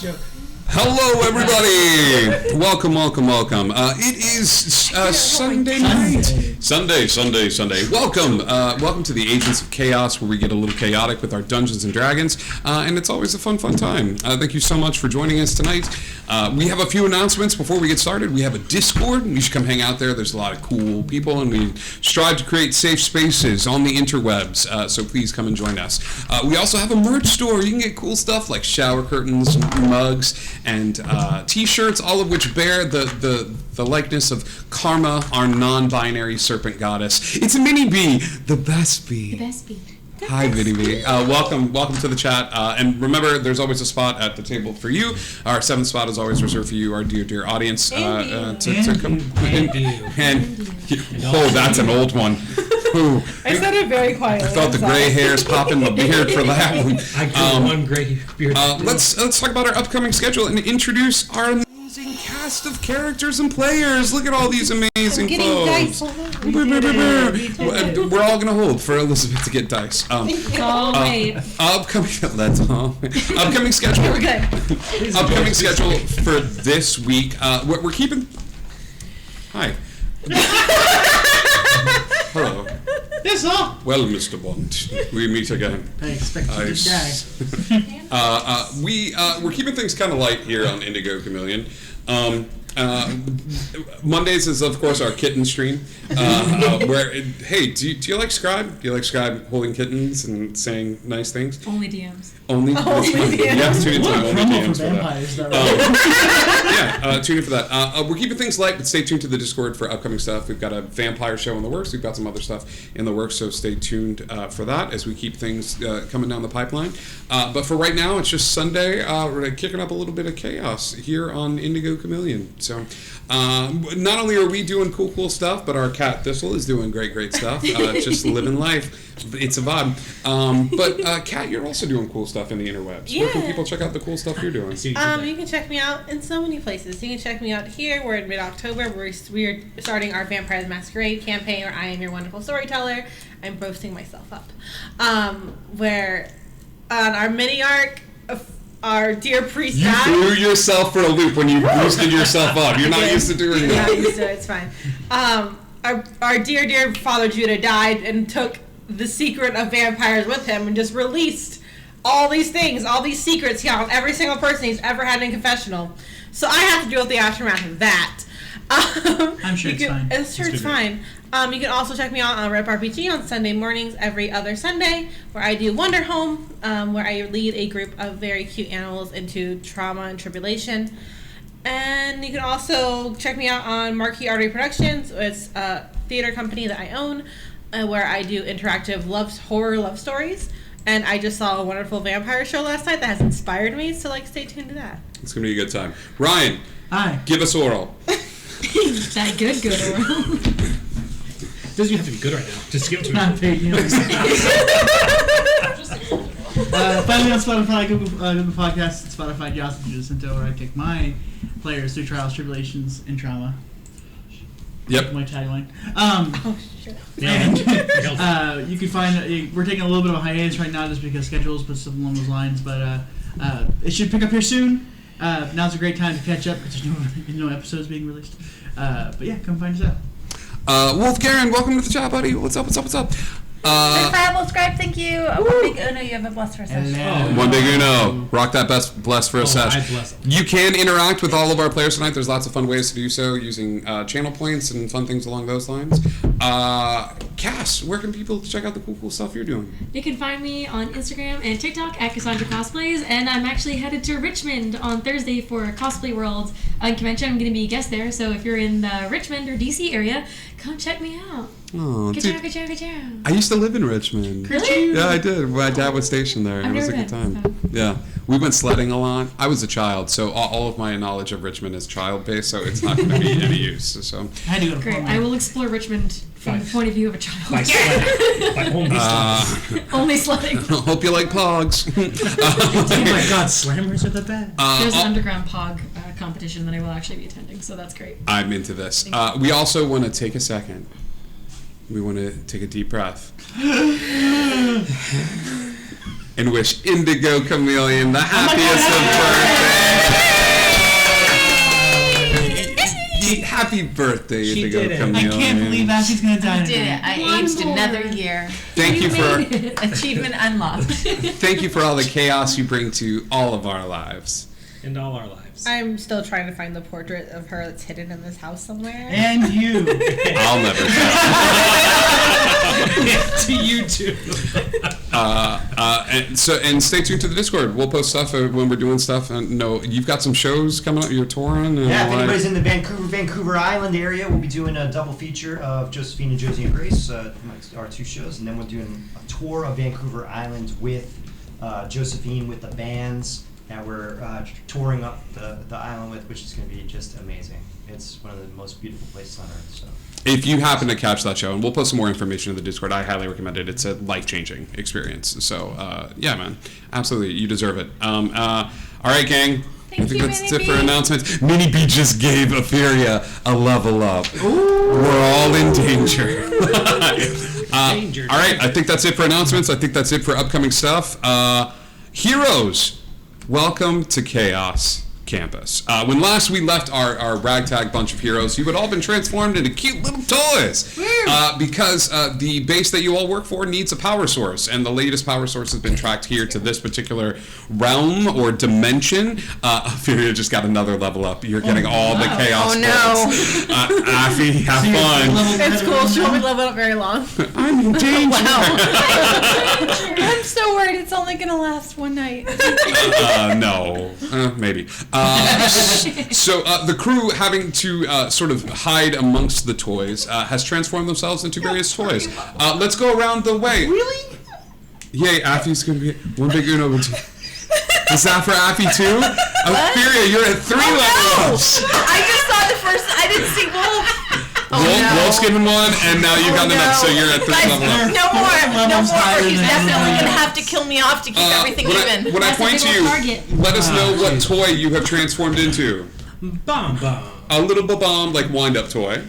Joke. Hello, everybody. Welcome. It is Sunday night. Sunday. Welcome to the Agents of Chaos, where we get a little chaotic with our Dungeons and Dragons, and it's always a fun time. Thank you so much for joining us tonight. We have a few announcements before we get started. We have a Discord. You should come hang out there. There's a lot of cool people, and we strive to create safe spaces on the interwebs, so please come and join us. We also have a merch store. You can get cool stuff like shower curtains, mugs, and t-shirts, all of which bear the likeness of Karma, our non-binary serpent goddess. It's Minnie B, the best bee. The best bee. Hi, Minnie B. Welcome to the chat. And remember, there's always a spot at the table for you. Our seventh spot is always reserved for you, our dear audience, to come in. Oh, that's an old one. Ooh. I said it very quietly. I felt the gray hairs pop in my beard for that one. I grew one gray beard. Let's talk about our upcoming schedule and introduce our amazing cast of characters and players. Look at all these amazing folks. We're all gonna hold for Elizabeth to get dice. Upcoming schedule. Okay. Upcoming schedule for this week. We're keeping. Hi. Hello. Yes, sir. Well, Mr. Bond, we meet again. I expect you to die. We're keeping things kind of light here on Indigo Chameleon. Mondays is, of course, our kitten stream. Where, hey, do you like Scribe? Do you like Scribe holding kittens and saying nice things? Only DMs. Only? That's fine. Yeah, tune into my only DMs for that. Tune in for that. We're keeping things light, but stay tuned to the Discord for upcoming stuff. We've got a vampire show in the works. We've got some other stuff in the works, so stay tuned for that as we keep things coming down the pipeline. But for right now, it's just Sunday. We're kicking up a little bit of chaos here on Indigo Chameleon. So not only are we doing cool stuff, but our cat Thistle is doing great stuff. Just living life. It's a vibe. But Kat, you're also doing cool stuff in the interwebs. Yeah. Where can people check out the cool stuff you're doing? You can check me out in so many places. You can check me out here. We're in mid-October. We're starting our Vampire the Masquerade campaign where I am your wonderful storyteller. I'm boasting myself up. Where on our mini arc, our dear priest You died. threw yourself for a loop when you boosted yourself up. You're not used to doing Not that. used to it. It's fine. Our dear Father Judah died and took the secret of vampires with him and just released all these things, all these secrets on every single person he's ever had in confessional. So I have to deal with the aftermath of that. I'm sure it's fine. I'm sure it's fine. You can also check me out on Rep RPG on Sunday mornings every other Sunday, where I do Wonder Home, where I lead a group of very cute animals into trauma and tribulation. And you can also check me out on Marquee Artery Productions. It's a theater company that I own, where I do interactive horror love stories. And I just saw a wonderful vampire show last night that has inspired me, so stay tuned to that. It's going to be a good time. Ryan, Hi. give us oral. That good oral. Doesn't have to be good right now. Just give it to me. Not paid, Find me on Spotify, Google Podcasts, Spotify, Jocelyn Jacinto, where I take my players through trials, tribulations, and trauma. Yep. My tagline. Oh, shit. And you can find we're taking a little bit of a hiatus right now just because schedules, but something along those lines. But it should pick up here soon. Now's a great time to catch up because there's no episodes being released. But yeah, come find us out. Wolf Garen, welcome to the chat, buddy. What's up? Verifiable Scribe, thank you. One big Uno, you have a blessed for a session. One big Uno. Rock that blessed for a sesh. I bless them. You can interact with all of our players tonight. There's lots of fun ways to do so using channel points and fun things along those lines. Cass, where can people check out the cool stuff you're doing? You can find me on Instagram and TikTok at Cassandra Cosplays, and I'm actually headed to Richmond on Thursday for Cosplay World convention. I'm going to be a guest there, so if you're in the Richmond or DC area, come check me out. Oh, Ka-chow, dude, ka-chow, ka-chow. I used to live in Richmond. Really? Yeah, I did. My dad was stationed there. I've It was a never good been, time. so. Yeah. We went sledding a lot. I was a child, so all of my knowledge of Richmond is child-based, so it's not going to be any use. So, I had to go to Great. Portland. I will explore Richmond from the point of view of a child. By sledding. By only sledding. Only sledding. hope you like pogs. Oh my god, slammers are the best. There's an underground POG competition that I will actually be attending, so that's great. I'm into this. We also want to take a second. We want to take a deep breath. And wish Indigo Chameleon the happiest of birthdays. Happy birthday, She Indigo did it. I Chameleon. I can't believe Ashley's gonna die Did it. today. I One aged more. another year. Thank you for Achievement unlocked. thank you for all the chaos you bring to all of our lives. In all our lives. I'm still trying to find the portrait of her that's hidden in this house somewhere. And you. I'll never tell. To you too. And stay tuned to the Discord. We'll post stuff when we're doing stuff. And no, you've got some shows coming up. You're touring. And Yeah, if all that. anybody's in the Vancouver Island area, we'll be doing a double feature of Josephine and Josie and Grace, our two shows, and then we're doing a tour of Vancouver Island with Josephine with the bands that we're touring up the island with, which is going to be just amazing. It's one of the most beautiful places on earth. So. If you happen to catch that show, and we'll post some more information in the Discord, I highly recommend it. It's a life-changing experience. So, yeah, man, absolutely, you deserve it. All right, gang. I think that's it for announcements. Mini B just gave Etheria a level up. We're all in danger. Danger. All right, I think that's it for announcements. I think that's it for upcoming stuff. Heroes, welcome to Chaos. campus. When last we left our ragtag bunch of heroes, you had all been transformed into cute little toys because the base that you all work for needs a power source, and the latest power source has been tracked here to this particular realm or dimension. Furia just got another level up. You're getting all the chaos. Oh no! Affy, have fun. It's cool. She won't be leveled up very long. I'm in danger. I'm so worried it's only gonna last one night. No, maybe. So the crew, having to sort of hide amongst the toys, has transformed themselves into various toys. Let's go around the way. Really? Yay, Affy's gonna be one big Uno. Is that for Affy too? Furia, you're at 3 levels. I just saw the first. I didn't see Wolf. Wolf's given one, and now you got the next, so you're at 3 level up. No more. Levels higher He's than definitely everyone gonna else. have to kill me off to keep everything even. When I That's a point to big you, old target. let us know what toy you have transformed into. Bomb. A little bomb, like wind-up toy.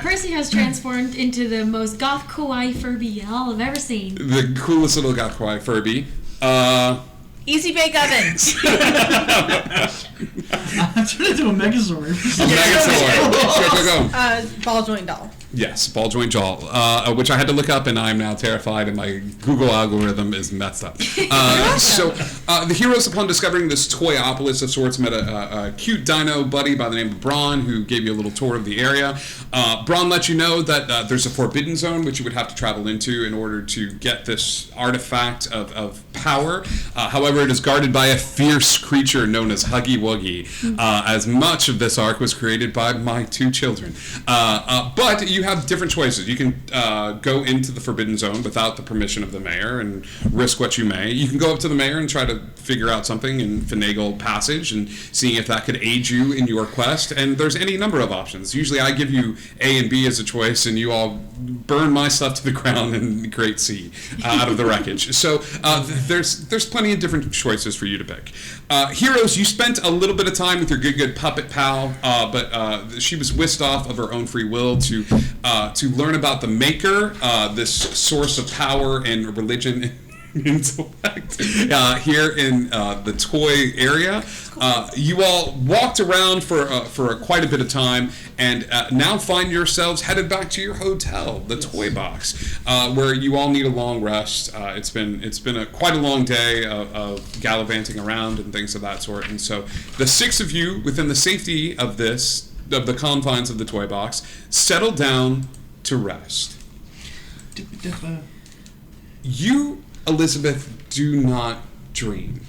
Percy has transformed into the most goth kawaii Furby y'all have ever seen. The coolest little kawaii Furby. Easy bake ovens. I'm turned into a Megazord. Megazord. Go. Ball joint doll. Yes, ball joint jaw, which I had to look up, and I'm now terrified, and my Google algorithm is messed up. So the heroes, upon discovering this toyopolis of sorts, met a cute dino buddy by the name of Braun, who gave you a little tour of the area. Braun let you know that there's a forbidden zone which you would have to travel into in order to get this artifact of power. However, it is guarded by a fierce creature known as Huggy Wuggy, as much of this arc was created by my 2 children. But you have different choices. You can go into the Forbidden Zone without the permission of the mayor and risk what you may. You can go up to the mayor and try to figure out something and finagle passage and seeing if that could aid you in your quest. And there's any number of options. Usually I give you A and B as a choice, and you all burn my stuff to the ground and create C out of the wreckage. So there's plenty of different choices for you to pick. Heroes, you spent a little bit of time with your good puppet pal, but she was whisked off of her own free will to learn about the Maker, this source of power and religion and intellect here in the toy area. You all walked around for quite a bit of time, and now find yourselves headed back to your hotel, the Toy Box, where you all need a long rest. It's been quite a long day of gallivanting around and things of that sort, and so the 6 of you, within the safety of the confines of the Toy Box, settle down to rest. You, Elizabeth, do not dream.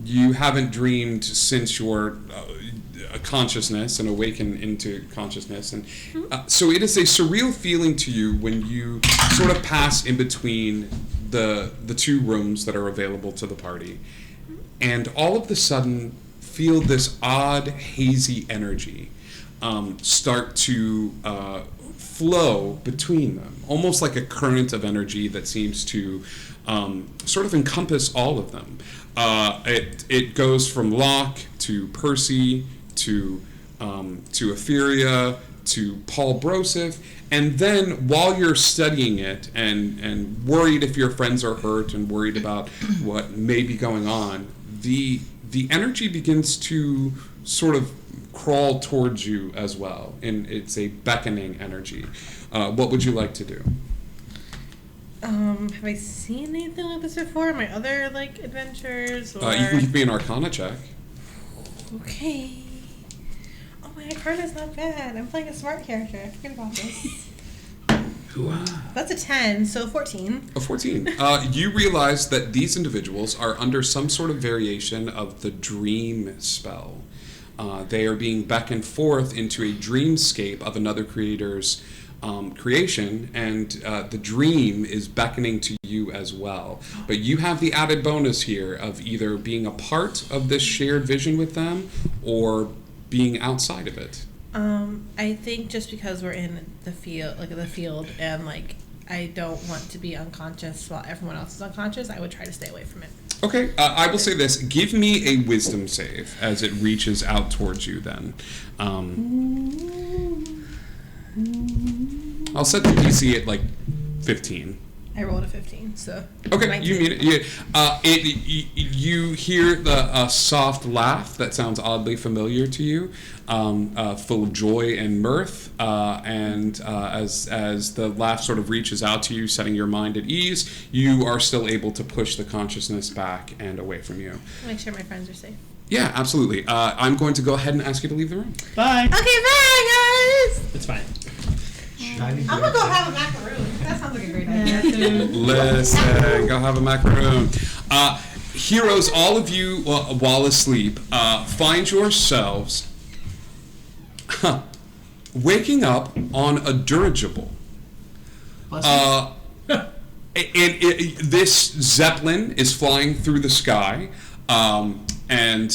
You haven't dreamed since your consciousness and awaken into consciousness, and so it is a surreal feeling to you when you sort of pass in between the 2 rooms that are available to the party, and all of a sudden feel this odd hazy energy start to flow between them, almost like a current of energy that seems to sort of encompass all of them. It goes from Locke to Percy to Etheria to Paul Broseph, and then while you're studying it and worried if your friends are hurt and worried about what may be going on, the energy begins to sort of crawl towards you as well, and it's a beckoning energy. What would you like to do? Have I seen anything like this before in my other adventures? Or... You can give me an Arcana check. Okay. Oh, my Arcana's not bad. I'm playing a smart character. I forget about this. That's a 10, so 14. A 14. You realize that these individuals are under some sort of variation of the dream spell. They are being beckoned forth into a dreamscape of another creator's creation, and the dream is beckoning to you as well. But you have the added bonus here of either being a part of this shared vision with them or being outside of it. I think just because we're in the field, and I don't want to be unconscious while everyone else is unconscious, I would try to stay away from it. Okay, I will say this. Give me a wisdom save as it reaches out towards you then. I'll set the DC at 15. I rolled a 15, so. Okay, 19. you mean it. You hear the soft laugh that sounds oddly familiar to you, full of joy and mirth, and as the laugh sort of reaches out to you, setting your mind at ease, you are still able to push the consciousness back and away from you. Make sure my friends are safe. Yeah, absolutely. I'm going to go ahead and ask you to leave the room. Bye. Okay, bye, guys! It's fine. I'm gonna go have a macaroon. That sounds like a great idea. Listen, go have a macaroon. Heroes, all of you, while asleep, find yourselves waking up on a dirigible. This Zeppelin is flying through the sky. And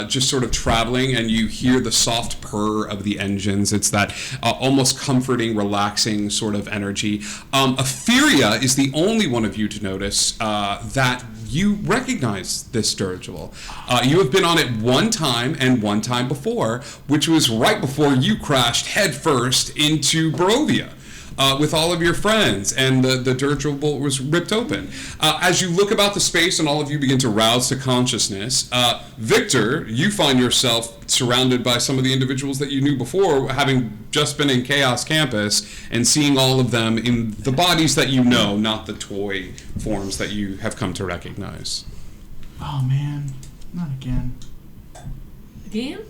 just sort of traveling, and you hear the soft purr of the engines. It's that almost comforting, relaxing sort of energy. Etheria is the only one of you to notice that you recognize this dirigible. You have been on it one time and one time before, which was right before you crashed headfirst into Barovia. With all of your friends, and the dirigible was ripped open. As you look about the space and all of you begin to rouse to consciousness, Victor, you find yourself surrounded by some of the individuals that you knew before, having just been in Chaos Campus, and seeing all of them in the bodies that you know, not the toy forms that you have come to recognize. Oh man, not again. Again?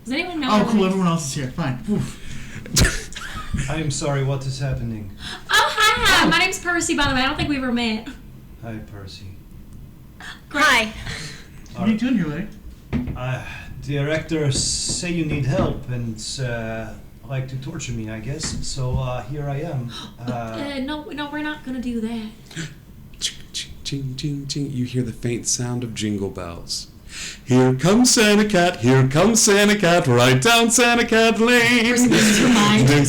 Does anyone know? Oh cool, everyone else is here. Fine. Oof. I am sorry, what is happening? Oh, hi. My name's Percy, by the way. I don't think we ever met. Hi, Percy. Hi. What are you doing here, lady? Directors say you need help and like to torture me, I guess. So here I am. No, we're not gonna do that. Ching, ching, ching. You hear the faint sound of jingle bells. Here comes Santa Cat, here comes Santa Cat, right down Santa Cat Lane. And then,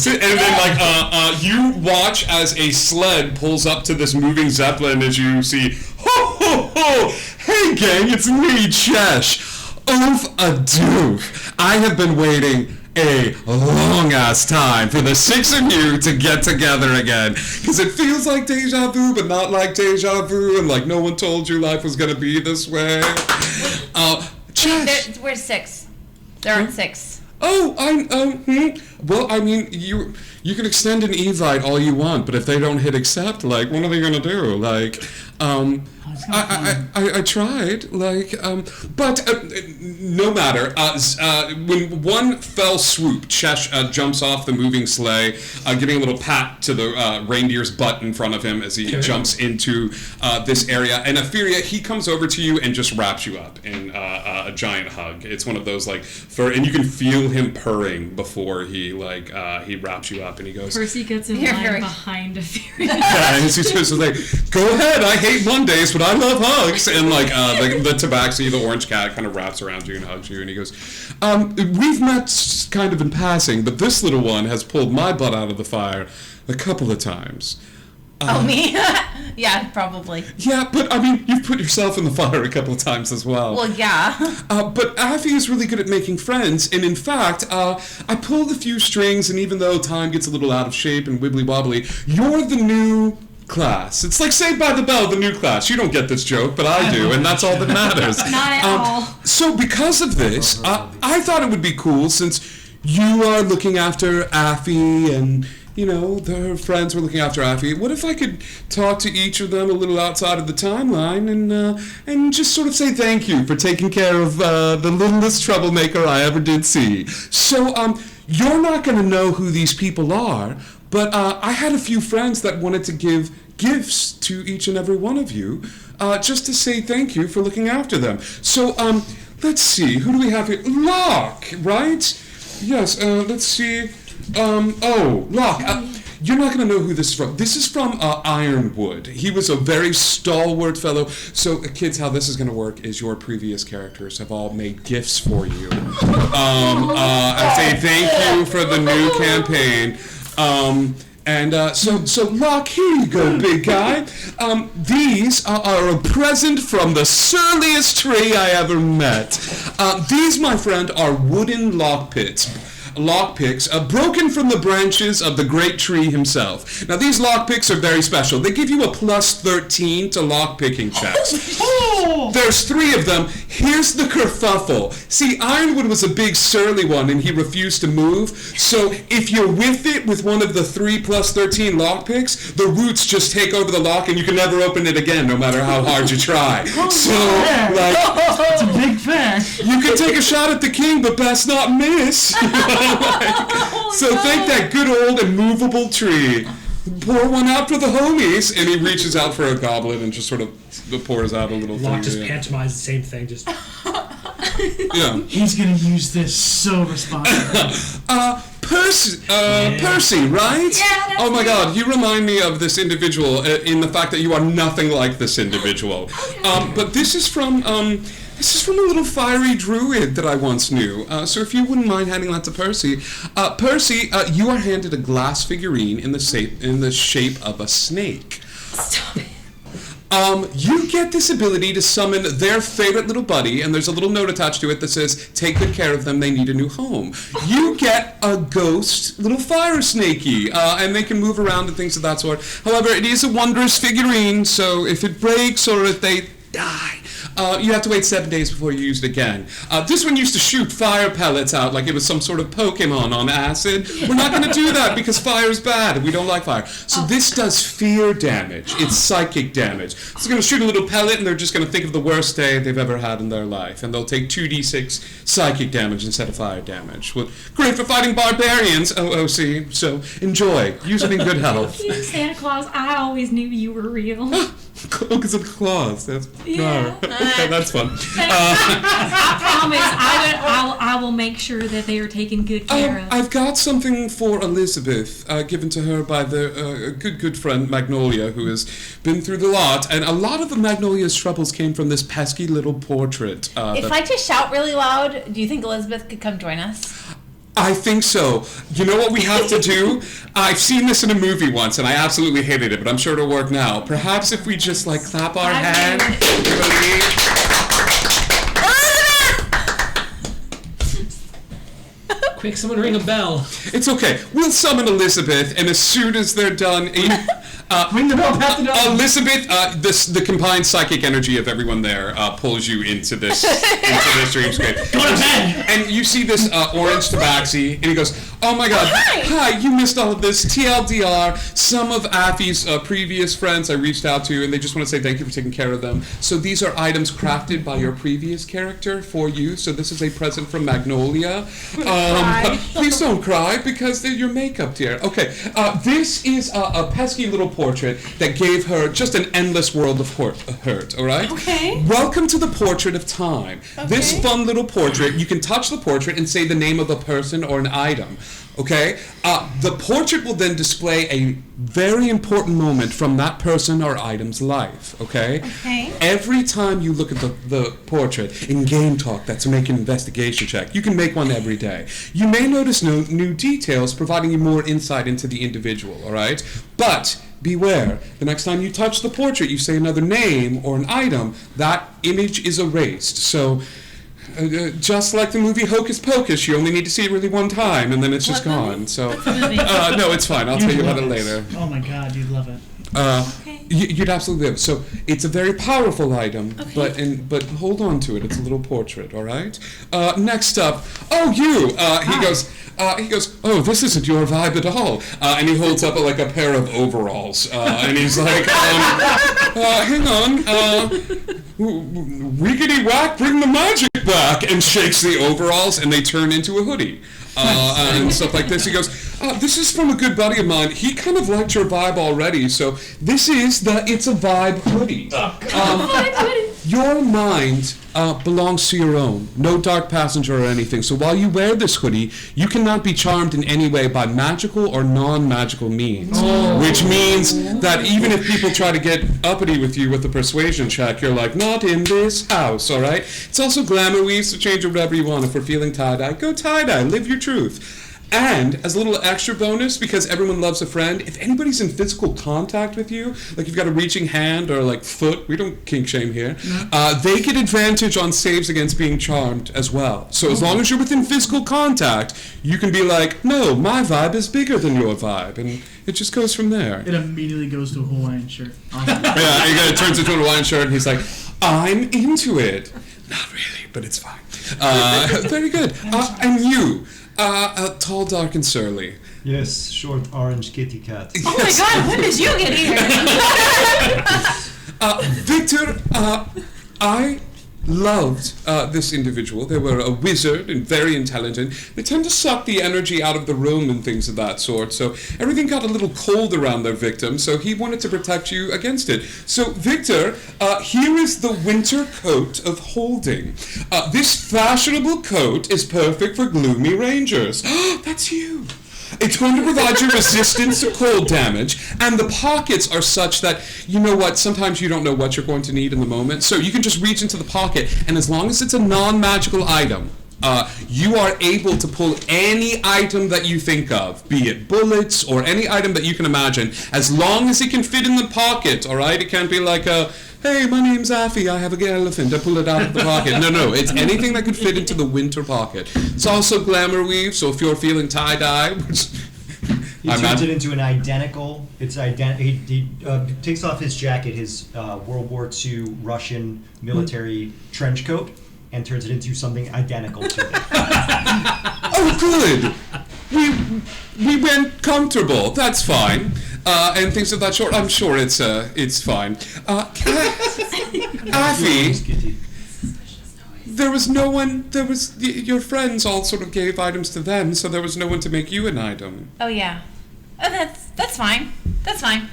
you watch as a sled pulls up to this moving Zeppelin as you see, ho, ho, ho, hey gang, it's me, Chesh. Oof a doof. I have been waiting a long-ass time for the six of you to get together again. Because it feels like deja vu, but not like deja vu, and like no one told you life was going to be this way. Chesh. We're six. There aren't six. Oh, well, I mean, you can extend an Evite all you want, but if they don't hit accept, like, what are they gonna do? Like, I tried, like, but no matter. When one fell swoop, Chesh jumps off the moving sleigh, giving a little pat to the reindeer's butt in front of him as he jumps into this area. And Etheria, he comes over to you and just wraps you up in a giant hug. It's one of those and you can feel him purring before he he wraps you up, and he goes. Percy gets in line behind Etheria. Yeah, and he's just like, go ahead, I hate Mondays, but I love hugs. And the tabaxi, the orange cat, kind of wraps around you and hugs you, and he goes, we've met kind of in passing, but this little one has pulled my butt out of the fire a couple of times. Me? Yeah, probably. Yeah, but I mean, you've put yourself in the fire a couple of times as well. Well, yeah. But Affy is really good at making friends, and in fact, I pulled a few strings, and even though time gets a little out of shape and wibbly-wobbly, you're the new class. It's like Saved by the Bell, the new class. You don't get this joke, but I do, and that's all that matters. Not at all. So because of this, I thought it would be cool, since you are looking after Affy, and her friends were looking after Affy. What if I could talk to each of them a little outside of the timeline and just sort of say thank you for taking care of the littlest troublemaker I ever did see? So, you're not going to know who these people are, but I had a few friends that wanted to give gifts to each and every one of you just to say thank you for looking after them. So, let's see. Who do we have here? Locke, right? Yes, let's see. Locke, you're not going to know who this is from. This is from Ironwood. He was a very stalwart fellow. So, kids, how this is going to work is your previous characters have all made gifts for you. I say thank you for the new campaign. So Locke, here you go, big guy. These are a present from the surliest tree I ever met. These, my friend, are wooden lock pits. lockpicks broken from the branches of the great tree himself. Now, these lockpicks are very special. They give you a plus 13 to lockpicking checks. There's 3 of them. Here's the kerfuffle. See, Ironwood was a big surly one, and he refused to move. So if you're with it with one of the 3 plus 13 lockpicks, the roots just take over the lock, and you can never open it again, no matter how hard you try. So, like, It's a big fan. you can take a shot at the king, but best not miss. So thank that good old immovable tree. Pour one out for the homies, and he reaches out for a goblet and just sort of pours out a little Locke thing. just Yeah. pantomimes the same thing. Just Yeah. He's gonna use this so responsibly. Percy, right? Yeah, that's Oh my me. God, you remind me of this individual in the fact that you are nothing like this individual. But this is from a little fiery druid that I once knew. So if you wouldn't mind handing that to Percy, Percy, you are handed a glass figurine in the shape of a snake. Stop it. You get this ability to summon their favorite little buddy, and there's a little note attached to it that says, take good care of them, they need a new home. You get a ghost little fire snakey, and they can move around and things of that sort. However, it is a wondrous figurine, so if it breaks or if they die, you have to wait 7 days before you use it again. This one used to shoot fire pellets out like it was some sort of Pokemon on acid. We're not going to do that because fire's bad and we don't like fire. So this does fear damage. It's psychic damage. It's going to shoot a little pellet and they're just going to think of the worst day they've ever had in their life. And they'll take 2d6 psychic damage instead of fire damage. Well, great for fighting barbarians, OOC. So enjoy. Use it in good health. You, Santa Claus, I always knew you were real. Because of the claws. That's, Yeah. okay, that's fun. I promise, I will make sure that they are taken good care of. I've got something for Elizabeth, given to her by the good friend Magnolia, who has been through the lot, and a lot of the Magnolia's troubles came from this pesky little portrait. If I just shout really loud, do you think Elizabeth could come join us? I think so. You know what we have to do? I've seen this in a movie once, and I absolutely hated it, but I'm sure it'll work now. Perhaps if we just, like, clap our hands. quick, someone ring a bell. It's okay. We'll summon Elizabeth, and as soon as they're done, Ring the bell, pat the dog. Elizabeth, the combined psychic energy of everyone there pulls you into this dreamscape. Go to bed. And you see this orange tabaxi, and he goes, "Oh my God, hi! You missed all of this. TLDR. Some of Affy's previous friends I reached out to, and they just want to say thank you for taking care of them. So these are items crafted by your previous character for you. So this is a present from Magnolia. Please don't cry because they're your makeup, dear. Okay, this is a pesky little portrait that gave her just an endless world of hurt. All right. Okay. Welcome to the portrait of time. This Okay. fun little portrait, you can touch the portrait and say the name of a person or an item. Okay? The portrait will then display a very important moment from that person or item's life. Okay? Okay. Every time you look at the portrait in Game Talk, that's make an investigation check. You can make one every day. You may notice new details, providing you more insight into the individual. All right? But beware, the next time you touch the portrait, you say another name or an item, that image is erased. So, just like the movie Hocus Pocus, you only need to see it really one time, and then it's just What movie? gone. So, What's the movie? no, it's fine. I'll tell you about it love later. Oh my God, you'd love it. Okay. You'd absolutely love it. So it's a very powerful item, Okay. but hold on to it. It's a little portrait, all right? Next up, you. He goes. Oh, this isn't your vibe at all. And he holds up like a pair of overalls, and he's like, hang on, wiggity whack, bring the magic back, and shakes the overalls, and they turn into a hoodie. And stuff like this. He goes, this is from a good buddy of mine. He kind of liked your vibe already, so this is the It's a Vibe hoodie. Your mind belongs to your own. No dark passenger or anything. So while you wear this hoodie, you cannot be charmed in any way by magical or non-magical means. Which means that even if people try to get uppity with you with a persuasion check, you're like, not in this house, all right? It's also glamour weaves to change it whatever you want. If we're feeling tie-dye, go tie-dye. Live your truth. And as a little extra bonus, because everyone loves a friend, if anybody's in physical contact with you, like you've got a reaching hand or like foot, we don't kink shame here, they get advantage on saves against being charmed as well. So as long as you're within physical contact, you can be like, no, my vibe is bigger than your vibe, and it just goes from there. It immediately goes to a Hawaiian shirt. Awesome. Yeah, it turns into a Hawaiian shirt, and he's like, I'm into it. Not really, but it's fine. Very good. And you, tall, dark, and surly. Yes, short orange kitty cat. Oh my God! When did you get here? Victor, I loved this individual. They were a wizard and very intelligent. They tend to suck the energy out of the room and things of that sort. So everything got a little cold around their victim, so he wanted to protect you against it. So Victor, here is the winter coat of holding. This fashionable coat is perfect for gloomy rangers. That's you. It's going to provide you resistance to cold damage, and the pockets are such that, you know what, sometimes you don't know what you're going to need in the moment, so you can just reach into the pocket, and as long as it's a non-magical item, you are able to pull any item that you think of, be it bullets or any item that you can imagine, as long as it can fit in the pocket, all right? It can't be like a, hey, my name's Affy, I have a elephant, I pull it out of the pocket. No, it's anything that could fit into the winter pocket. It's also glamour weave, so if you're feeling tie-dye, which He turns it into an identical. He takes off his jacket, his World War II Russian military trench coat, and turns it into something identical to it. Oh, good. We went comfortable. That's fine. And things of that sort. I'm sure it's fine. Affy, there was no one. There was your friends all sort of gave items to them, so there was no one to make you an item. Oh yeah. Oh, that's fine. That's fine.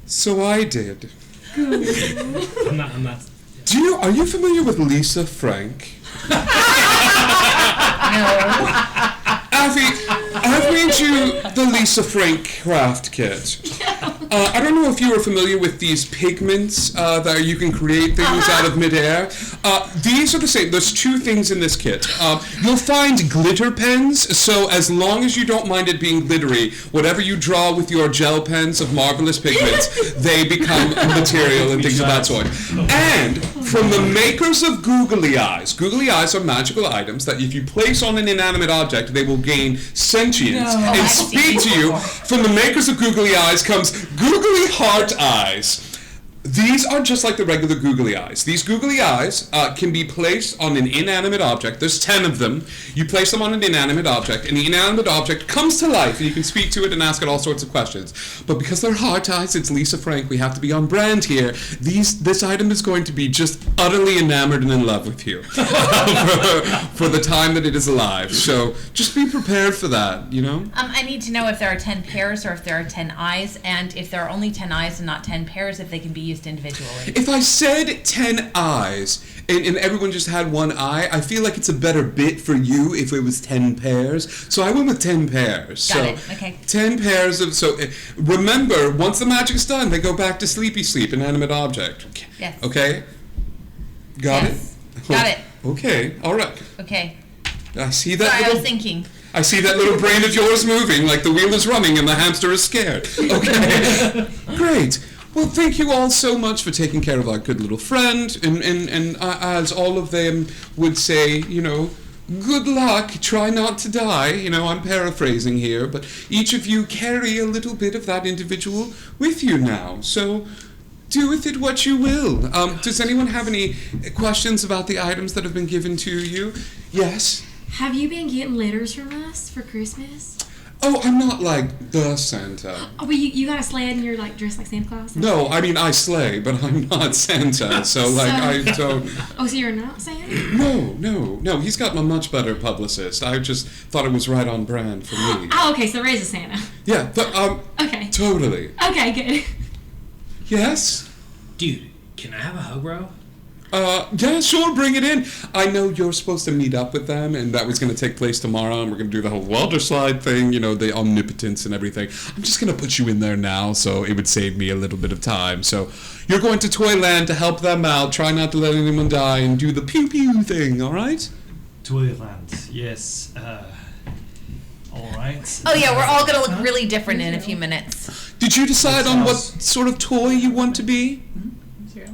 So I did. I'm not. Do you know? Are you familiar with Lisa Frank? Affy, I've made you the Lisa Frank craft kit. I don't know if you are familiar with these pigments that you can create things out of midair. These are the same. There's two things in this kit. You'll find glitter pens, so as long as you don't mind it being glittery, whatever you draw with your gel pens of marvelous pigments, they become material and things of that sort. And from the makers of Googly Eyes are magical items that if you place on an inanimate object, they will gain sentience and speak to you. From the makers of Googly Eyes comes Googly Heart Eyes. These are just like the regular Googly Eyes. These Googly Eyes can be placed on an inanimate object. There's 10 of them. You place them on an inanimate object, and the inanimate object comes to life, and you can speak to it and ask it all sorts of questions. But because they're heart eyes, it's Lisa Frank, we have to be on brand here. This item is going to be just utterly enamored and in love with you for the time that it is alive. So just be prepared for that, you know? I need to know if there are 10 pairs or if there are 10 eyes, and if there are only 10 eyes and not 10 pairs, if they can be used individually. If I said 10 eyes and everyone just had one eye, I feel like it's a better bit for you if it was 10 pairs. So I went with 10 pairs. Got it. Okay. 10 pairs of, so remember, once the magic's done, they go back to sleepy sleep, inanimate object. Yes. Okay? Got Yes. it? Got it. Okay, all right. Okay. I see that Sorry, I little, was thinking. I see that little brain of yours moving like the wheel is running and the hamster is scared. Okay. Great. Well, thank you all so much for taking care of our good little friend, and as all of them would say, you know, good luck, try not to die, you know, I'm paraphrasing here, but each of you carry a little bit of that individual with you now, so do with it what you will. Does anyone have any questions about the items that have been given to you? Yes? Have you been getting letters from us for Christmas? Oh, I'm not like the Santa. Oh, but you got a sled and you're like dressed like Santa Claus? No, I mean, I slay, but I'm not Santa, so like, I don't... Oh, so you're not Santa? No, he's got a much better publicist. I just thought it was right on brand for me. Oh, okay, so Ray's a Santa. Yeah, but, Okay. totally. Okay, good. Yes? Dude, can I have a hug, bro? Yeah, sure, bring it in. I know you're supposed to meet up with them, and that was going to take place tomorrow, and we're going to do the whole water slide thing, you know, the omnipotence and everything. I'm just going to put you in there now, so it would save me a little bit of time. So you're going to Toyland to help them out, try not to let anyone die, and do the pew-pew thing, all right? Toyland, yes. All right. Oh yeah, we're all gonna look really different in a few minutes. Did you decide on what sort of toy you want to be?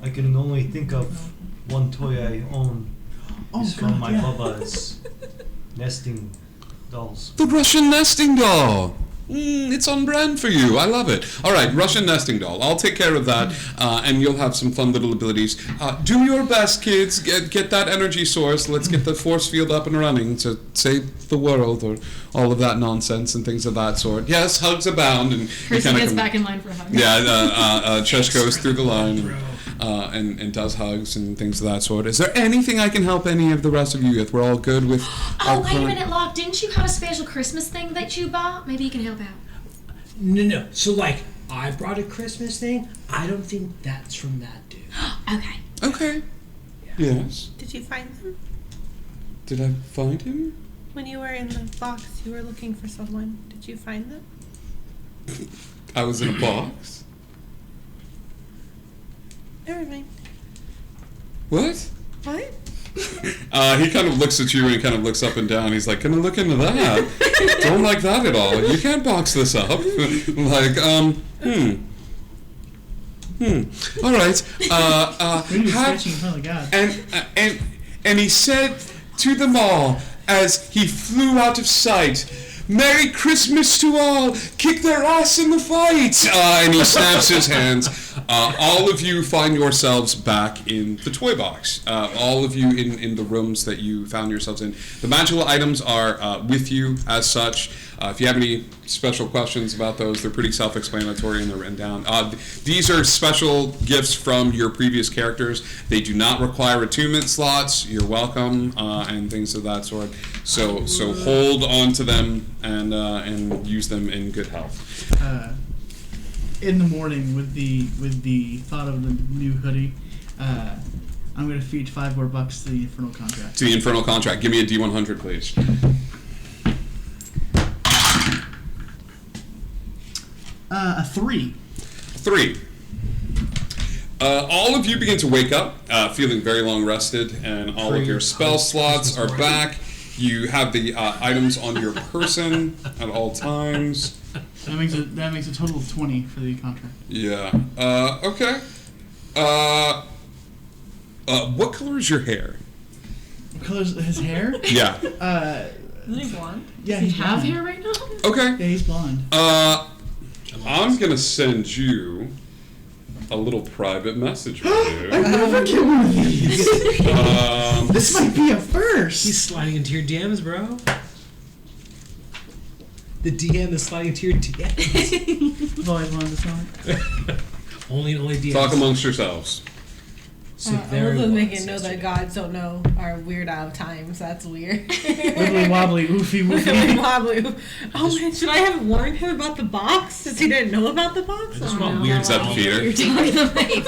I can only think of one toy I own. It's from my Bubba's nesting dolls. The Russian nesting doll. It's on brand for you. I love it. All right, Russian nesting doll. I'll take care of that, and you'll have some fun little abilities. Do your best, kids. Get that energy source. Let's get the force field up and running to save the world, or all of that nonsense and things of that sort. Yes, hugs abound. And Person gets back in line for a hug. Yeah, Chesh goes through the line and does hugs and things of that sort. Is there anything I can help any of the rest of you with? We're all good with. Oh, wait a minute, Locke. Didn't you have a special Christmas thing that you bought? Maybe you can help out. No. So, like, I brought a Christmas thing. I don't think that's from that dude. Okay. Okay. Yes. Did you find them? Did I find him? When you were in the box, you were looking for someone. Did you find them? I was in a box. Never mind. What? What? He kind of looks at you and he kind of looks up and down. He's like, "Gonna look into that? Don't like that at all. You can't box this up." Like, All right. When you're stretching in front of God. And he said to them all as he flew out of sight, "Merry Christmas to all! Kick their ass in the fight!" And he snaps his hands. All of you find yourselves back in the toy box. All of you in the rooms that you found yourselves in. The magical items are with you as such. If you have any special questions about those, they're pretty self-explanatory and they're written down. These are special gifts from your previous characters. They do not require attunement slots. You're welcome, and things of that sort. So hold on to them and use them in good health. In the morning, with the thought of the new hoodie, I'm gonna feed $5 more to the Infernal Contract. To the Infernal Contract. Give me a D100, please. A 3. 3. All of you begin to wake up, feeling very long rested, and all of your spell slots are back. You have the items on your person at all times. That makes a total of 20 for the contract. Yeah. Okay. What color is your hair? What color is his hair? Yeah. Isn't he blonde? Yeah, Does he's he have blonde. hair right now? Okay. Yeah, he's blonde. I'm gonna send you a little private message with you. I never get one of these. This might be a first. He's sliding into your DMs, bro. The DM is sliding into your DMs. I've always wanted this one. only DMs. Talk amongst yourselves. So I very love well making know said. that gods don't know our weird out of times. That's weird. Wibbly wobbly, oofy Wibbly woofy. wobbly. Oh man, should I have warned him about the box since he didn't know about the box? I just Oh, want no. weird Is that the feeder? You're talking to me.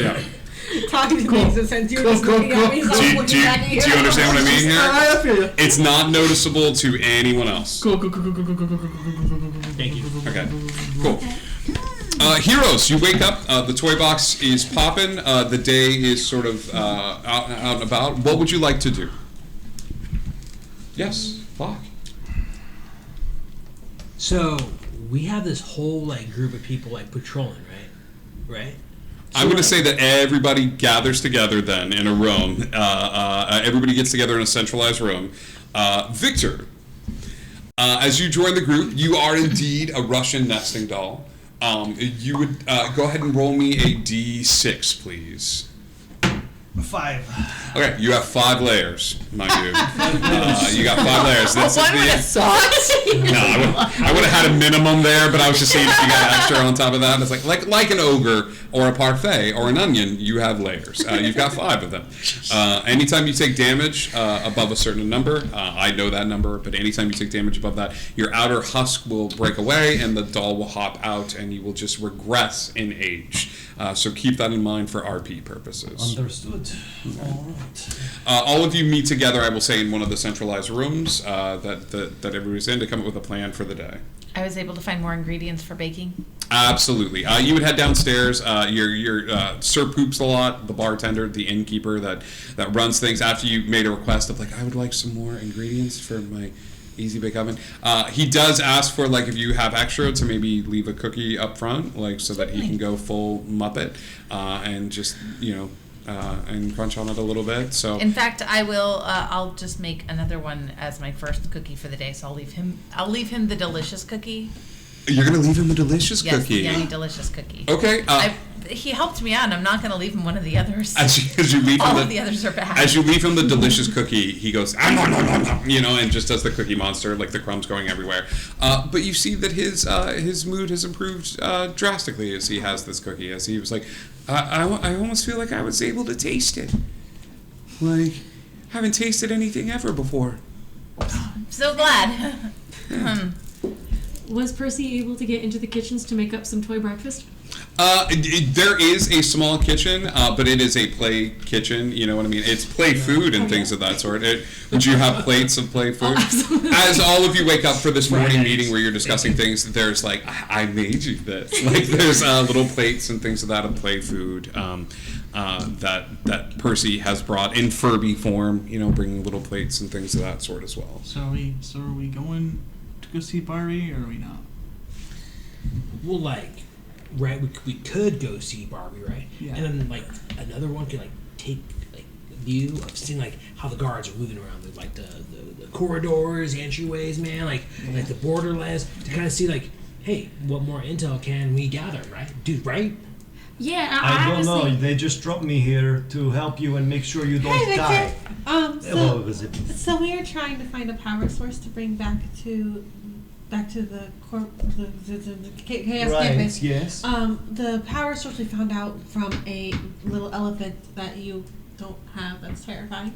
Yeah. Talking to Cool. things and since you were Cool, just cool, looking at me, so cool. I'm Do looking you back at you. understand what I mean here? I feel you. It's not noticeable to anyone else. Cool. Thank you. Okay, cool. Heroes, you wake up, the toy box is popping, the day is sort of out and about. What would you like to do? Yes, Bach. So we have this whole like group of people like patrolling, right? I'm going to say that everybody gathers together then in a room. Everybody gets together in a centralized room. Victor, as you join the group, you are indeed a Russian nesting doll. You would go ahead and roll me a D6, please. 5. Okay, you have 5 layers, my dude. You got 5 layers. This One would have is sucked. no, I would have had a minimum there, but I was just saying if you got extra on top of that, it's like an ogre or a parfait or an onion, you have layers. You've got 5 of them. Anytime you take damage above a certain number, I know that number, but anytime you take damage above that, your outer husk will break away and the doll will hop out and you will just regress in age. So keep that in mind for RP purposes. Understood. All right. All of you meet together, I will say, in one of the centralized rooms that everybody's in to come up with a plan for the day. I was able to find more ingredients for baking. Absolutely. You would head downstairs. Your Sir Poops a lot, the bartender, the innkeeper that runs things. After you made a request of like, I would like some more ingredients for my Easy bake oven. He does ask for, like, if you have extra, to maybe leave a cookie up front, like, so that he can go full Muppet and just, and crunch on it a little bit. So In fact, I will. I'll just make another one as my first cookie for the day. So I'll leave him the delicious cookie. you're gonna leave him a delicious Yes, cookie. the yummy delicious cookie. Okay. He helped me out, and I'm not going to leave him one of the others. As you leave All him of the others are bad. As you leave him the delicious cookie, he goes, "Ah, nom, nom, nom, nom," and just does the Cookie Monster, like the crumbs going everywhere. But you see that his mood has improved drastically as he has this cookie. As he was like, I almost feel like I was able to taste it. Like, haven't tasted anything ever before. I'm so glad. Was Percy able to get into the kitchens to make up some toy breakfast? There is a small kitchen, but it is a play kitchen. You know what I mean? It's play food and things of that sort. Would you have plates of play food? As all of you wake up for this morning meeting where you're discussing things, there's like, I made you this. Like there's little plates and things of that of play food that Percy has brought in Furby form. Bringing little plates and things of that sort as well. So are we going to go see Barbie, or are we not? Well, right, we could go see Barbie, right? Yeah. And then another one could take a view of seeing how the guards are moving around the corridors, the entryways, man, like the borderlands, to kind of see hey, what more intel can we gather, right, dude? Right? Yeah, I don't know. honestly, They just dropped me here to help you and make sure you don't Hey, die. Victor. Hello, Elizabeth. So we are trying to find a power source to bring back to the chaos Right, campus. yes. The power source we found out from a little elephant that you don't have. That's terrifying.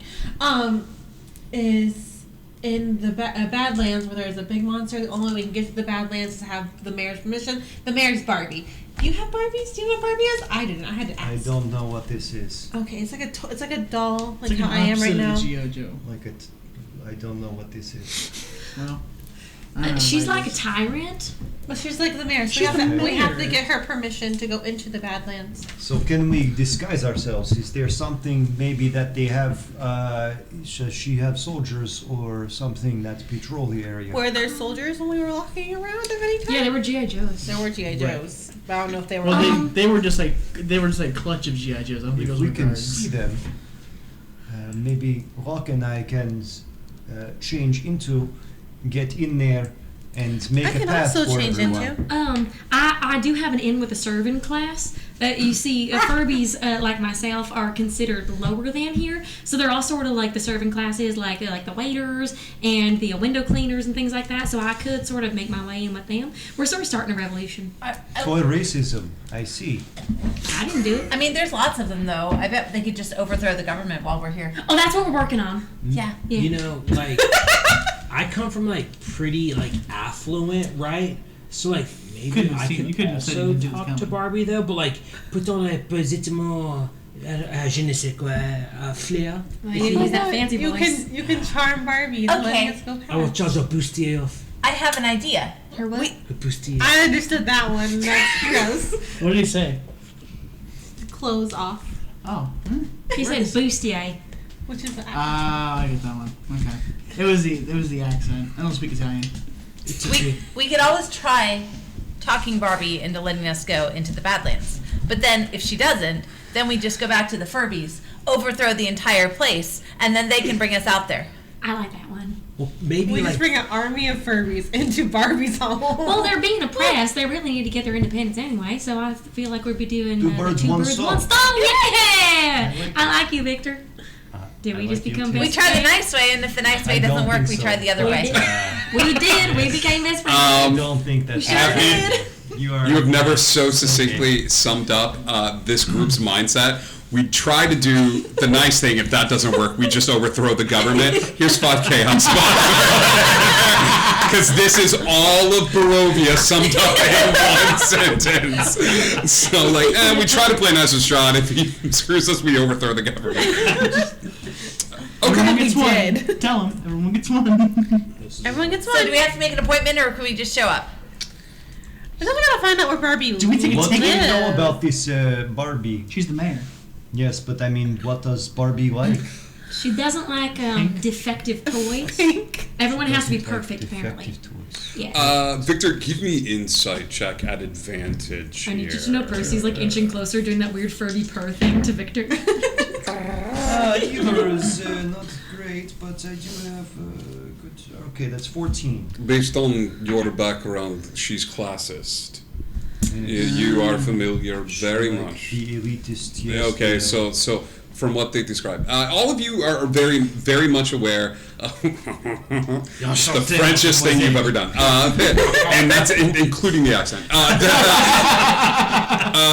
Is in the Badlands, where there's a big monster. The only way we can get to the Badlands is to have the mayor's permission. The mayor's Barbie. Do you have Barbies? Do you know what Barbie is? I didn't. I had to I ask. don't know what this is. Okay, it's like a doll, like It's how an I am right opposite now. of the G.I. Joe. I don't know what this is. Well, she's like a tyrant. But she's like the mayor, so She's the we have to mayor. get her permission to go into the Badlands. So can we disguise ourselves? Is there something maybe that they have? Does she have soldiers or something that patrol the area? Were there soldiers when we were walking around of any kind? Yeah, they were G.I. Joes. There were G.I. Joes. But I don't know if they were. well, they were just like clutch of G.I. Joes. I don't think If those we were can guards. see them, maybe Rock and I can change into, get in there, and make I a can path also for change everyone. into. I do have an in with a serving class. You see, Furbies like myself are considered lower than here, so they're all sort of like the serving classes, like the waiters and the window cleaners and things like that. So I could sort of make my way in with them. We're sort of starting a revolution. Toy racism, I see. I didn't do it. I mean, there's lots of them, though. I bet they could just overthrow the government while we're here. Oh, that's what we're working on. Yeah. Yeah. I come from pretty affluent, right? So maybe Couldn't I see- you could couldn't have said you also could do this talk to comedy. Barbie though, but put on a positivement, je ne sais quoi, flair. Well, you gotta use that fancy you voice. can charm Barbie into Okay. letting us go I will past. charge a bustier off. I have an idea. Her what? A bustier. I understood that one. That's gross. What did he say? Clothes off, Oh. She said bustier. which is Ah, I get that one. Okay. It was the accent. I don't speak Italian. It's okay. We could always try talking Barbie into letting us go into the Badlands. But then, if she doesn't, then we just go back to the Furbies, overthrow the entire place, and then they can bring us out there. I like that one. Well, maybe we just bring an army of Furbies into Barbie's home. Well, they're being oppressed. They really need to get their independence anyway. So I feel like we'd be doing Two the birds, two one birds, stone. one stone. Yeah, like I like you, Victor. Did we I just like you become too. best We try the friends? nice way, and if the nice way I doesn't don't work, think we so. try the other We way. did. We did. We became best friends. I don't think that's sure happening. You are. You have never so succinctly summed up this group's mindset. We try to do the nice thing. If that doesn't work, we just overthrow the government. Here's 5K on spot. Because this is all of Barovia summed up in one sentence. So, we try to play nice with Strahd. If he screws us, we overthrow the government. Everyone Okay. gets We one. did. Tell him. Everyone gets one. Everyone gets So one. do we have to make an appointment, or can we just show up? I think we gotta find out where Barbie Do we take a What do you ticket? know about this Barbie? She's the mayor. Yes, but I mean, what does Barbie like? She doesn't like defective toys. Everyone has to be perfect, apparently. Yeah. Victor, give me insight check at advantage. I need you to know Percy's like inching closer, doing that weird Furby purr thing to Victor. Humor is not great, but I do have good. Okay, that's 14. Based on your background, she's classist. You are familiar very Like much. The elitist. Yeah, Yes, okay, so from what they describe, all of you are very, very much aware of the Frenchest thing you've ever done, and that's including the accent.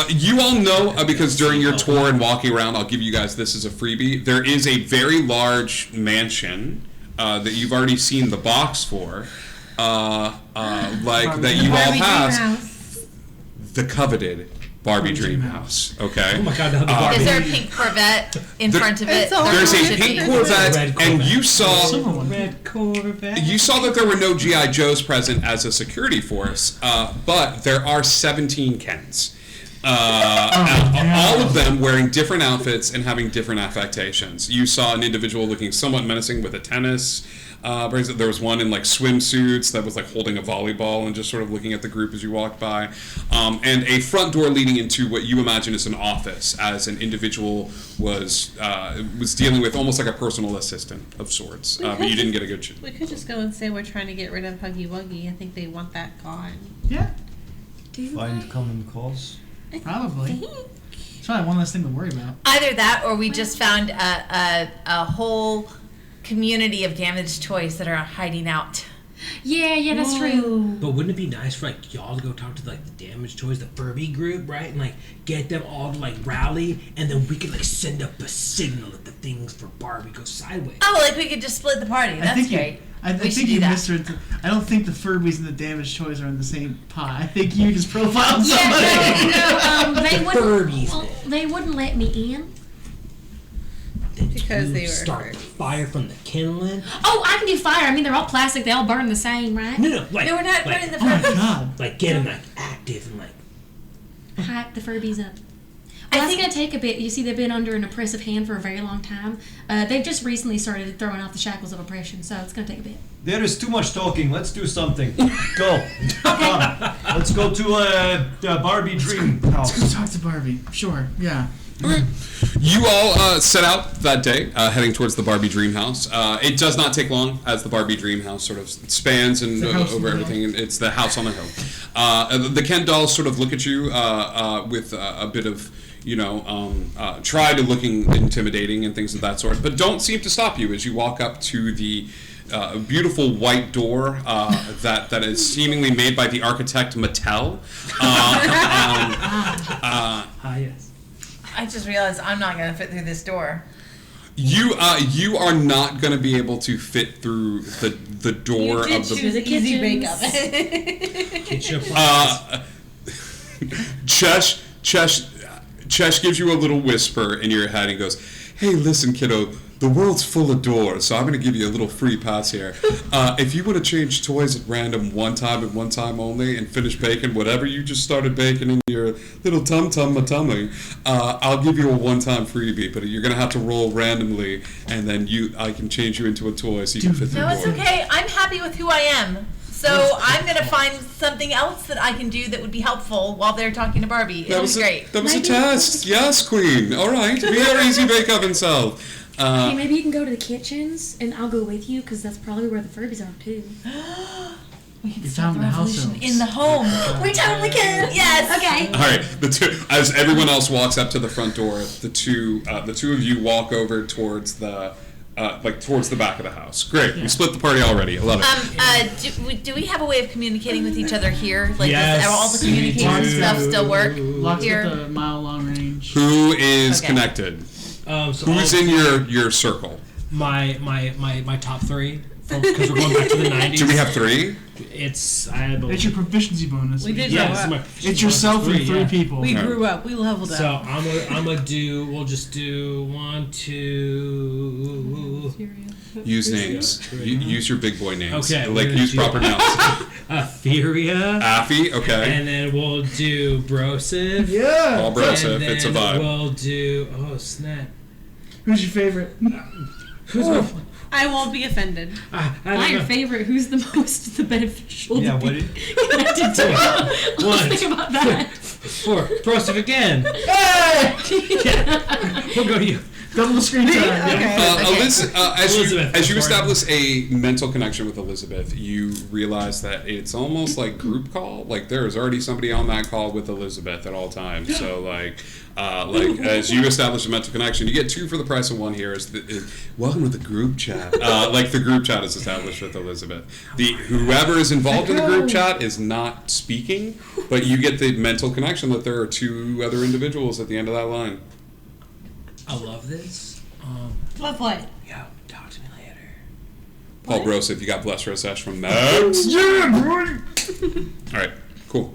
You all know because during your tour and walking around, I'll give you guys this as a freebie. There is a very large mansion that you've already seen the box for, like that you all passed. The coveted Barbie Dream House. Okay. Oh my God! The Barbie. Is there a pink Corvette in front of it? There's a Should pink be. Corvette, Red and Corvette. you saw Red Corvette. you saw that there were no GI Joes present as a security force, but there are 17 Kens. All of them wearing different outfits and having different affectations. You saw an individual looking somewhat menacing with a tennis bracelet. There was one in like swimsuits that was like holding a volleyball and just sort of looking at the group as you walked by. And a front door leading into what you imagine is an office, as an individual was dealing with almost like a personal assistant of sorts. But you didn't get a good. We could just go and say we're trying to get rid of Huggy Wuggy. I think they want that gone. Yeah, Find common cause. probably. It's probably one less thing to worry about. Either that, or we just found a whole community of damaged toys that are hiding out. Yeah, that's true. But wouldn't it be nice for like y'all to go talk to like the damaged toys, the Furby group, right? And like get them all to like rally, and then we could like send up a signal that the things for Barbie go sideways. Oh, like we could just split the party. That's great. I We should think do you that. missed her. I don't think the Furbies and the damaged toys are in the same pot. I think you just profiled somebody. Yeah, no, they wouldn't. Furbies. Well, they wouldn't let me in. Because they were start hurt. fire from the kindling. Oh, I can do fire. I mean, they're all plastic. They all burn the same, right? No, like No, we're not like, running the Oh my Furbies. god. like get them like active and like. Hype the Furbies up. I Well, that's think- going to take a bit. You see, they've been under an oppressive hand for a very long time. They've just recently started throwing off the shackles of oppression, so it's going to take a bit. There is too much talking. Let's do something. Go. Come. Let's go to Barbie Dream Let's go House. talk to Barbie. Sure. Yeah. You all set out that day, heading towards the Barbie Dream House. It does not take long, as the Barbie Dream House sort of spans and The house on over the everything. And it's the house on the hill. The Ken dolls sort of look at you with a bit of, try to looking intimidating and things of that sort, but don't seem to stop you as you walk up to the beautiful white door that is seemingly made by the architect Mattel. Yes. I just realized I'm not going to fit through this door. You are not going to be able to fit through the door You did of the. choose the easy bake oven. Kitchen appliances. Chesh gives you a little whisper in your head and goes, "Hey, listen, kiddo. The world's full of doors, so I'm going to give you a little free pass here. If you want to change toys at random one time and one time only and finish baking whatever you just started baking in your little tummy, I'll give you a one-time freebie, but you're going to have to roll randomly, and then I can change you into a toy so you can fit through No, the it's door." okay. I'm happy with who I am. So I'm going to find something else that I can do that would be helpful while they're talking to Barbie. It'll be great. That was a test. Yes, Queen. All right. Be our easy bake oven self. Hey, maybe you can go to the kitchens, and I'll go with you, because that's probably where the Furbies are, too. We can You start found the the house revolution elves. in the home. We totally can. Yes. Okay. All right, the two, as everyone else walks up to the front door, the two of you walk over towards the towards the back of the house. Great, we split the party already. I love it. Do we have a way of communicating with each other here? Like, Yes, does all the we communication do. stuff still work Lots here? with the mile-long range. Who is Okay. connected? So Who's all- in your circle? my top three? Because we're going back to the 90s. Do we have three? It's I believe. It's your proficiency bonus. We did yeah, grow it's up. my It's yourself and three yeah. people. We Okay. grew up. We leveled up. So I'm gonna do. We'll just do 1, 2. Use names. Use your big boy names. Okay, Like we're gonna use do- proper nouns. Furia. Affy. Okay. And then we'll do Brosif. Yeah. All Broseph. And It's a then vibe. we'll do. Oh snap! Who's your favorite? I won't be offended. I Not don't your know. favorite. Who's the most beneficial Yeah, to what be did- connected to? One. Let's think about that. 4. Frosted again. We'll go to you. Double the screen time. Okay. Elizabeth, as you sorry. establish a mental connection with Elizabeth, you realize that it's almost like group call. Like there is already somebody on that call with Elizabeth at all times. So like as you establish a mental connection, you get 2 for the price of 1 here. Welcome to the group chat. Like the group chat is established with Elizabeth. Whoever is involved in the group chat is not speaking, but you get the mental connection that there are 2 other individuals at the end of that line. I love this. Love what? Yo, talk to me later. Paul Gross, if you got Bless Rosesh from that. Yeah, boy. All right, cool.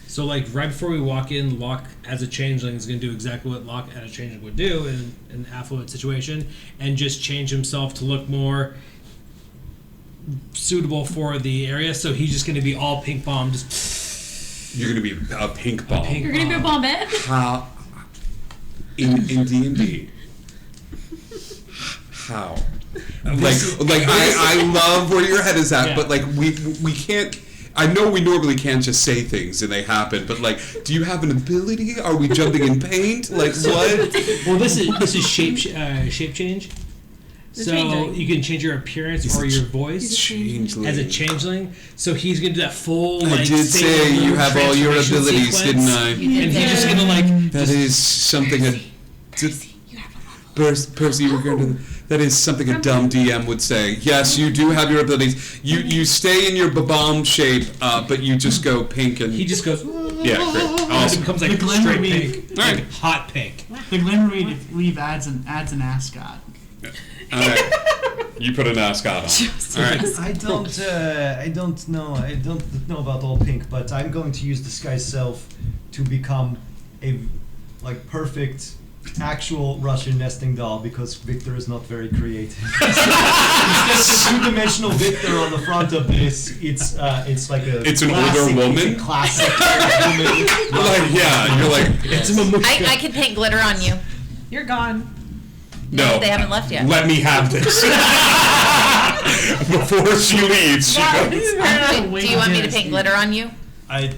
So, like, right before we walk in, Locke, as a changeling, is going to do exactly what Locke as a changeling would do in an affluent situation and just change himself to look more suitable for the area. So he's just going to be all pink bomb, just You're gonna be a pink ball. pink You're gonna be a bombette. How in D&D? How? Like I love where your head is at, Yeah. but like we can't. I know we normally can't just say things and they happen, but like, do you have an ability? Are we jumping in paint? Like what? Well, this is shape change. So changing. you can change your appearance He's or a your voice Changeling. as a changeling. So he's gonna do that full. I Like, did Sailor say you Moon have all your transformation abilities, sequence. didn't I? And he's just gonna like. That is something Percy, we're going to. That is something a dumb DM would say. Yes, you do have your abilities. You stay in your babam shape, but you just go pink and. He just goes. Yeah, great. And it Awesome. becomes like The glamour straight weave. pink, All right. like hot pink. The glamour weave adds an ascot. All right. You put an ascot on. All right. I don't know about all pink, but I'm going to use disguise self to become a like perfect actual Russian nesting doll because Victor is not very creative. Instead of a 2-dimensional Victor on the front of this, it's like a It's an classic- older woman? It's a classic woman. Like, yeah, you're like, It's a mamushka. I can paint glitter on you. You're gone. no. They haven't left yet. Let me have this. Before she leaves, she goes. Do you want me to paint glitter on you? I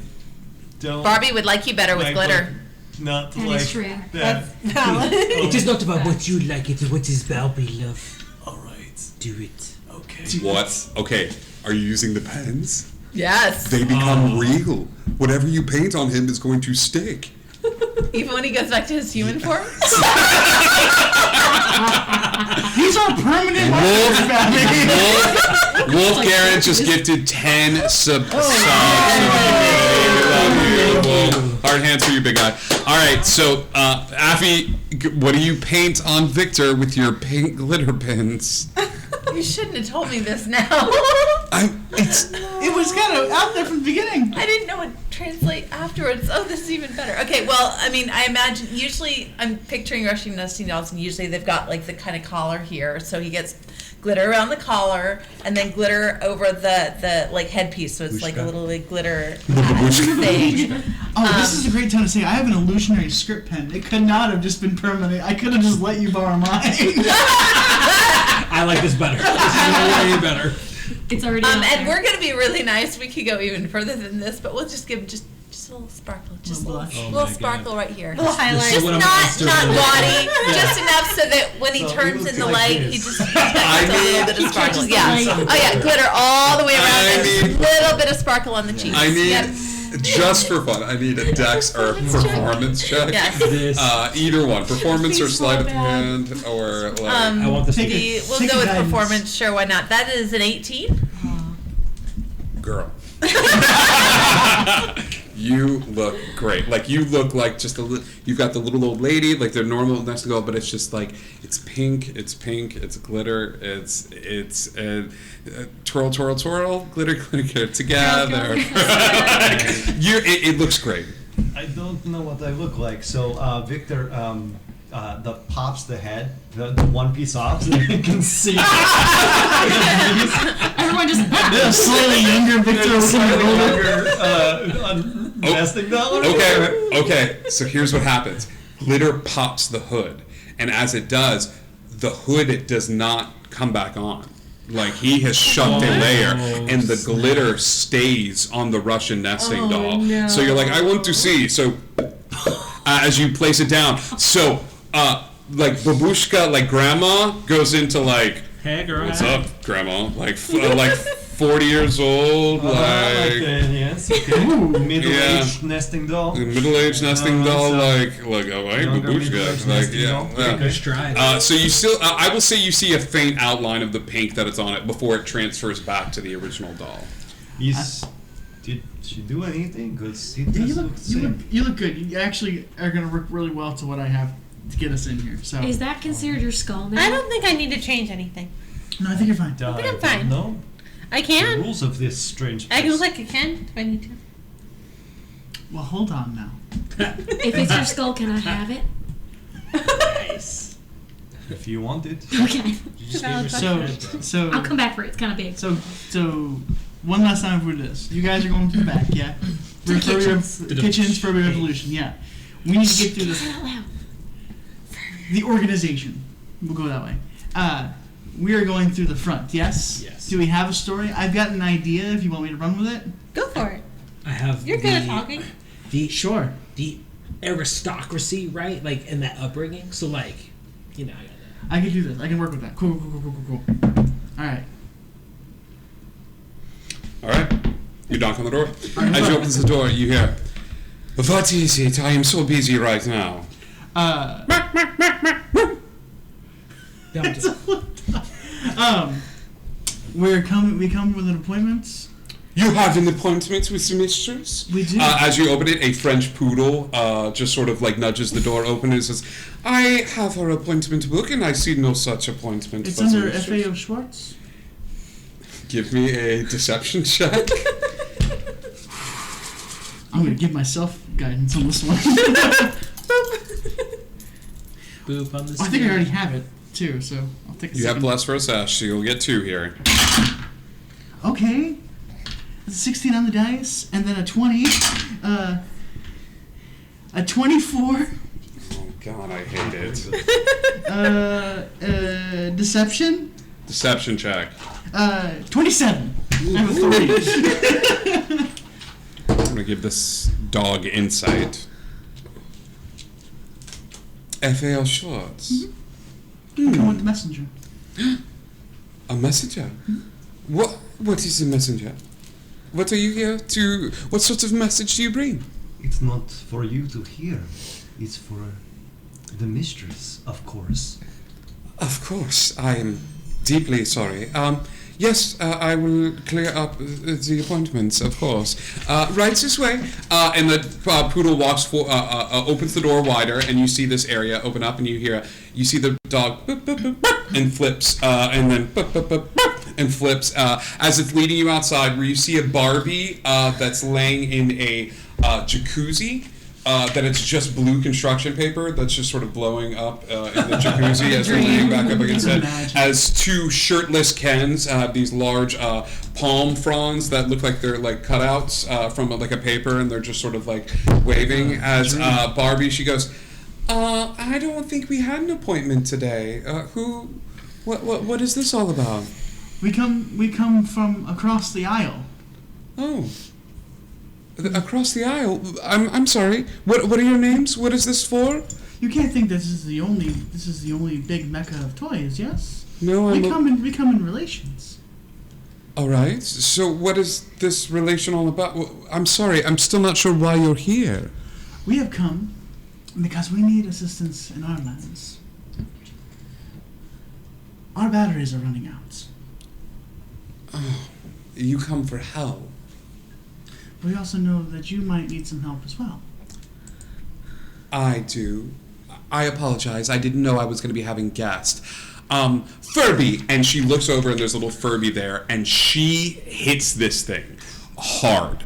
don't. Barbie would like you better with like glitter. Not That like is true. that. Valid. It is not about what you like, it is what is Barbie love. All right. Do it. Okay. What? Okay. Are you using the pens? Yes. They become real. Whatever you paint on him is going to stick. Even when he goes back to his human form. These are permanent Wolf, markers, Babby. Wolf Garrett just gifted 10 subs. Hard hands for you, big guy. All right, so Affy, what do you paint on Victor with your pink glitter pens? You shouldn't have told me this now. It was kind of out there from the beginning. I didn't know it translate afterwards. Oh, this is even better. Okay, well, I mean, I imagine usually I'm picturing Russian nesting dolls, and usually they've got like the kind of collar here, so he gets glitter around the collar and then glitter over the like headpiece, so it's like a little like glitter thing. Oh, this is a great time to say I have an illusionary script pen. It could not have just been permanent. I could have just let you borrow mine. I like this better. This is way better. It's already out And there. we're gonna be really nice. We could go even further than this, but we'll just give him just a little sparkle, just a Little little, blush. Oh little my sparkle right here. Little highlight. is Just what I'm not after. gaudy, just enough so that when he So turns it in the looks like light, this. he just gets a little bit of sparkle. catches the Yeah. light. Oh yeah, glitter all the way around. I and need- a little bit of sparkle on the cheeks. I need, Yep. just for fun, I need a dex or performance check. Yes. This. Either one, performance or Please sleight of slow down. hand, or like. I want this. Take to it. We'll Take go a with guidance. performance. Sure, why not? That is an 18. Girl. You look great. Like you look like just you've got the little old lady, like they're normal next to go, but it's just like it's pink, it's glitter, it's twirl, twirl, twirl, glitter, glitter together. It looks great. I don't know what I look like. So Victor pops the head, the one piece off, so you can see. Everyone just. A slightly younger Victor was Nesting doll. Okay. So here's what happens. Glitter pops the hood, and as it does, the hood does not come back on. Like, he has shoved a layer, and the glitter stays on the Russian nesting doll. no. So you're like, I want to see. So as you place it down, so like babushka, like grandma, goes into like, Hey, girl. what's up, grandma? Like 40 years old, like yes, okay. Middle-aged nesting doll. middle-aged nesting doll, so like oh, hey, younger babushka, middle-aged like nesting doll. yeah. Okay. Stride. So you still, I will say, you see a faint outline of the pink that it's on it before it transfers back to the original doll. Did she do anything? Because it Yeah, does look the same. you look good. You actually are going to work really well to what I have to get us in here. So Is that considered your skull now? I don't think I need to change anything. no, I think you're fine. think I'm fine. No, I the can. rules of this strange. I can place. look like I can if I need to. Well, hold on now. If it's your skull, can I have it? Nice. If you want it. Okay. So I'll come back for it. It's kind of big. So one last time for this. You guys are going to the back, yeah? To the kitchens. Kitchens for Revolution, yeah. We need to get through this. Say it out loud. The organization. We'll go that way. We are going through the front, yes? Yes. Do we have a story? I've got an idea if you want me to run with it. Go for it. I have. You're good at talking. Sure. The aristocracy, right? Like in that upbringing. So like, you know. I can do this. I can work with that. Cool. Alright. All right. You knock on the door. As you open the door, you hear, "What is it? I am so busy right now." We come with an appointment. You have an appointment with the mistress? We do. As you open it, a French poodle just sort of like nudges the door open and says, "I have her appointment book and I see no such appointment." It's for the under mistress." FAO Schwartz. Give me a deception check. I'm gonna give myself guidance on this one. Boop on the I think I already have it too, so I'll take a You have second. bless for a sash, so you'll get 2 here. Okay. That's a 16 on the dice, and then a 20. A 24. Oh God, I hate it. Deception. Deception check. 27. I have a 3. I'm gonna give this dog insight. FAL Schwartz. Come with the messenger. A messenger? What is a messenger? What are you here to... What sort of message do you bring? It's not for you to hear. It's for the mistress, of course. Of course, I am deeply sorry. Yes, I will clear up the appointments, of course. Right this way. And the poodle walks opens the door wider, and you see this area open up, and you see the dog boop, boop, boop, boop, and flips, and then boop, boop, boop, boop, and flips as it's leading you outside, where you see a Barbie that's laying in a jacuzzi. That it's just blue construction paper that's just sort of blowing up in the jacuzzi as they're laying back up against it. As 2 shirtless Kens have these large palm fronds that look like they're like cutouts from like a paper, and they're just sort of like waving. As Barbie, she goes, "I don't think we had an appointment today. What is this all about?" We come from across the aisle. Oh. Across the aisle. I'm sorry. What are your names? What is this for? You can't think this is the only big mecca of toys, yes? No, We come in relations. All right. So what is this relation all about? I'm sorry. I'm still not sure why you're here. We have come because we need assistance in our lands. Our batteries are running out. You come for help. We also know that you might need some help as well. I do. I apologize. I didn't know I was going to be having guests. Furby! And she looks over and there's a little Furby there, and she hits this thing hard.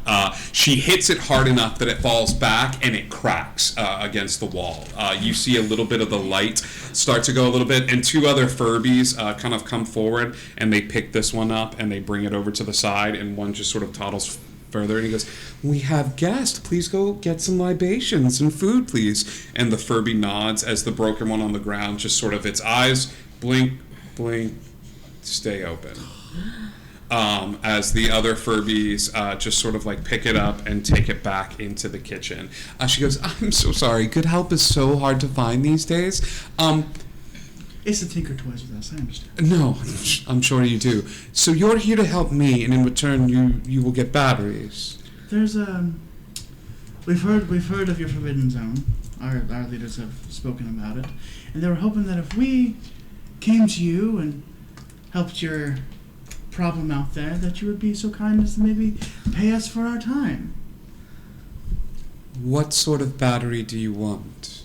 She hits it hard enough that it falls back and it cracks against the wall. You see a little bit of the light start to go a little bit, and 2 other Furbies kind of come forward, and they pick this one up and they bring it over to the side, and one just sort of toddles further, and he goes, "We have guests. Please go get some libations and food, please." And the Furby nods as the broken one on the ground just sort of, its eyes blink, blink, stay open. As the other Furbies just sort of like pick it up and take it back into the kitchen. She goes, I'm so sorry. Good help is so hard to find these days. It's the Tinker Toys with us, I understand. No, I'm sure you do. So you're here to help me, and in return, you will get batteries. There's we've heard of your Forbidden Zone. Our leaders have spoken about it, and they were hoping that if we came to you and helped your problem out there, that you would be so kind as to maybe pay us for our time. What sort of battery do you want?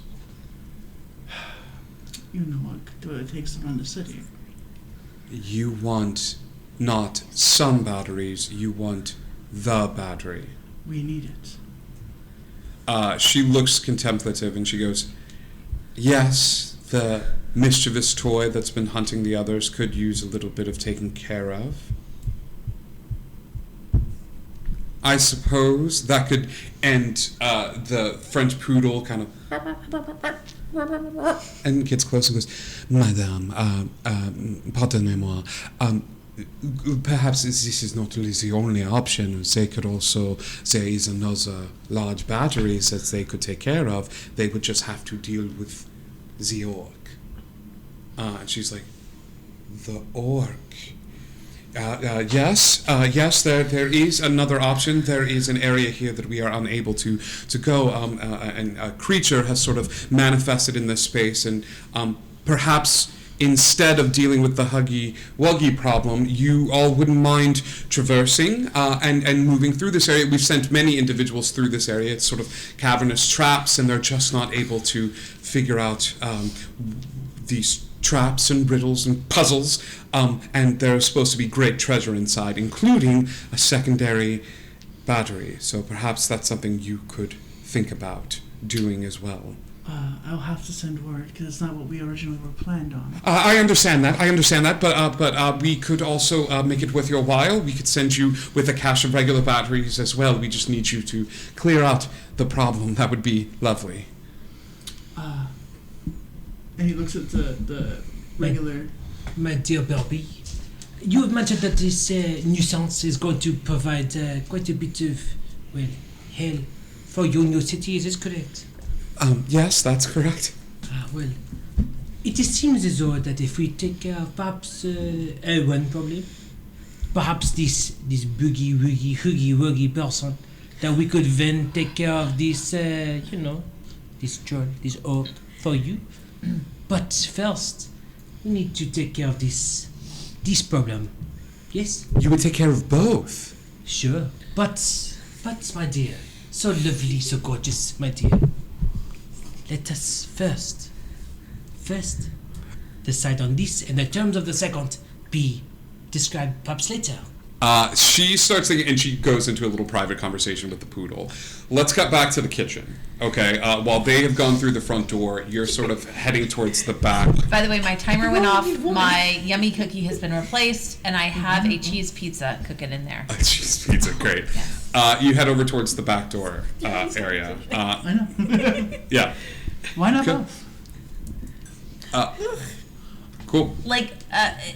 You know what it takes to run the city. You want not some batteries, you want the battery. We need it. She looks contemplative and she goes, yes, the mischievous toy that's been hunting the others could use a little bit of taking care of. I suppose that could end the French poodle kind of and gets close and goes, Madame, pardonnez-moi, perhaps this is not really the only option. They could also, there is another large batteries that they could take care of. They would just have to deal with the orc. And she's like, the orc. Yes, there is another option. There is an area here that we are unable to go, and a creature has sort of manifested in this space, and perhaps instead of dealing with the huggy-wuggy problem, you all wouldn't mind traversing and moving through this area. We've sent many individuals through this area. It's sort of cavernous traps, and they're just not able to figure out these traps and riddles and puzzles, and there's supposed to be great treasure inside, including a secondary battery. So perhaps that's something you could think about doing as well. I'll have to send word because it's not what we originally were planned on. I understand that, but we could also make it worth your while. We could send you with a cache of regular batteries as well. We just need you to clear out the problem. That would be lovely. And he looks at the regular... My dear Barbie, you have mentioned that this nuisance is going to provide quite a bit of, well, hell for your new city. Is this correct? Yes, that's correct. Well, it seems as though that if we take care of perhaps one problem, perhaps this boogie-woogie, huggy-wuggy person, that we could then take care of this, this troll, this orc for you. But first, we need to take care of this problem. Yes? You would take care of both. Sure. But, my dear, so lovely, so gorgeous, my dear. Let us first decide on this, and the terms of the second be described perhaps later. She starts thinking, and she goes into a little private conversation with the poodle. Let's cut back to the kitchen. Okay, while they have gone through the front door, you're sort of heading towards the back. By the way, my timer went off. My yummy cookie has been replaced, and I have a cheese pizza cooking in there. A cheese pizza, great. Yes. You head over towards the back door area. I know. Yeah. Why not Cool. both? Cool. Like,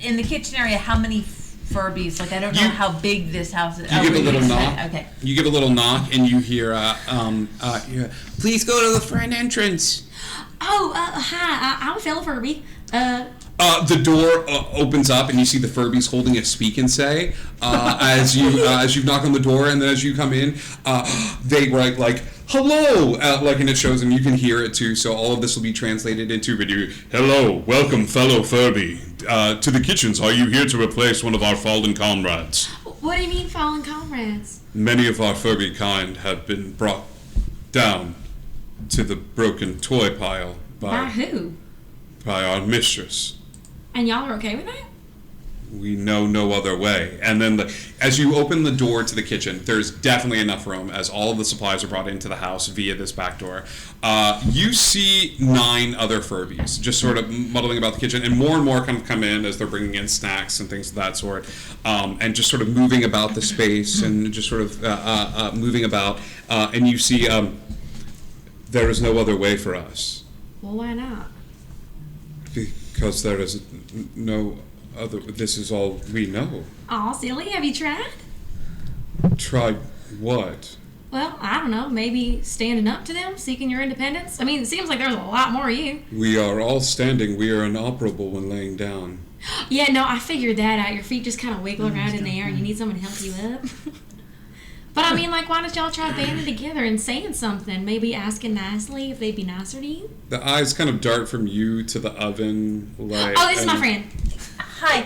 in the kitchen area, how many Furbies? Like, I don't know how big this house is. You give a little you knock. said- Okay. You give a little knock, and you hear, please go to the front entrance. Oh, hi, I'm a fellow Furby. The door opens up, and you see the Furbies holding a speak and say as you knock on the door, and then as you come in, they write like hello, and it shows, and you can hear it too. So all of this will be translated into video. Hello, welcome, fellow Furby, to the kitchens. Are you here to replace one of our fallen comrades? What do you mean, fallen comrades? Many of our Furby kind have been brought down to the broken toy pile By who? by our mistress. And y'all are okay with that? We know no other way. And then as you open the door to the kitchen, there's definitely enough room as all of the supplies are brought into the house via this back door. You see 9 other Furbies just sort of muddling about the kitchen, and more kind of come in as they're bringing in snacks and things of that sort, and just sort of moving about the space and just sort of moving about. And you see there is no other way for us. Well, why not? Because there is no other. This is all we know. Aw, silly, have you tried? Try what? Well, I don't know, maybe standing up to them, seeking your independence? I mean, it seems like there's a lot more of you. We are all standing. We are inoperable when laying down. Yeah, no, I figured that out. Your feet just kind of wiggle around in the air and you need someone to help you up. But I mean, like, why don't y'all try banding together and saying something? Maybe asking nicely if they'd be nicer to you? The eyes kind of dart from you to the oven. Like, Oh, this is my friend. Hi.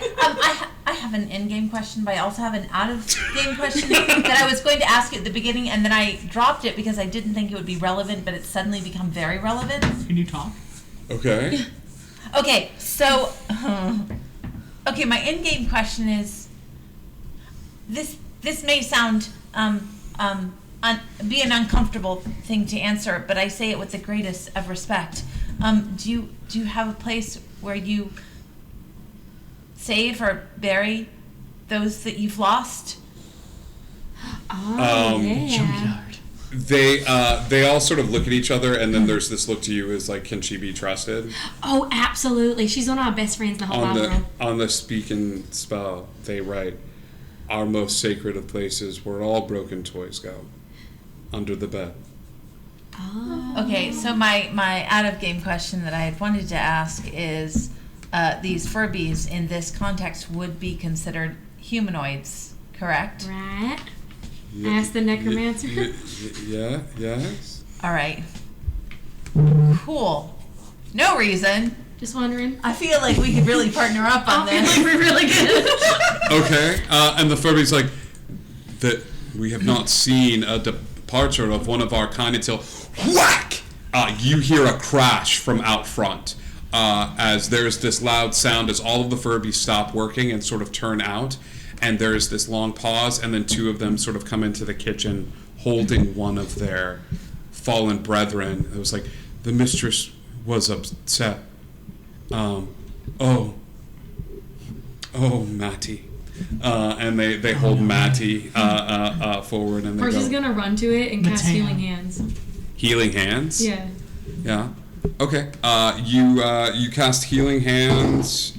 I have an in-game question, but I also have an out-of-game question that I was going to ask you at the beginning, and then I dropped it because I didn't think it would be relevant, but it's suddenly become very relevant. Can you talk? Okay. Okay, so... okay, my in-game question is... This may sound... be an uncomfortable thing to answer, but I say it with the greatest of respect. Do you have a place where you save or bury those that you've lost? Oh, yeah. Junkyard. They all sort of look at each other, and then there's this look to you as like, can she be trusted? Oh, absolutely. She's one of my best friends in the whole wide world. On the speak and spell, they write, "Our most sacred of places, where all broken toys go, under the bed." Oh. Okay, so my out-of-game question that I had wanted to ask is, these Furbies in this context would be considered humanoids, correct? Right. Ask the necromancer. Yeah, yes. All right. Cool. No reason. Just wondering. I feel like we could really partner up on I feel this. like we're really good. Okay, and the Furby's like, that we have not seen a departure of one of our kind until whack! You hear a crash from out front as there's this loud sound as all of the Furbies stop working and sort of turn out, and there's this long pause, and then two of them sort of come into the kitchen holding one of their fallen brethren. It was like, the mistress was upset. Oh, Matty. And they hold Matty forward, and they We're go, just gonna run to it and cast Mateo. healing hands. healing hands. Yeah. Yeah. Okay. You cast healing hands.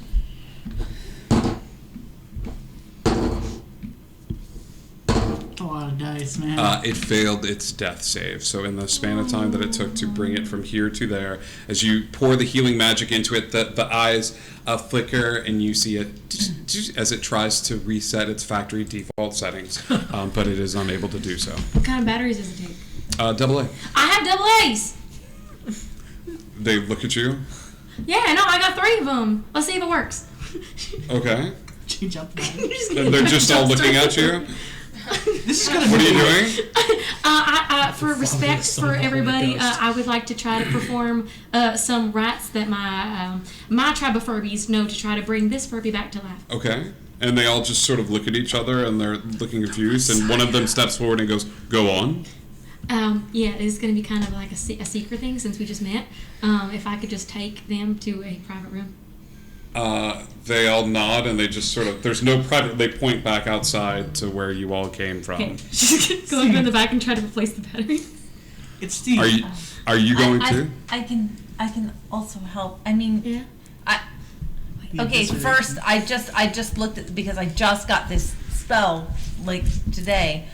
A lot of dice, man. It failed its death save. So in the span of time that it took to bring it from here to there, as you pour the healing magic into it, the eyes flicker, and you see it as it tries to reset its factory default settings, but it is unable to do so. What kind of batteries does it take? AA. I have double A's. They look at you. Yeah, no, I got 3 of them. Let's see if it works. Okay. Change up that. And they're just all looking at you. This is gonna What are you be doing? For respect for everybody, I would like to try to perform some rites that my tribe of Furbies know to try to bring this Furby back to life. Okay. And they all just sort of look at each other, and they're looking confused, and one of them steps forward and goes, "Go on." Yeah, it's going to be kind of like a secret thing since we just met. If I could just take them to a private room. They all nod, and they just sort of, there's no private, they point back outside to where you all came from. Okay. Going in the back and try to replace the battery. It's Steve. Are you going to? I can also help. I mean, Yeah. okay. First, I just looked at, because I just got this spell like today.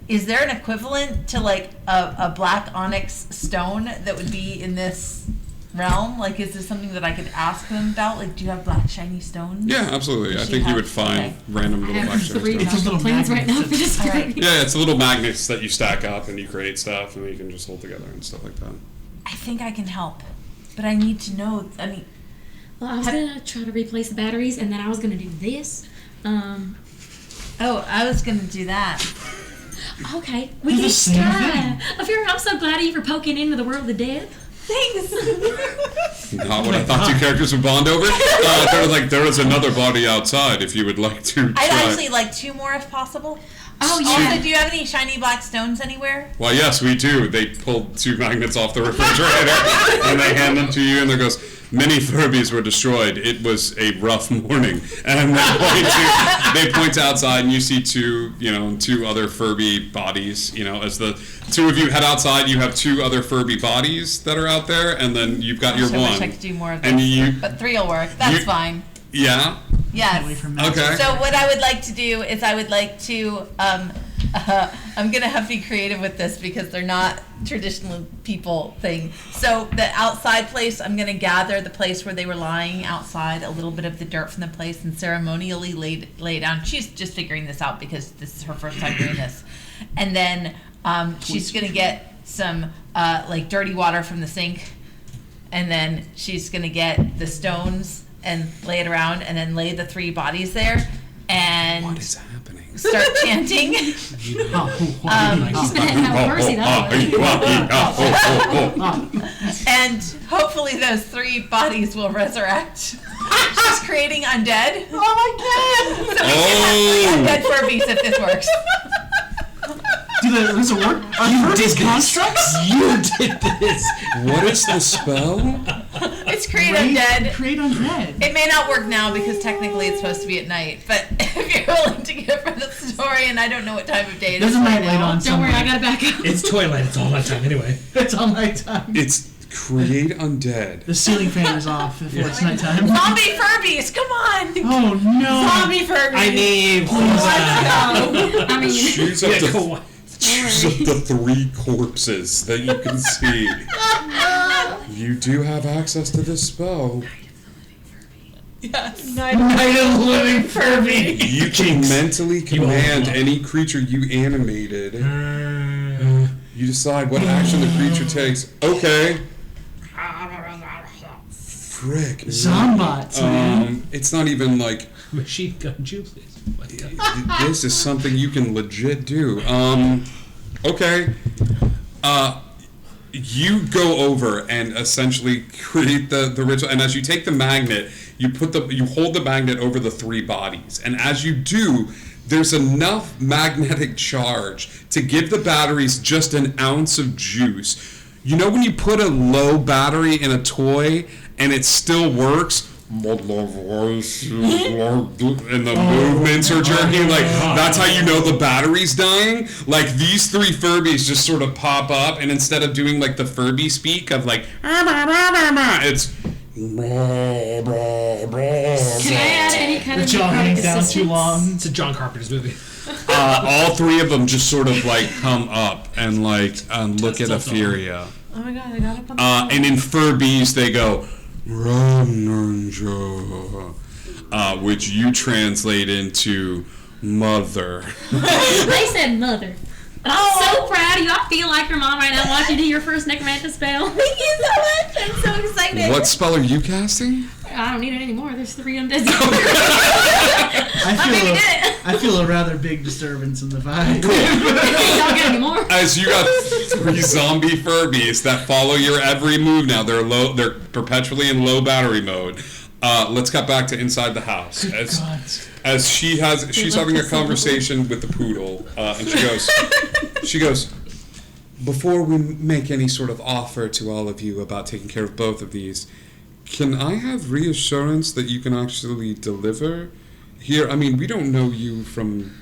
Is there an equivalent to like a black onyx stone that would be in this realm? Like, is this something that I could ask them about? Like, do you have black shiny stones? Yeah, absolutely. I Does she think you have- would find okay. random I little have black 3 stones. It's just little plans right now for magnets. this All right. Furby. Yeah, it's little magnets that you stack up, and you create stuff, and you can just hold together and stuff like that. I think I can help, but I need to know. I mean, Well, I was going to try to replace the batteries, and then I was going to do this. oh, I was gonna do that. Okay, we Do can the same try. I'm so glad you for poking into the world of the dead. Thanks. Not what I thought two characters would bond over. There is another body outside if you would like to try. I'd actually like 2 more if possible. Oh, yeah. Also, do you have any shiny black stones anywhere? Well, yes, we do. They pulled 2 magnets off the refrigerator, and they hand them to you, and there goes, many Furbies were destroyed. It was a rough morning. And they point outside, and you see two other Furby bodies. As the two of you head outside, you have two other Furby bodies that are out there, and then you've got your I one. wish I could do more of And this, but 3 will work. That's fine. Yeah. Can't wait Yes. for Matt. Okay. So what I would like to do is I would like to I'm gonna have to be creative with this because they're not traditional people thing. So the outside place, I'm gonna gather the place where they were lying outside, a little bit of the dirt from the place, and ceremonially lay down. She's just figuring this out because this is her first time doing this, and then she's gonna get some like dirty water from the sink, and then she's gonna get the stones and lay it around, and then lay the 3 bodies there, and What is happening? start chanting. She's been heading out mercy that way. And hopefully those 3 bodies will resurrect. She's creating undead. Oh my god! So we can have 3 undead Furbies if this works. Does it work? You did constructs? You did this. What is the spell? It's create undead. Create undead. It may not work now because technically it's supposed to be at night, but if you're willing to get for the story, and I don't know what time of day it is There's a right nightlight now. on Don't worry, I somewhere. gotta back up. It's Twilight. It's all that time anyway. It's all nighttime. It's create undead. The ceiling fan is off before it's nighttime. Zombie Furbies, come on! Oh no! Zombie Furby. I mean, I mean, Choose up yeah, the go on. choose up the 3 corpses that you can see. You do have access to this spell. Yes. Night of the Living Furby. You can mentally command any creature you animated. You decide what action the creature takes. Okay. Frick. Zombots, man. It's not even like Machine gun Jew, please. My God. this is something you can legit do. Okay. You go over and essentially create the ritual, and as you take the magnet, you hold the magnet over the 3 bodies, and as you do, there's enough magnetic charge to give the batteries just an ounce of juice. You know when you put a low battery in a toy and it still works? And the movements are jerking, like that's how you know the battery's dying. Like these 3 Furbies just sort of pop up, and instead of doing like the Furby speak of like it's can I add any kind The of jaw necrotic hangs down too assistance? long. It's a John Carpenter's movie. all 3 of them just sort of like come up and like look at That's Etheria. Oh my god, I got up on the And in Furbies they go Run, Ninja, which you translate into mother. They said mother. I'm so proud of you. I feel like your mom right now watching you do your first necromantic spell. Thank you so much. I'm so excited. What spell are you casting? I don't need it anymore. There's 3 undead. I feel a rather big disturbance in the vibe. Don't get any more. As you got 3 zombie Furbies that follow your every move now. They're perpetually in low battery mode. Let's cut back to inside the house. As she's having a conversation with the poodle, and she goes, before we make any sort of offer to all of you about taking care of both of these, can I have reassurance that you can actually deliver here? I mean, we don't know you from,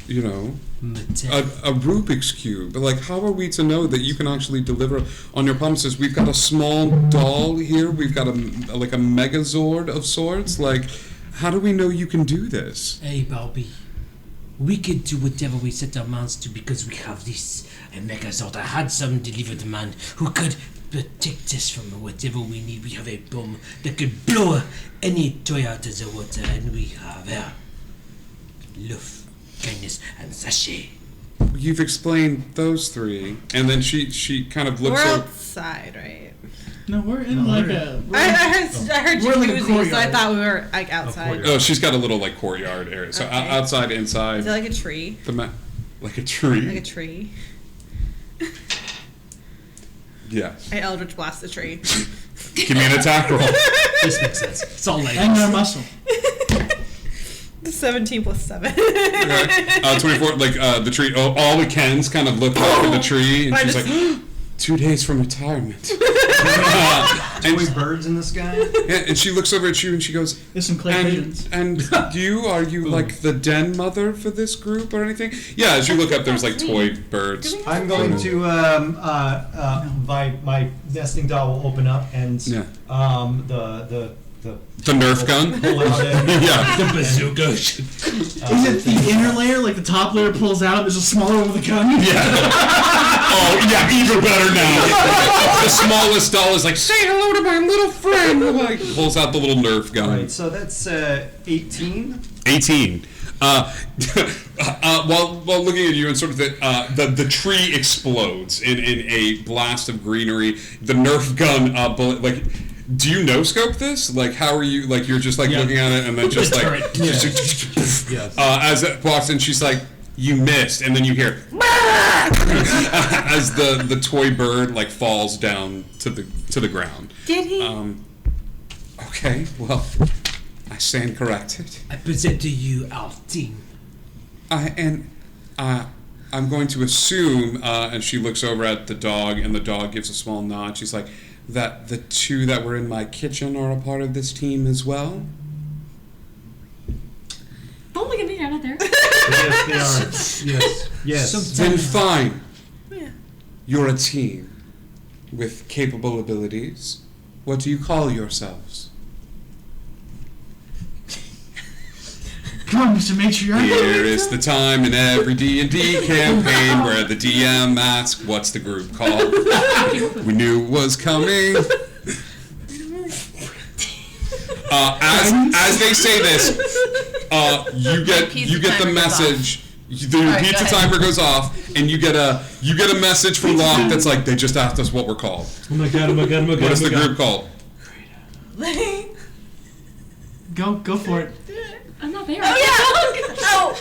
a Rubik's Cube. But, like, how are we to know that you can actually deliver on your promises? We've got a small doll here. We've got a Megazord of sorts. Like, how do we know you can do this? Hey, Bobby. We can do whatever we set our minds to because we have this Megazord. I had some delivered man who could protect us from whatever we need. We have a bomb that could blow any toy out of the water, and we have love, kindness, and sachet. You've explained those 3, and then she kind of We're looks over. outside, right? No, we're in like a. I heard We're in like a jacuzzi, so I courtyard. thought we were like outside. Oh, she's got a little like courtyard area. So Okay. outside, inside. Is it like a tree? Like a tree. Like a tree. Yes. I Eldritch Blast the tree. Give me an attack roll. This makes sense. It's all like And our muscle. 17 plus 7. Okay. 24. Like the tree. Oh, all the Kens kind of look up at the tree, and I she's just- like, 2 days from retirement. toy birds in the sky. Yeah, and she looks over at you and she goes, There's some clay pigeons. and are you like the den mother for this group or anything? Yeah, as you look up, there's like toy birds. I'm going to my nesting doll will open up and Yeah. the Nerf gun? pull out and Yeah. The bazooka. Is it the inner layer, like the top layer pulls out, there's a smaller one with a gun? Oh, yeah, even better now. The smallest doll is like, say hello to my little friend. Like, pulls out the little Nerf gun. Alright, so that's 18. 18. While looking at you and sort of the tree explodes in a blast of greenery. The Nerf gun bullet, like, do you no scope this? Like, how are you? Like, you're just like looking at it and then just like as it walks in, she's like, you missed, and then you hear as the toy bird like falls down to the ground. Did he? Okay, well, I stand corrected. I present to you our team. I'm going to assume, and she looks over at the dog, and the dog gives a small nod. She's like, that the two that were in my kitchen are a part of this team as well? Don't look at me, I'm not there. Yes, they are. Yes. Yes. Then fine. You're a team with capable abilities. What do you call yourselves? Come on, Mr. Matriarch. Here is the time in every D&D campaign where the DM asks, what's the group called? We knew it was coming. As they say this, you get the message. The pizza timer goes off, and you get a message from Locke that's like, they just asked us what we're called. Oh my god, oh my god, oh my god. What is the group called? Go for it. I'm not there. Oh,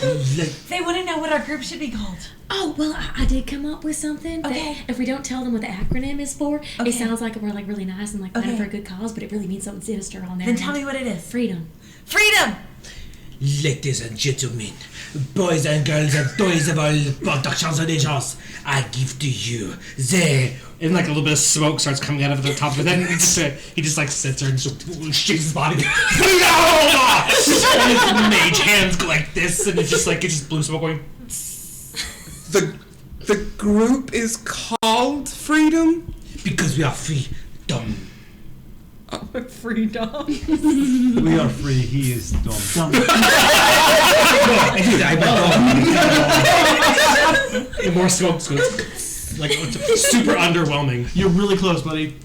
they want to know what our group should be called. Oh, well, I did come up with something. Okay. That if we don't tell them what the acronym is for, Okay. it sounds like we're like really nice and like planning Okay. for a good cause, but it really means something sinister on there. Then tell me what it is. Freedom. Freedom. Ladies and gentlemen, boys and girls and toys of all productions and agents, I give to you the... And like a little bit of smoke starts coming out of the top of it. Then he just like sits there and just shakes his body. And his mage hands go like this, and it's just blue smoke going. The group is called Freedom? Because we are free, dumb. Freedom. We are free. He is dumb. And more smoke goes like super underwhelming. You're really close, buddy.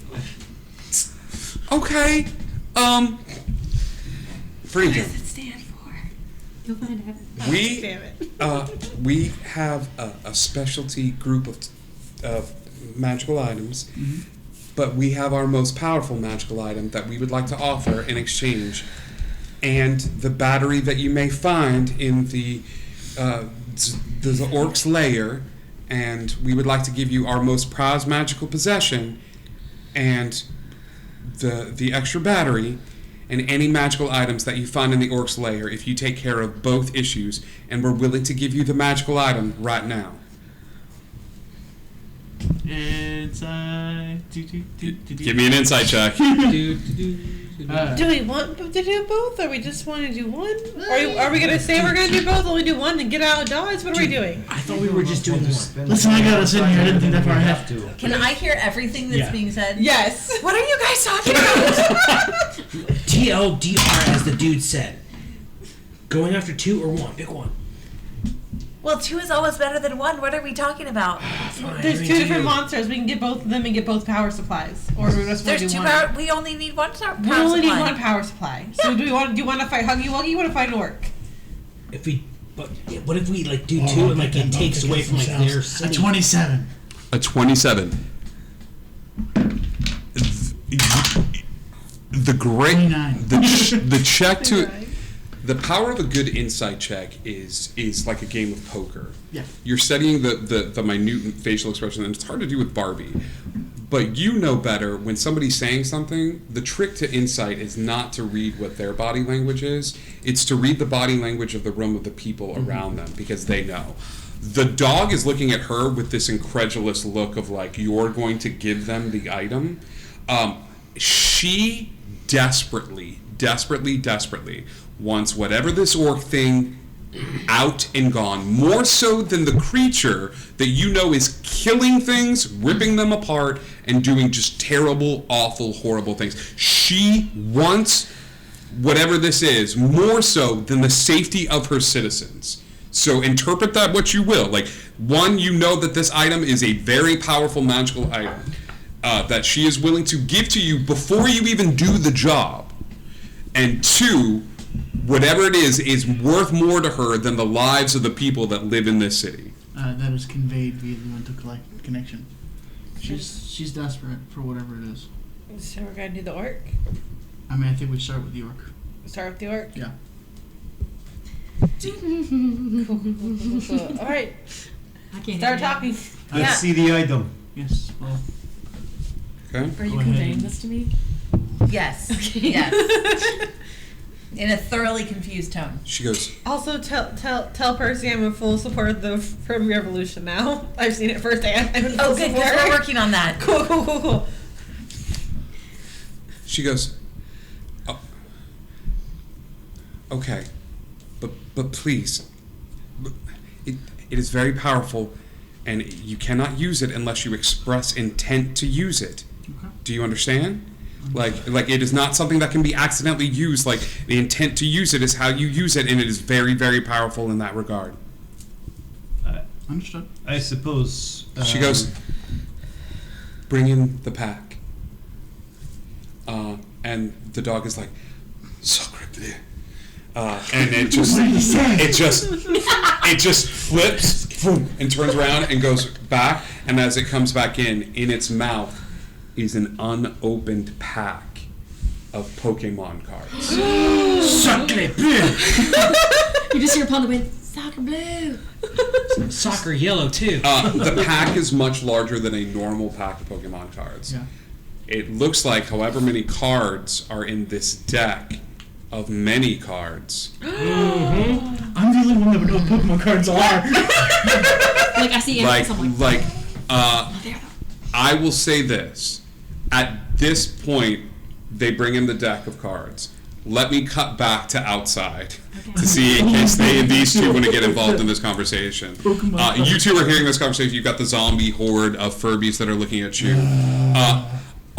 Okay. Freedom. What does it stand for? You'll find out. We Damn it. we have a specialty group of magical items, but we have our most powerful magical item that we would like to offer in exchange, and the battery that you may find in the orc's lair, and we would like to give you our most prized magical possession, and the extra battery. And any magical items that you find in the orc's lair if you take care of both issues, and we're willing to give you the magical item right now. Inside. Give me an insight check. Do we want to do both, or we just want to do one? Are we gonna say we're gonna do both, only do one and get out of Dodge? What are we doing? I thought we were just doing one. Listen, I got us in here. I didn't think that far ahead. Can I hear everything that's Yeah. being said? Yes. What are you guys talking about? TLDR, as the dude said. Going after two or one? Pick one. Well, 2 is always better than 1. What are we talking about? Fine, There's I mean, two different you. monsters. We can get both of them and get both power supplies. Or do we just want There's to do 2 one? power. We only need 1 power We only need supply. one power supply. So do you want to fight Huggy Wuggy? You want to fight an orc? If we, but yeah, what if we like do two and like it takes away from like their A city? 27. A 27. The great 29. the check to the power of a good insight check is like a game of poker. Yeah. You're studying the minute facial expression, and it's hard to do with Barbie. But you know better when somebody's saying something. The trick to insight is not to read what their body language is. It's to read the body language of the room of the people around them, because they know. The dog is looking at her with this incredulous look of like, you're going to give them the item. She desperately wants whatever this orc thing out and gone, more so than the creature that you know is killing things, ripping them apart, and doing just terrible, awful, horrible things. She wants whatever this is more so than the safety of her citizens. So interpret that what you will. Like, one, you know that this item is a very powerful magical item that she is willing to give to you before you even do the job. And two, whatever it is worth more to her than the lives of the people that live in this city. That is conveyed via the mental connection. She's desperate for whatever it is. So we're gonna do the orc. I mean, I think we start with the orc. Start with the orc. Yeah. Cool. All right. I can't Start hear talking. Let's see the item. Yes. Well. Okay? you. Are you Go ahead conveying and- this to me? Yes. Okay. Yes. In a thoroughly confused tone. She goes, Also, tell Percy I'm in full support of the Furby Revolution now. I've seen it firsthand. I'm in full Oh, good, because support. we're working on that. Cool. she goes, oh, okay, but please, it is very powerful, and you cannot use it unless you express intent to use it. Okay. Do you understand? Like it is not something that can be accidentally used. Like, the intent to use it is how you use it, and it is very, very powerful in that regard. Understood. I suppose. She goes, bring in the pack. And the dog is like, sacre bleu. And it just flips, boom, and turns around and goes back. And as it comes back in its mouth is an unopened pack of Pokemon cards. Sacre bleu! You just hear upon the wind, soccer blue. Soccer yellow too. The pack is much larger than a normal pack of Pokemon cards. Yeah. It looks like however many cards are in this deck of many cards. I'm the only one that would know what Pokemon cards are. Like I see it. Like, there. I will say this. At this point, they bring in the deck of cards. Let me cut back to outside to see in case these two want to get involved in this conversation. You two are hearing this conversation. You've got the zombie horde of Furbies that are looking at you.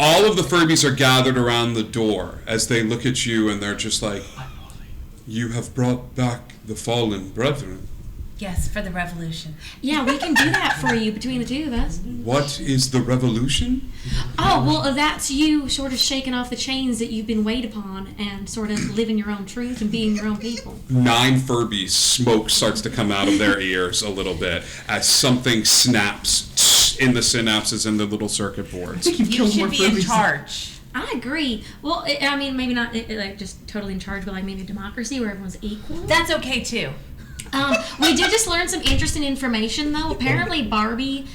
All of the Furbies are gathered around the door as they look at you, and they're just like, you have brought back the fallen brethren. Yes, for the revolution. Yeah, we can do that for you between the two of us. What is the revolution? Oh, well, that's you sort of shaking off the chains that you've been weighed upon and sort of living your own truth and being your own people. 9 Furbies, smoke starts to come out of their ears a little bit as something snaps in the synapses in the little circuit boards. You've You killed more should be in Furbies. charge. I agree. Well, I mean, maybe not like just totally in charge, but like maybe a democracy where everyone's equal. That's okay too. We did just learn some interesting information, though. Apparently, Barbie,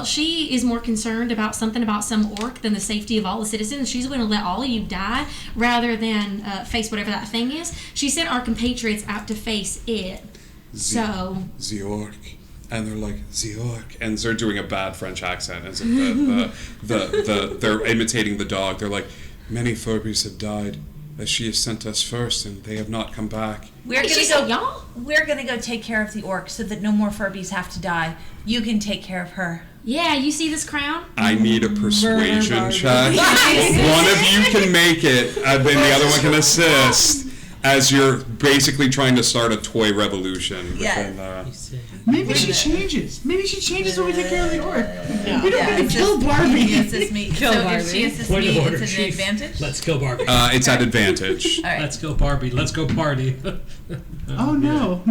she is more concerned about something about some orc than the safety of all the citizens. She's going to let all of you die rather than face whatever that thing is. She sent our compatriots out to face it. The orc. And they're like, the orc. And they're doing a bad French accent. As if they're imitating the dog. They're like, many Furbies have died, as she has sent us first, and they have not come back. We're Wait, gonna she go. said y'all? We're gonna go take care of the orc so that no more Furbies have to die. You can take care of her. Yeah, you see this crown? I need a persuasion Barbie. check. One of you can make it, and then the other one can assist, as you're basically trying to start a toy revolution. Yeah. Maybe she changes. Maybe she changes when we take care of the orc. Yeah. We don't Yeah, need to kill Barbie. He assists me. Kill so Barbie. if she assists Point me, of order, it's an Chief. advantage. Let's kill Barbie. It's at advantage. All right. Let's go Barbie. Let's go party. Oh no.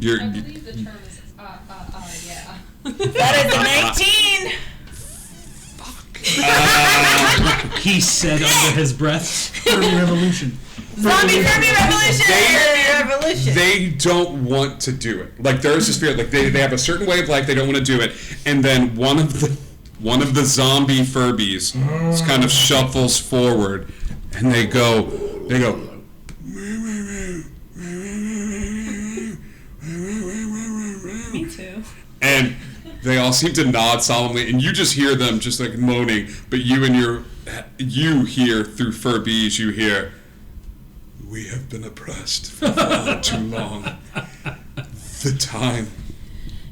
You're, I believe the term is, yeah. That is a 19. He said under his breath. Furby revolution. Zombie Furby revolution. Revolution. they don't want to do it. Like, there's this fear. Like, they have a certain way of life. They don't want to do it. And then one of the zombie Furbies kind of shuffles forward, and they go. Me too. And they all all seem to nod solemnly, and you just hear them just like moaning. But you hear through Furbies, you hear, "We have been oppressed for far too long. The time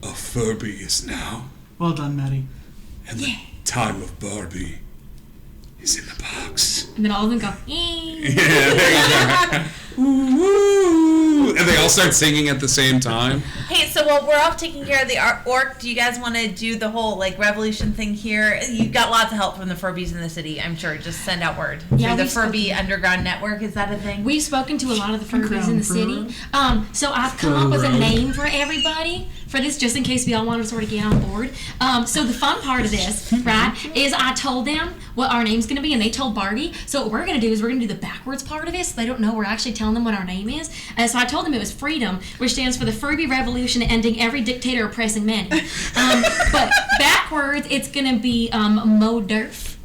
of Furby is now, Well done, Maddie. and the time of Barbie is in the box." And then all of them go, "Eh." Yeah, there you go. Ooh, and they all start singing at the same time. Hey, so while we're off taking care of the orc, do you guys want to do the whole like revolution thing here? You got lots of help from the Furbies in the city, I'm sure. Just send out word. Yeah, Through the we've Furby spoken. Underground Network, is that a thing? We've spoken to a lot of the Furbies Crown in the city. So I've come up with a name for everybody for this, just in case we all want to sort of get on board. So the fun part of this, right, is I told them what our name's going to be, and they told Barbie. So what we're going to do is we're going to do the backwards part of it, so they don't know we're actually telling them what our name is. And so I told them it was Freedom, which stands for the Furby Revolution, ending every dictator oppressing many. But backwards, it's going to be Modurf.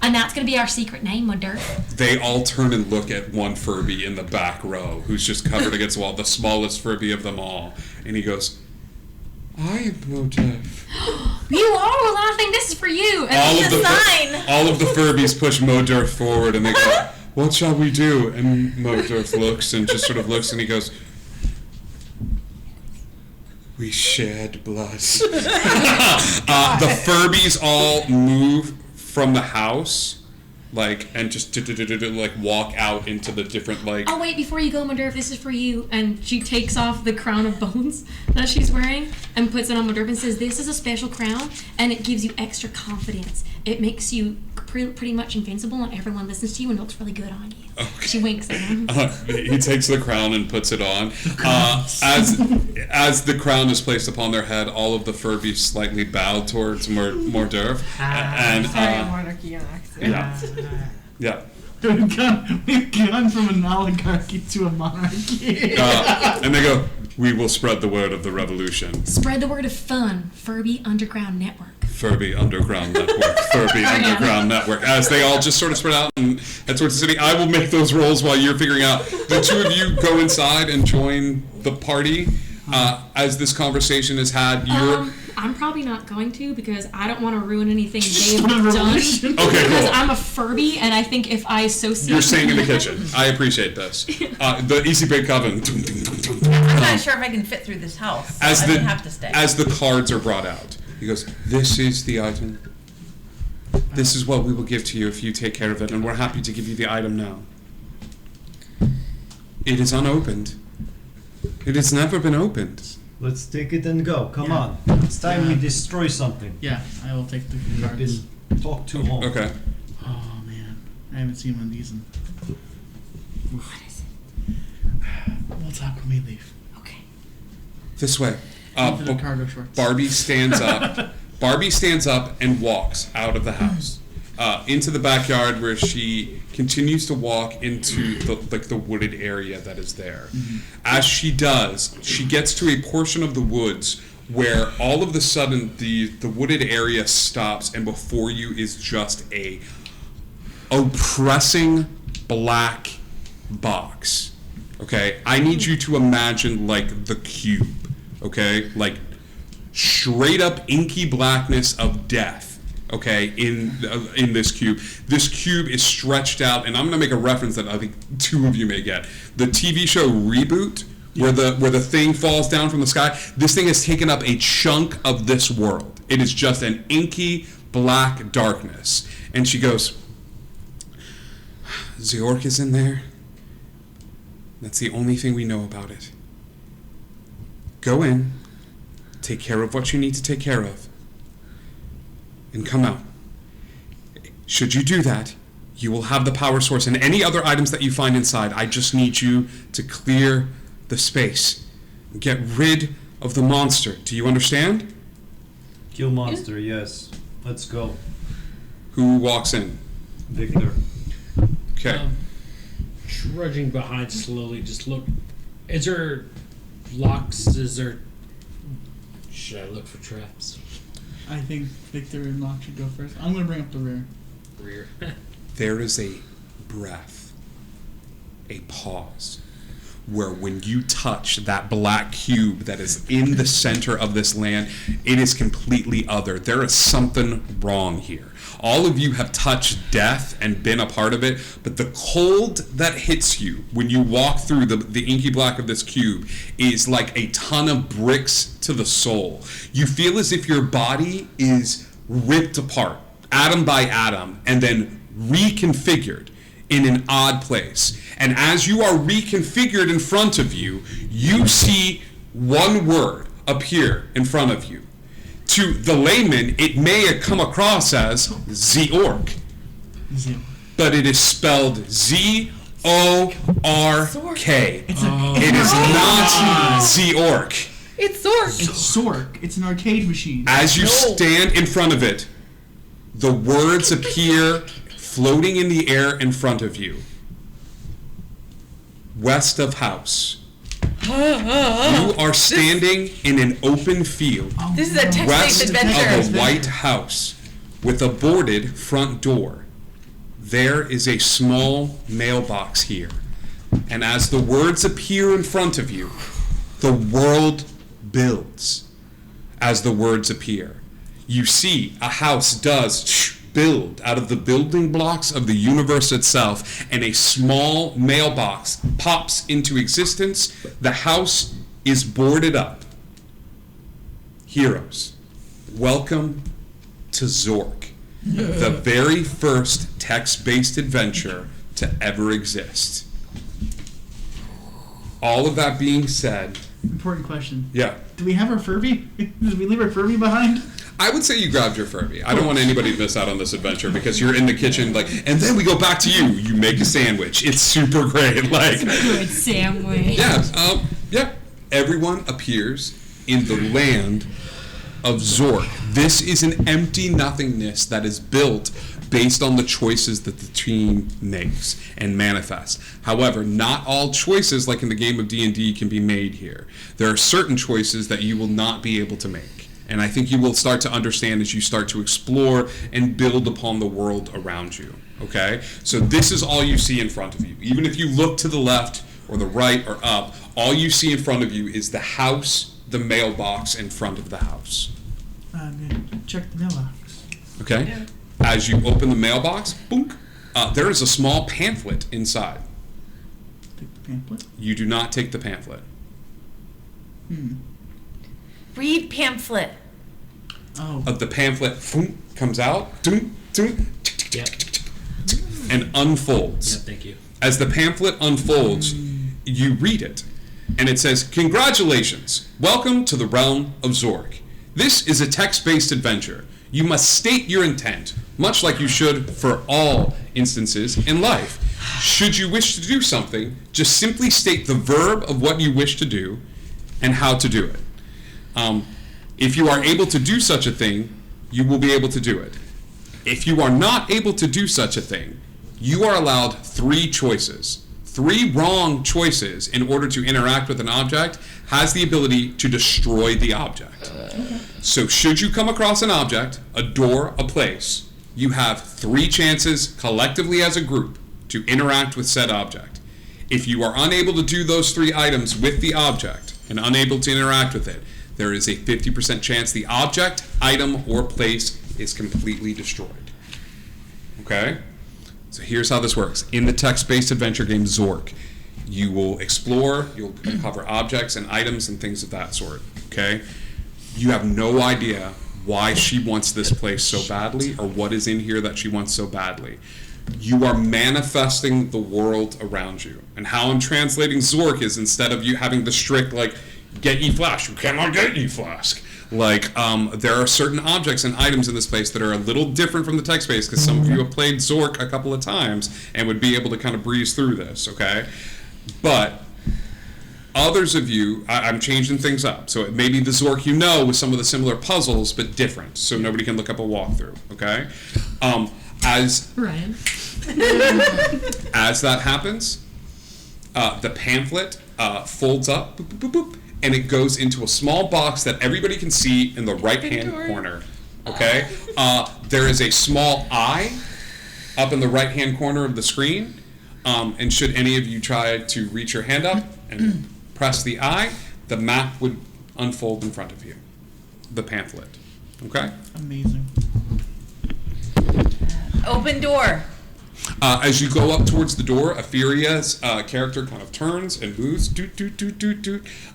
And that's going to be our secret name, Modurf. They all turn and look at one Furby in the back row, who's just covered against the wall, the smallest Furby of them all. And he goes, "I am Modurf." You are? Well, I think this is for you. And All of the Furbies push Modurf forward, and they go, "What shall we do?" And Modurf looks and just sort of looks, and he goes, "We shed blood." The Furbies all move from the house, like, and just like walk out into the different like. Oh wait, before you go, Modurf, this is for you. And she takes off the crown of bones that she's wearing and puts it on Modurf and says, "This is a special crown, and it gives you extra confidence. It makes you pretty much invincible, and everyone listens to you, and it looks really good on you." Okay. She winks at him. He takes the crown and puts it on. As the crown is placed upon their head, all of the Furbies slightly bow towards Modurf, and monarchy on accident. yeah. We've gone from an oligarchy to a monarchy. And they go, "We will spread the word of the revolution." Spread the word of fun. Furby Underground Network. Furby Underground Network. Furby Underground Network. As they all just sort of spread out and head towards the city, I will make those rolls while you're figuring out. The two of you go inside and join the party. As this conversation is had, you're... I'm probably not going to, because I don't want to ruin anything they have done. Okay, Because cool. I'm a Furby, and I think if I associate... You're staying in the kitchen. I appreciate this. The Easy Bake Oven. I'm not sure if I can fit through this house. So I may have to stay. As the cards are brought out, he goes, "This is the item. This is what we will give to you if you take care of it, and we're happy to give you the item now. It is unopened. It has never been opened." Let's take it and go. Come Yeah. on. It's time we destroy something. Yeah, I will take the We've cards. been talked too long. Okay. Oh man, I haven't seen one of these in. What is it? We'll talk when we leave. Okay. This way. Into the cargo shorts. Barbie stands up. Barbie stands up and walks out of the house into the backyard, where she continues to walk into the wooded area that is there. As she does, she gets to a portion of the woods where all of a sudden the wooded area stops, and before you is just a oppressing black box. Okay, I need you to imagine like the Cube. Okay, like straight up inky blackness of death. Okay, in this cube. This cube is stretched out, and I'm going to make a reference that I think two of you may get. The TV show Reboot, where the thing falls down from the sky. This thing has taken up a chunk of this world. It is just an inky black darkness. And she goes, "The orc is in there. That's the only thing we know about it. Go in, take care of what you need to take care of, and come out. Should you do that, you will have the power source and any other items that you find inside. I just need you to clear the space. Get rid of the monster. Do you understand?" Kill monster, yes. Let's go. Who walks in? Victor. Okay. Trudging behind slowly, just look. Is there locks? Is there? Should I look for traps? I think Victor and Locke should go first. I'm gonna bring up the rear. Rear. There is a breath, a pause, where when you touch that black cube that is in the center of this land, it is completely other. There is something wrong here. All of you have touched death and been a part of it, but the cold that hits you when you walk through the inky black of this cube is like a ton of bricks to the soul. You feel as if your body is ripped apart, atom by atom, and then reconfigured in an odd place. And as you are reconfigured in front of you, you see one word appear in front of you. To the layman, it may come across as Zork, but it is spelled Zork. It is not Zork. It's Zork. It's Zork. It's an arcade machine. As you stand in front of it, the words appear floating in the air in front of you. West of house. You are standing in an open field This is a text-based west adventure. of a white house with a boarded front door. There is a small mailbox here. And as the words appear in front of you, the world builds as the words appear. You see a house does build out of the building blocks of the universe itself, and a small mailbox pops into existence. The house is boarded up. Heroes, welcome to Zork, the very first text-based adventure to ever exist. All of that being said, Important question. yeah. Do we have our Furby? Did we leave our Furby behind? I would say you grabbed your Furby. I don't want anybody to miss out on this adventure because you're in the kitchen, like, and then we go back to you. You make a sandwich. It's super great. Like, Good sandwich. yeah. Everyone appears in the land of Zork. This is an empty nothingness that is built based on the choices that the team makes and manifests. However, not all choices, like in the game of D&D, can be made here. There are certain choices that you will not be able to make. And I think you will start to understand as you start to explore and build upon the world around you. Okay? So this is all you see in front of you. Even if you look to the left or the right or up, all you see in front of you is the house, the mailbox in front of the house. I'm gonna check the mailbox. Okay? Yeah. As you open the mailbox, boom, there is a small pamphlet inside. Take the pamphlet. You do not take the pamphlet. Read pamphlet. Oh. The pamphlet boom, comes out doom, doom, Yep. and unfolds. Yep, thank you. As the pamphlet unfolds, you read it, and it says, "Congratulations! Welcome to the realm of Zork. This is a text-based adventure. You must state your intent, much like you should for all instances in life. Should you wish to do something, just simply state the verb of what you wish to do and how to do it. If you are able to do such a thing, you will be able to do it. If you are not able to do such a thing, you are allowed 3 choices. 3 wrong choices in order to interact with an object has the ability to destroy the object. So should you come across an object, a door, a place, you have 3 chances collectively as a group to interact with said object. If you are unable to do those 3 items with the object and unable to interact with it, there is a 50% chance the object, item, or place is completely destroyed. Okay? So here's how this works. In the text-based adventure game Zork, you will explore, you'll uncover objects and items and things of that sort. Okay? You have no idea why she wants this place so badly or what is in here that she wants so badly. You are manifesting the world around you. And how I'm translating Zork is instead of you having the strict, like, get ye flask, you cannot get ye flask. Like, there are certain objects and items in this place that are a little different from the text base because some of you have played Zork a couple of times and would be able to kind of breeze through this, okay? But others of you, I'm changing things up. So it may be the Zork you know with some of the similar puzzles, but different. So nobody can look up a walkthrough, okay? As Ryan. as that happens, the pamphlet folds up, boop, boop, boop, boop, and it goes into a small box that everybody can see in the right-hand corner. Okay? There is a small eye up in the right-hand corner of the screen. And should any of you try to reach your hand up and press the I, the map would unfold in front of you. The pamphlet. Okay? Amazing. Open door. As you go up towards the door, Epheria's character kind of turns and moves,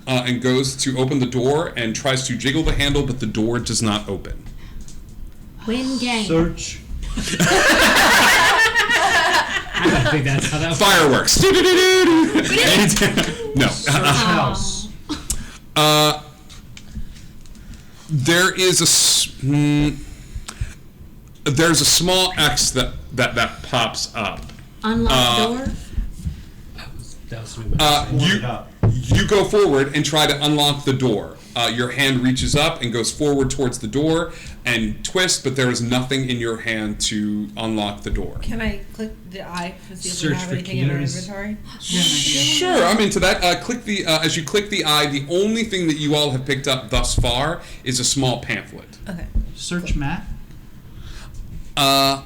and goes to open the door and tries to jiggle the handle, but the door does not open. Win game. Search. I don't think that's how that Fireworks. No. Search house. There is there's a small X that pops up. Unlock door. That was me. You go forward and try to unlock the door. Your hand reaches up and goes forward towards the door and twists, but there is nothing in your hand to unlock the door. Can I click the I to see if Search we have for anything in our keys. inventory? Sure, I'm into that. Click the as you click the I, the only thing that you all have picked up thus far is a small pamphlet. Okay. Search map. I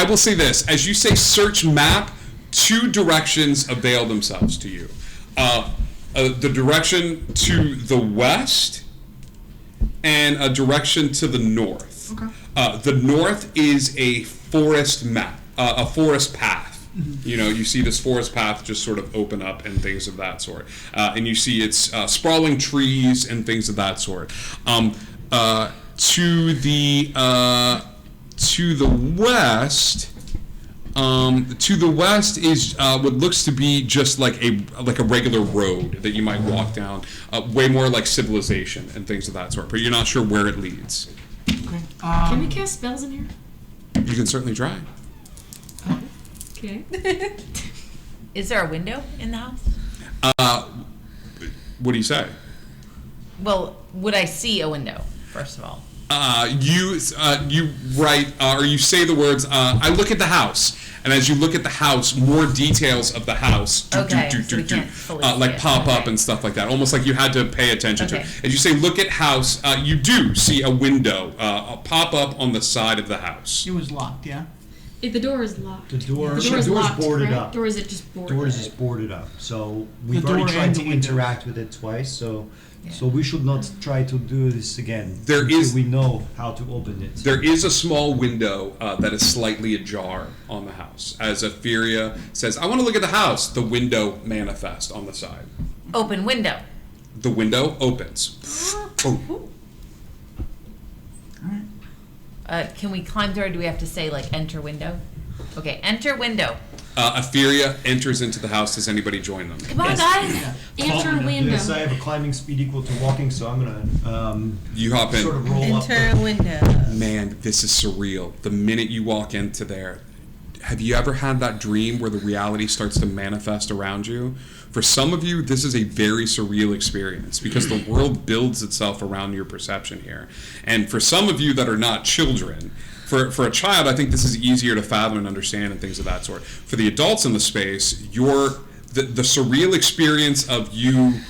will say this: as you say, search map. 2 directions avail themselves to you. The direction to the west and a direction to the north. Okay. The north is a forest map, a forest path. You know, you see this forest path just sort of open up and things of that sort. And you see it's sprawling trees and things of that sort. To the west. To the west is what looks to be just like a regular road that you might walk down, way more like civilization and things of that sort. But you're not sure where it leads. Okay. Can we cast spells in here? You can certainly try. Okay. Is there a window in the house? What do you say? Well, would I see a window, first of all? You write or you say the words. I look at the house, and as you look at the house, more details of the house Okay, so we can't fully see like it. pop up Okay. and stuff like that. Almost like you had to pay attention to Okay. it. As you say, look at house, you do see a window pop up on the side of the house. It was locked, yeah? If the door is locked. The door. The door is door's locked, boarded right? up. Or is it just boarded? Doors is boarded up. So we've The already door tried and to the window. interact with it twice. So we should not try to do this again. There until is- we know how to open it. There is a small window that is slightly ajar on the house. As Etheria says, I want to look at the house. The window manifests on the side. Open window. The window opens. Oh. Can we climb through, or do we have to say, like, enter window? Okay, enter window. Etheria enters into the house. Does anybody join them? Come on, guys. Enter window. Yes, I have a climbing speed equal to walking, so I'm gonna You hop in. sort of roll up. Enter window. Man, this is surreal. The minute you walk into there, have you ever had that dream where the reality starts to manifest around you? For some of you, this is a very surreal experience because the world builds itself around your perception here. And for some of you that are not children, for a child, I think this is easier to fathom and understand and things of that sort. For the adults in the space, the surreal experience of you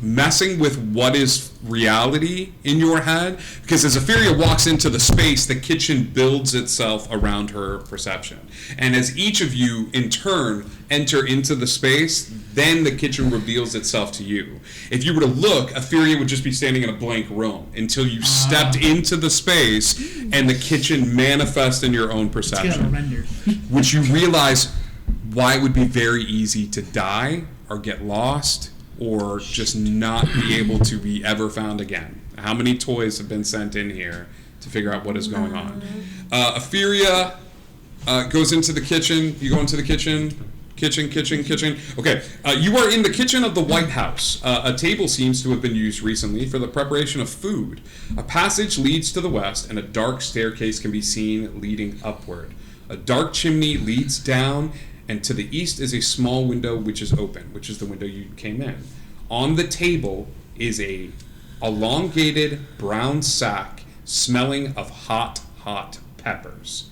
messing with what is reality in your head, because as Etheria walks into the space, the kitchen builds itself around her perception. And as each of you in turn enter into the space, then the kitchen reveals itself to you. If you were to look, Etheria would just be standing in a blank room until you stepped into the space and the kitchen manifests in your own Let's get a perception, render. which you realize why it would be very easy to die or get lost or just not be able to be ever found again. How many toys have been sent in here to figure out what is going on? Etheria goes into the kitchen. You go into the kitchen. Kitchen. Okay, you are in the kitchen of the White House. A table seems to have been used recently for the preparation of food. A passage leads to the west, and a dark staircase can be seen leading upward. A dark chimney leads down, and to the east is a small window which is open, which is the window you came in. On the table is a elongated brown sack smelling of hot peppers.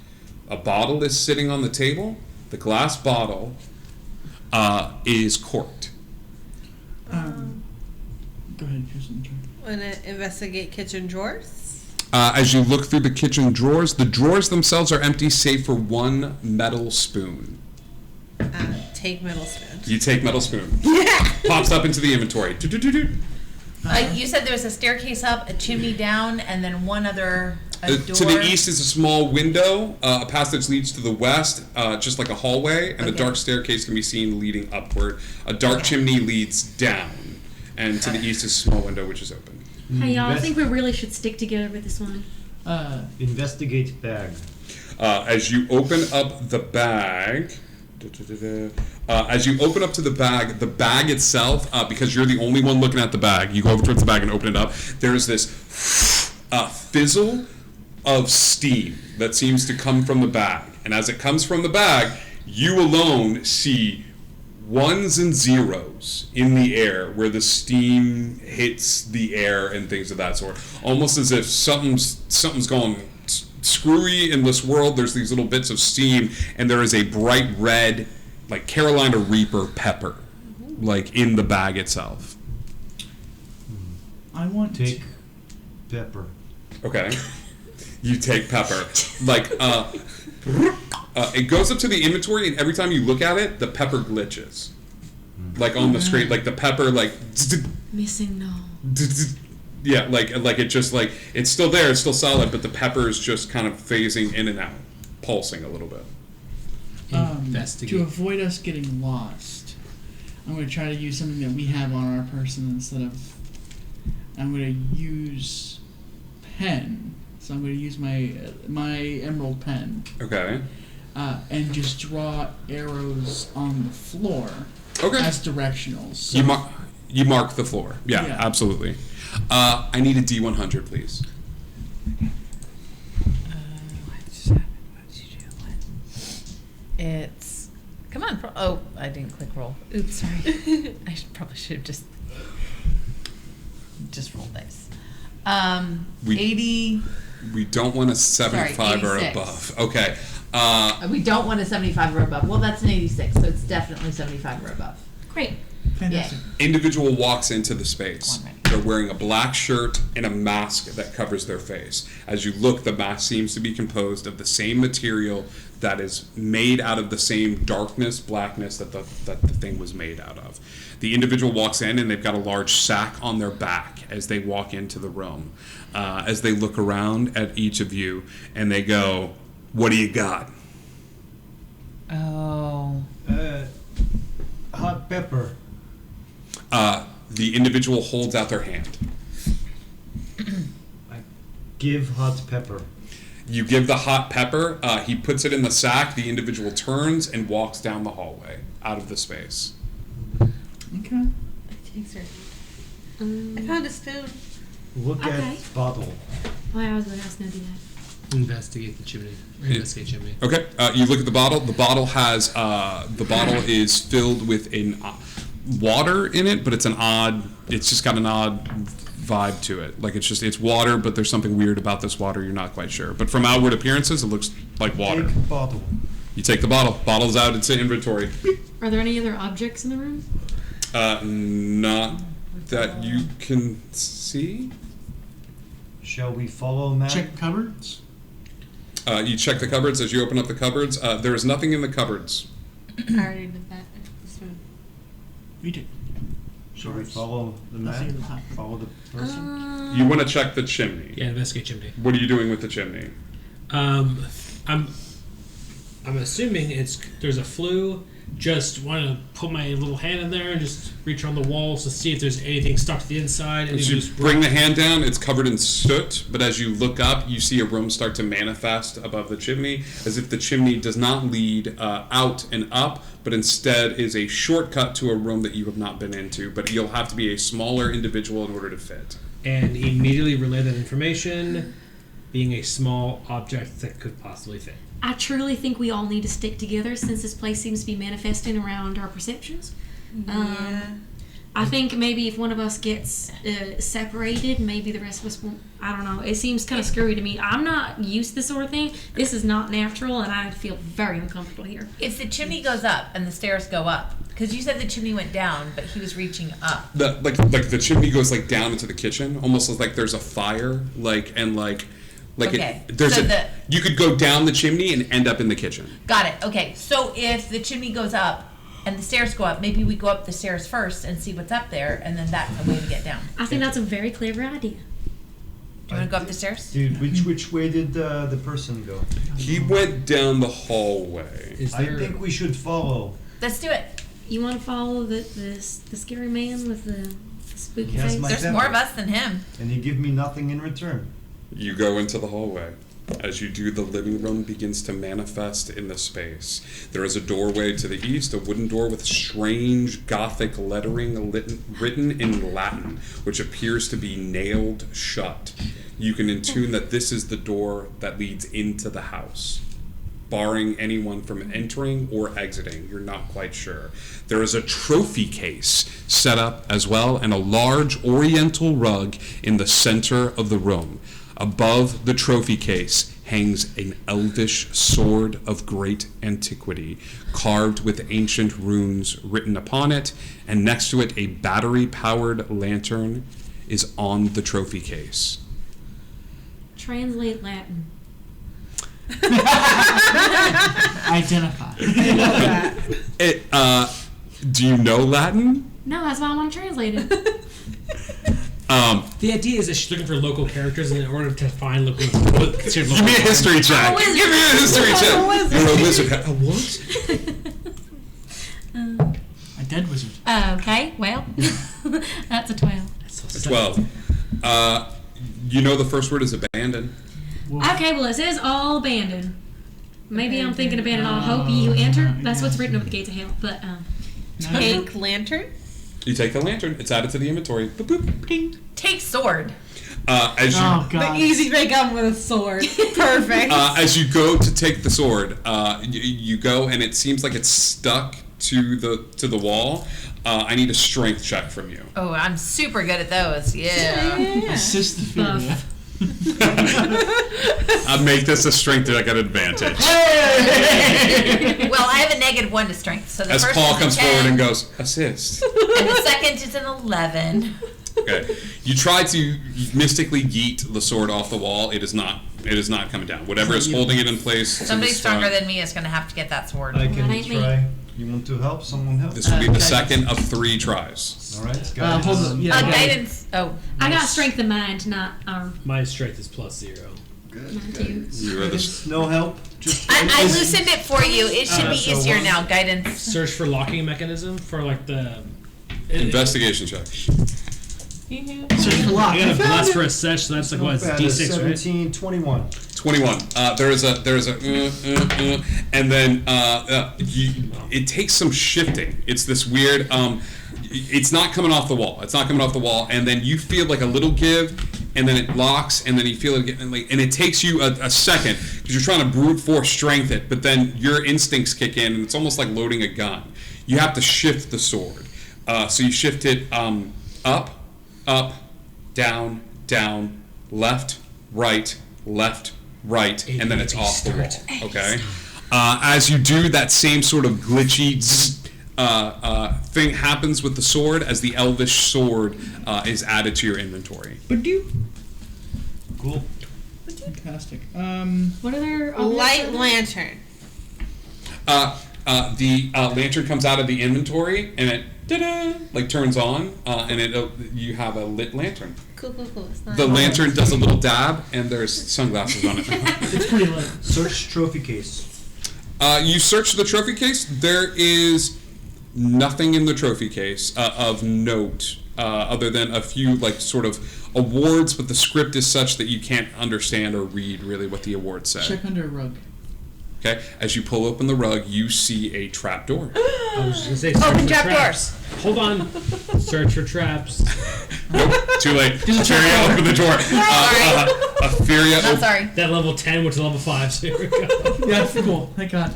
A bottle is sitting on the table. The glass bottle is corked. Go ahead, Kirsten. Want to investigate kitchen drawers? As you look through the kitchen drawers, the drawers themselves are empty save for one metal spoon. take metal spoon. You take metal spoon. Pops up into the inventory. Do-do-do-do. You said there was a staircase up, a chimney down, and then one other door. To the east is a small window. A passage leads to the west, just like a hallway, and a dark staircase can be seen leading upward. A dark chimney leads down, and to the east is a small window which is open. Hey y'all, I think we really should stick together with this one. Investigate bag. As you open up the bag, as you open up to the bag itself, because you're the only one looking at the bag, you go over towards the bag and open it up. There's this fizzle of steam that seems to come from the bag, and as it comes from the bag, you alone see ones and zeros in the air where the steam hits the air and things of that sort, almost as if something's going screwy in this world. There's these little bits of steam, and there is a bright red, like Carolina Reaper pepper, like in the bag itself. I want Take pepper. Okay. You take pepper. Like, it goes up to the inventory, and every time you look at it, the pepper glitches. Like on the screen, like the pepper, like. Missing no. Yeah, like it just like it's still there, it's still solid, but the pepper is just kind of phasing in and out, pulsing a little bit. Investigate. To avoid us getting lost, I'm going to try to use something that we have on our person instead of. I'm going to use pen. So I'm going to use my emerald pen. Okay. And just draw arrows on the floor. Okay. As directionals. So You mark the floor. Yeah. Absolutely. I need a D100, please. It's come on. I didn't click roll. Oops, sorry. I probably should have just rolled dice. 80. We don't want a 75 or 86. above. Okay. We don't want a 75 or above. Well, that's an 86, so it's definitely 75 or above. Great. Fantastic. Individual walks into the space. One right. They're wearing a black shirt and a mask that covers their face. As you look, the mask seems to be composed of the same material that is made out of the same darkness, blackness that the thing was made out of. The individual walks in and they've got a large sack on their back as they walk into the room. As they look around at each of you and they go, "What do you got?" Oh. Hot pepper. The individual holds out their hand. I give hot pepper. You give the hot pepper. He puts it in the sack. The individual turns and walks down the hallway out of the space. Okay. Thanks, sir. I found a spoon. Look Okay. at bottle. Why I was going to ask no do that. Investigate the chimney. Investigate chimney. Okay. You look at the bottle. The bottle has the bottle is filled with water in it, but it's just got an odd vibe to it. Like it's water, but there's something weird about this water. You're not quite sure. But from outward appearances, it looks like water. Take bottle. You take the bottle. Bottle's out. It's in inventory. Are there any other objects in the room? Not that you can see. Shall we follow Matt? Check cupboards. You check the cupboards. As you open up the cupboards, there is nothing in the cupboards. I already did that. Spoon. We do. Shall we follow the I'll see man? the top. Follow the person? You want to check the chimney. Yeah, investigate chimney. What are you doing with the chimney? I'm assuming there's a flue. Just want to put my little hand in there and just reach around the walls to see if there's anything stuck to the inside. And As you bring the hand down, it's covered in soot, but as you look up, you see a room start to manifest above the chimney, as if the chimney does not lead out and up, but instead is a shortcut to a room that you have not been into, but you'll have to be a smaller individual in order to fit. and immediately relay that information, being a small object that could possibly fit. I truly think we all need to stick together since this place seems to be manifesting around our perceptions. I think maybe if one of us gets separated, maybe the rest of us won't. I don't know. It seems kind of scary to me. I'm not used to this sort of thing. This is not natural, and I feel very uncomfortable here. If the chimney goes up and the stairs go up, because you said the chimney went down, but he was reaching up. Like the chimney goes like down into the kitchen, almost like there's a fire, Okay. You could go down the chimney and end up in the kitchen. Got it. Okay. So if the chimney goes up and the stairs go up. Maybe we go up the stairs first and see what's up there, and then that's a way to get down. I think that's a very clever idea. Do you want to go up the stairs? Dude, which way did the person go? He went down the hallway. Is I there? think we should follow. Let's do it. You want to follow the scary man with the spooky Yes, face? my- There's more of us than him. And he give me nothing in return. You go into the hallway. As you do, the living room begins to manifest in the space. There is a doorway to the east, a wooden door with strange Gothic lettering written in Latin, which appears to be nailed shut. You can intune that this is the door that leads into the house, barring anyone from entering or exiting. You're not quite sure. There is a trophy case set up as well, and a large oriental rug in the center of the room. Above the trophy case hangs an elvish sword of great antiquity, carved with ancient runes written upon it, and next to it a battery-powered lantern is on the trophy case. Translate Latin. Identify. Do you know Latin? No, that's why I want to translate it. The idea is that she's looking for local characters, and in order to find local, Give me a history check. wizard. Give me a history check. You're a wizard. A what? A dead wizard. Okay, well, that's a 12. 12. You know the first word is abandon. Okay, well, it says all abandoned. Maybe I'm thinking abandon all hope you enter. That's what's written over the gates of hell. But Take lantern. You take the lantern. It's added to the inventory. Boop, boop. Ding. Take sword. As you Oh The god. easy way come with a sword. Perfect. as you go to take the sword, you go and it seems like it's stuck to the wall. I need a strength check from you. Oh, I'm super good at those. Yeah. Assist the fear. Buff. I make this a strength check at advantage. Well, I have a -1 to strength, so the As first Paul is comes a 10, forward and goes, assist. and the second is an 11. Okay. You try to mystically yeet the sword off the wall. It is not coming down. Whatever is holding it in place. to Somebody the stronger stone- than me is going to have to get that sword. I That can ain't me. try. You want to help? Someone help? This will be the guidance. second of 3 tries. All right, Hold guys. on. Yeah. Guidance. Oh, I got strength of mind, not arm. My strength is +0. Mine too. You are the No help. Just I loosened it for you. It should be so easier one- now. Guidance. Search for locking mechanism for like the investigation check. Search for lock. I got a Found blast it. for a sesh, so that's like not what? It's bad. D6, right? 17, 21. 21. There is a and then it takes some shifting. It's this weird. It's not coming off the wall. It's not coming off the wall, and then you feel like a little give, and then it locks, and then you feel it again, and it takes you a second because you're trying to brute force strength it, but then your instincts kick in, and it's almost like loading a gun. You have to shift the sword, so you shift it up, down, left, right, and then it's off the wall. Okay. As you do, that same sort of glitchy thing happens with the sword as the elvish sword is added to your inventory. Cool. Fantastic. What are their Light lantern. The lantern comes out of the inventory and it like turns on, and you have a lit lantern. Cool. It's not The lantern does a little dab, and there's sunglasses on it. It's pretty late. Search trophy case. You search the trophy case. There is nothing in the trophy case of note, other than a few like sort of awards, but the script is such that you can't understand or read really what the awards say. Check under a rug. Okay, as you pull open the rug, you see a trap door. I was just gonna say, search Open for trap traps. Hold on. Search for traps. Nope, too late. Furia opened the door. Furia I'm sorry. That level 10 went to level 5, so here we go. Yeah, cool. Thank God.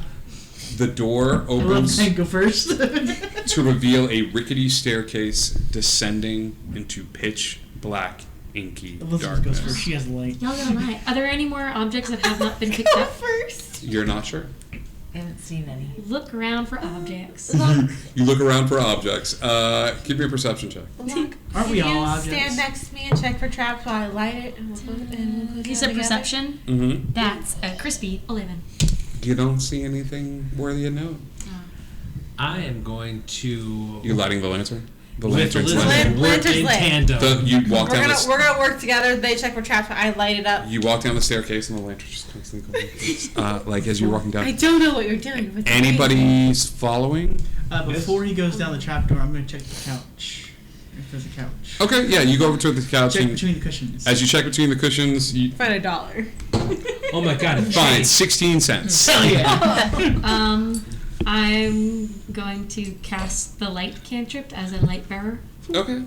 The door I love opens Tank go first. to reveal a rickety staircase descending into pitch black, inky Elizabeth goes first. darkness. She has the light. Y'all got a light. Are there any more objects that have not been picked up? First. You're not sure. I haven't seen any. Look around for objects. You look around for objects. Give me a perception check. Aren't we Can all you objects? stand next to me and check for traps while I light it, and we'll go You said together? perception? Mm-hmm. That's a crispy 11. You don't see anything worthy of note. I am going to. You lighting the lantern? The With the lantern's lantern, lit. work Lantern's in lit. tandem. You walk down the We're gonna work together. They check for traps. I light it up. You walk down the staircase and the lantern just constantly going. Like as you're walking I down. don't know what you're doing. But Anybody's following? Before he goes down the trapdoor, I'm going to check the couch. If there's a couch. Okay, yeah. You go over to the couch. Check And between the cushions. as you check between the cushions, you find $1. Oh my god! find 16 cents. Hell yeah! I'm going to cast the light cantrip as a light bearer. Okay.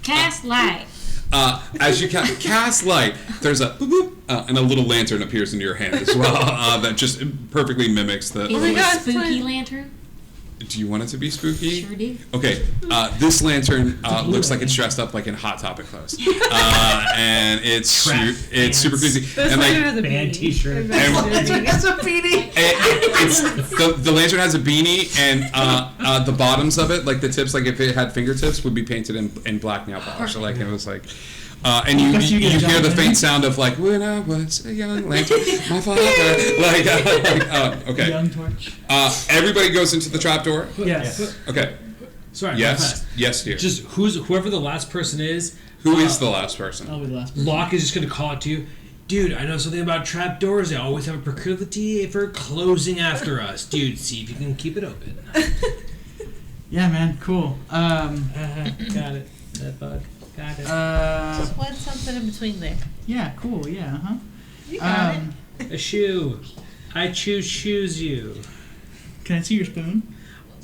Cast light. As you cast light, there's a boop, boop, and a little lantern appears into your hand as well. That just perfectly mimics the. Is my it God, a spooky fine. lantern? Do you want it to be spooky? Sure do. Okay, this lantern looks like it's dressed up like in Hot Topic clothes, and it's super crazy. This And lantern like has a band beanie. t-shirt. That's a beanie! it's the lantern has a beanie, and the bottoms of it, like the tips, like if it had fingertips, would be painted in black nail polish. So like it was like. And you hear the faint sound of like when I was a young lantern, my father, okay. Young torch. Everybody goes into the trapdoor. Yes. Okay. Sorry. Yes. Yes, dear. Just whoever the last person is. Who is the last person? I'll be the last person. Locke is just gonna call it to you. Dude, I know something about trapdoors. They always have a proclivity for closing after us. Dude, see if you can keep it open. Yeah, man. Cool. Got it. That bug. Got it. Just want something in between there. Yeah, cool. Yeah, huh? You got A shoe. I choose you. Can I see your spoon?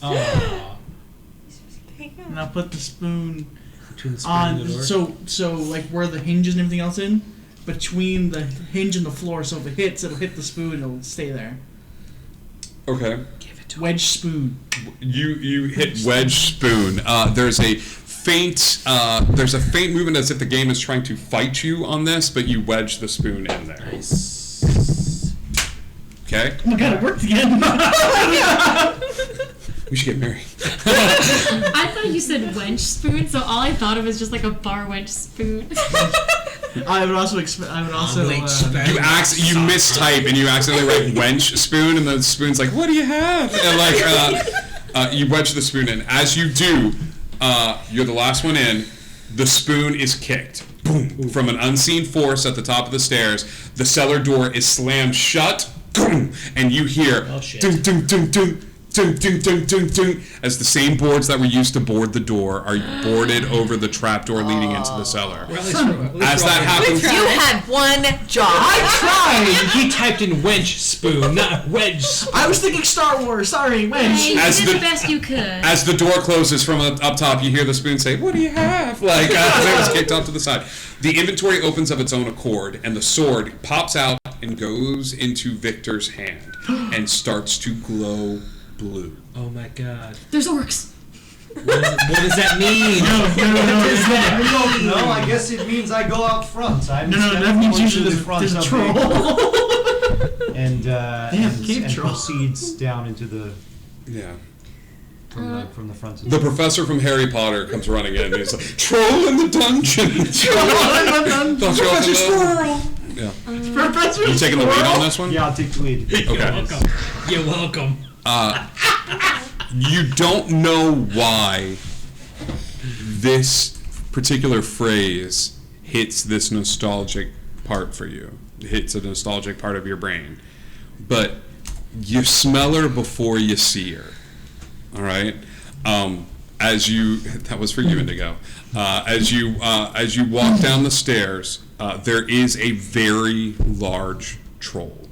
Oh. it. And I'll put the spoon Between the spring and on, the door. so like where the hinges and everything else in, between the hinge and the floor. So if it hits, it'll hit the spoon. And it'll stay there. Okay. Give it to Wedge spoon. You hit wedge spoon. There's a faint movement as if the game is trying to fight you on this, but you wedge the spoon in there. Nice. Okay. Oh my god, it worked again. We should get married. I thought you said wench spoon, so all I thought of was just like a bar wench spoon. I would also You mistype and you accidentally write wench spoon, and the spoon's like, what do you have? And you wedge the spoon in. As you do, you're the last one in. The spoon is kicked. Boom! From an unseen force at the top of the stairs. The cellar door is slammed shut. Boom! And you hear Oh, shit. ding, ding, ding, ding. Ding, ding, ding, ding, ding, as the same boards that were used to board the door are boarded over the trapdoor leading into the cellar. Well, at least As that happens, You had one job. He typed in wench spoon, not wedge spoon. I was thinking Star Wars. Sorry, Wedge. Hey, you As did the- the best you could. as the door closes from up top, you hear the spoon say, what do you have? Like, as it was kicked off to the side. The inventory opens of its own accord, and the sword pops out and goes into Victor's hand and starts to glow blue. Oh my god. There's orcs. What does that mean? No. No, I guess it means I go out front. I'm No, stepping that means onto usually the front there's a of troll. and cave and troll. proceeds down into the Yeah. from the front. Of The professor from Harry Potter comes running in and he's like, troll in the dungeon! Professor Squirrel. Yeah. Professor You taking the lead on this one? Yeah, I'll take the lead. Okay. You're welcome. You don't know why this particular phrase hits this nostalgic part for you. It hits a nostalgic part of your brain. But you smell her before you see her. All right? That was for you, Indigo. As you walk down the stairs, there is a very large troll.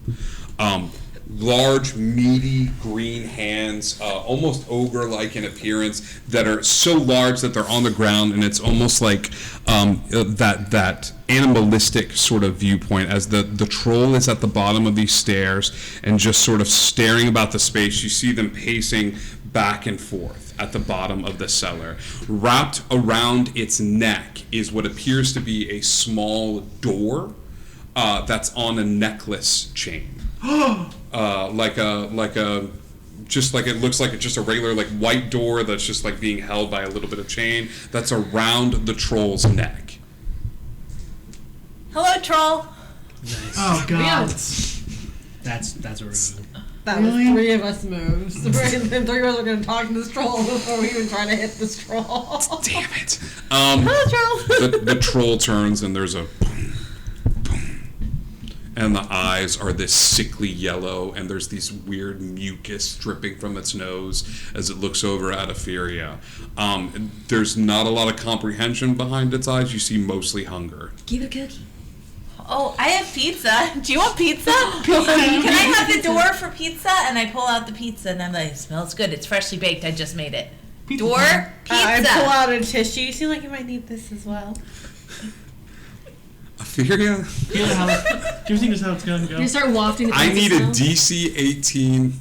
Large, meaty, green hands, almost ogre-like in appearance, that are so large that they're on the ground, and it's almost like that animalistic sort of viewpoint as the troll is at the bottom of these stairs and just sort of staring about the space. You see them pacing back and forth at the bottom of the cellar. Wrapped around its neck is what appears to be a small door that's on a necklace chain. Like it looks like just a regular like white door that's just like being held by a little bit of chain that's around the troll's neck. Hello, troll. Nice. Oh god. That's what we're doing. That was 3 of us moves. The 3 of us are going to talk to this troll before we even try to hit this troll. Damn it. Hello, troll. The troll turns and there's a boom, boom, and the eyes are this sickly yellow, and there's these weird mucus dripping from its nose as it looks over at Etheria. There's not a lot of comprehension behind its eyes. You see mostly hunger. Give it a cookie. Oh, I have pizza. Do you want pizza? Can I have the door for pizza? And I pull out the pizza and I'm like, it smells good. It's freshly baked. I just made it. Pizza Door, time. pizza. I pull out a tissue. You seem like you might need this as well. Etheria, Do you think that's how it's going to go? You start wafting the I pizza need a smell. DC 18,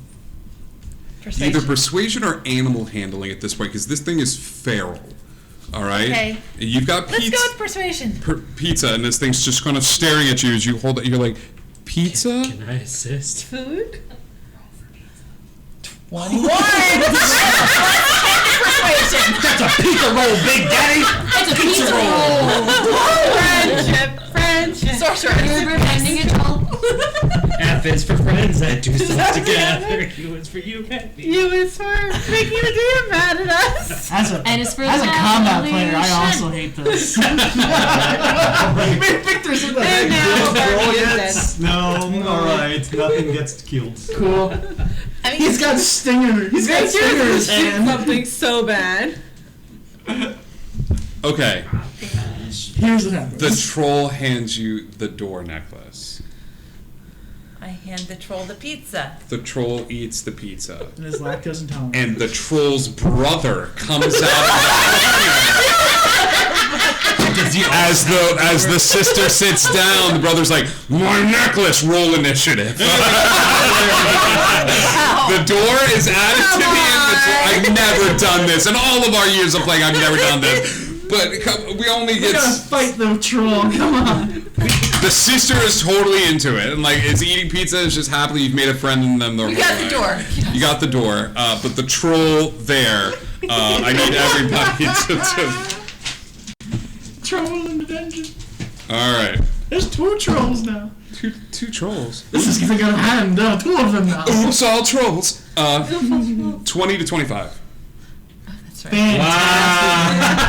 either persuasion or animal handling at this point, because this thing is feral. All right? Okay. You've got Let's pizza. go with persuasion. Pizza, and this thing's just kind of staring at you as you hold it. You're like, pizza? Can I assist? Food? 21. Persuasion. That's a pizza roll, Big Daddy! It's a pizza roll! Friendship. Sorcerer. You're bending it all. F is for friends that do stuff together. U is for you, Happy. You is for making the DM mad at us. And it's for As a the combat player, I evolution. also hate this. Victor's in And now Roll Barbie yet? is dead. No, alright, nothing gets killed. Cool. I mean, He's got stinger. He's got stinger in his hand. Something so bad. Okay. Here's what happens. The troll hands you the door necklace. I hand the troll the pizza. The troll eats the pizza. And his lactose intolerant. And the troll's brother comes out as the sister sits down. The brother's like, "My necklace, roll initiative." The door is added to the inventory. I've never done this. In all of our years of playing, I've never done this. But we only We get... gotta fight the troll. Come on. The sister is totally into it, and like it's eating pizza. It's just happily you've made a friend in them. You got the door. You got the door, but the troll there. I need everybody to. Troll in the dungeon. All right, There's 2 trolls now. two trolls. This is gonna go hand. 2 of them now. Oops, all trolls. 20 to 25. That's right. Fantastic.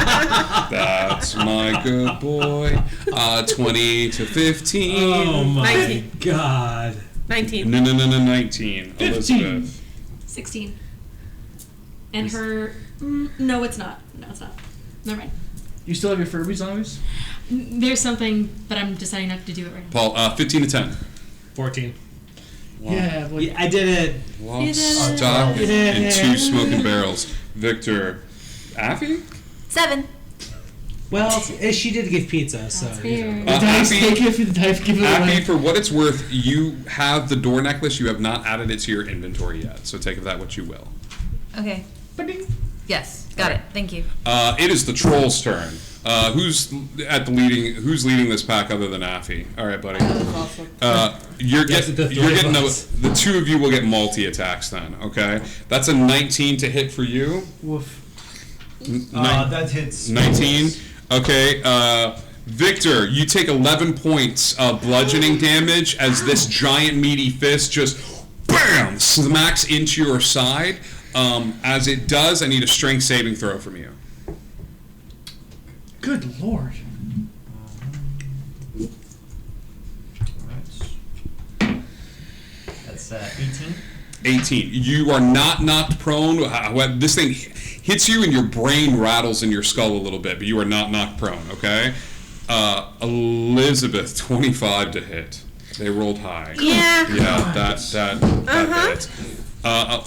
That's my good boy. 20 to 15. Oh my 19. god. 19. No, 19. 15. Elizabeth. 16. And her... no, it's not. No, it's not. Never mind. You still have your Furby zombies? There's something, but I'm deciding not to do it right now. Paul, 15 to 10. 14. Yeah, boy. Yeah, I did it. Stock You did and it. 2 smoking barrels. Victor. Affy? 7. Well, she did give pizza, so. That's you know. fair. The dice Affy- take it for the dice, give it Affy, away. for what it's worth, you have the door necklace. You have not added it to your inventory yet, so take of that what you will. Okay. Ba-ding. Yes. Got it. Thank you. It is the troll's turn. Who's leading this pack other than Affy? All right, buddy. You're Yes, the getting three of us. the 2 of you will get multi attacks then. Okay, that's a 19 to hit for you. Woof. That hits. 19. Okay. Victor, you take 11 points of bludgeoning damage as this giant meaty fist just BAM! Smacks into your side. As it does, I need a strength saving throw from you. Good lord. That's 18. 18. You are not knocked prone. This thing hits you and your brain rattles in your skull a little bit, but you are not knocked prone, okay? Elizabeth, 25 to hit. They rolled high. Yeah. Yeah, that hit.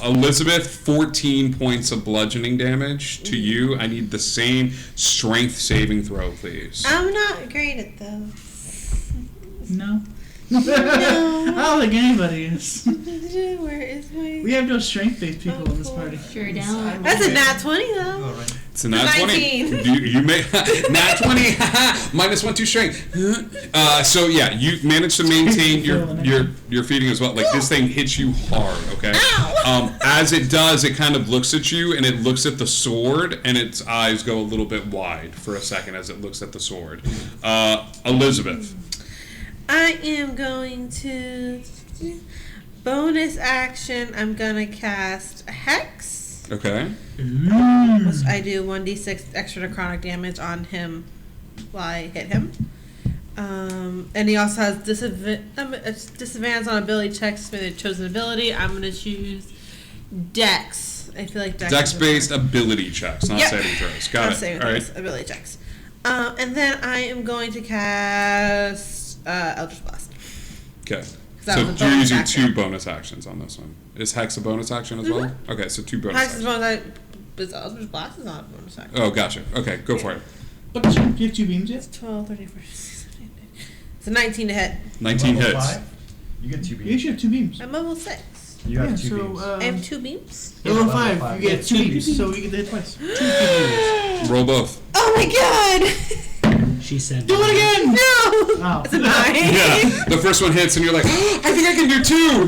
Elizabeth, 14 points of bludgeoning damage to you. I need the same strength saving throw, please. I'm not great at those. No. I don't think anybody is. Where is my... We have no strength-based people in this party. Sure down. That's a nat 20 though. Alright. It's a nat 20. 19. You may nat 20 minus 1 2 strength. So yeah, you manage to maintain your feeding as well. Like this thing hits you hard, okay? As it does, it kind of looks at you and it looks at the sword and its eyes go a little bit wide for a second as it looks at the sword. Elizabeth. I am going to Bonus action, I'm gonna cast Hex, Okay. which I do 1d6 extra necrotic damage on him while I hit him. And he also has disadvantage on ability checks with a chosen ability. I'm gonna choose Dex. I feel like Dex. Dex-based ability checks, not Yep. saving throws. Got Not it. saving All right. throws, ability checks. And then I am going to cast Eldritch Blast. Okay. that So was a you're bonus using action. 2 bonus actions on this one. Is Hex a bonus action as well? Okay, so 2 bonus Hex is actions. bonus, but Eldritch Blast is not a bonus action. Oh, gotcha. Okay, go for it. But do you have 2 beams yet? 12, 13, 14, 16, 17. It's a 19 to hit. 19 Level hits. 5, you get 2 You beams. should have 2 beams. I'm level 6. You have Yeah, 2 so, beams. I have 2 beams? Level level 5, five. you get Yeah, 2 two beams, beams. so you get the hit twice. 2 beams. Roll both. Oh my god! She said. Do it again! No! Oh. It's a 9. Yeah, the first one hits and you're like, I think I can do 2!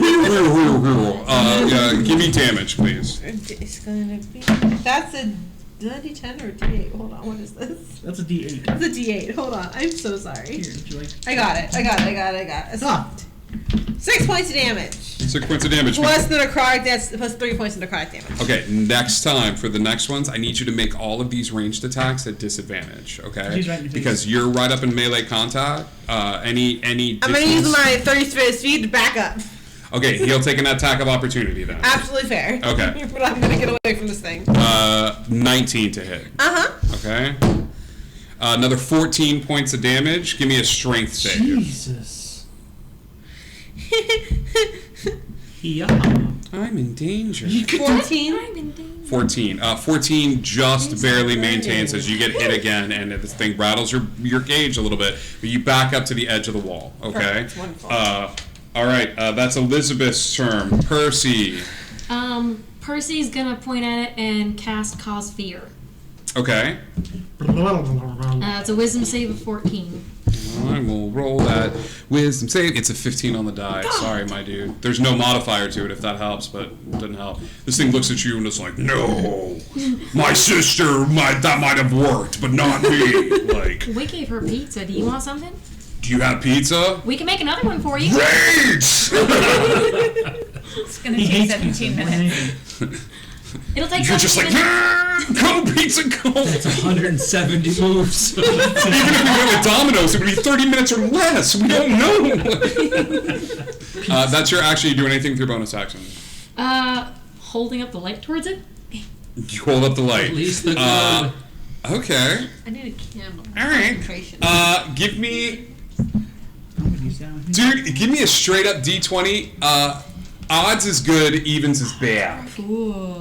Give me damage, please. It's gonna be. That's a. Did I do 10 or D8? Hold on, what is this? That's a D8. That's a D8. Hold on, I'm so sorry. Here, would you like? I got it. It's Ah. 6 points of damage. 6 points of damage. Plus the necrotic, that's plus 3 points of necrotic damage. Okay, next time for the next ones, I need you to make all of these ranged attacks at disadvantage, okay? He's right in your face. Because you're right up in melee contact. Any I'm gonna use distance- my 30 speed to back up. Okay, he'll take an attack of opportunity then. Absolutely fair. Okay. But I'm gonna get away from this thing. 19 to hit. Okay. Another 14 points of damage. Give me a strength save. Jesus. Yeah. I'm in danger. 14. I'm in danger. 14. 14 just barely maintains as you get hit again, and this thing rattles your gauge a little bit, but you back up to the edge of the wall. Okay. Perfect. Wonderful. All right. That's Elizabeth's turn. Percy. Percy's gonna point at it and cast Cause Fear. Okay. It's a Wisdom save of 14. I will roll that wisdom save. It's a 15 on the die. Sorry, my dude. There's no modifier to it if that helps, but it doesn't help. This thing looks at you and it's like, no, my sister that might have worked, but not me. Like, We gave her pizza. Do you want something? do you have pizza? We can make another one for you. Rage! It's gonna He take hates 17 pizza more than minutes. anything. It'll take You're just like, 17 minutes. go pizza, go! It's 170 moves. Even if we go with Domino's, it would be 30 minutes or less. We don't know. That's your action. You do anything with your bonus action? Holding up the light towards it. You hold up the light. At least the Okay. I need a candle. All right. Concentration. Give me, I'm gonna use that one. dude. Give me a straight up D20. Odds is good. Evens is bad. Ooh,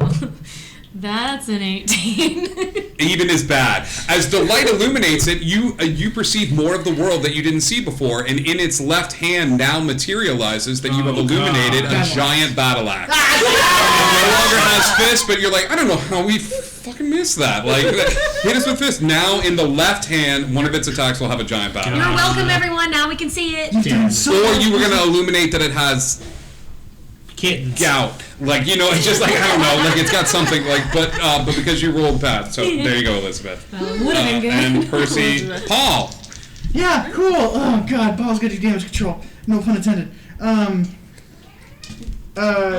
that's an 18. Even is bad. As the light illuminates it, you perceive more of the world that you didn't see before, and in its left hand now materializes that you have illuminated a giant battle axe. It no longer has fists, but you're like, I don't know how we fucking missed that. Like, hit us with fists. Now in the left hand, one of its attacks will have a giant battle You're axe. welcome, everyone. Now we can see it. Or you were gonna illuminate that it has Kittens. gout. Like, you know, it's just like, I don't know, like it's got something like, but because you rolled path. So there you go, Elizabeth. Would have been good. And Percy, Paul. Yeah, cool. Oh god, Paul's gonna do damage control. No pun intended.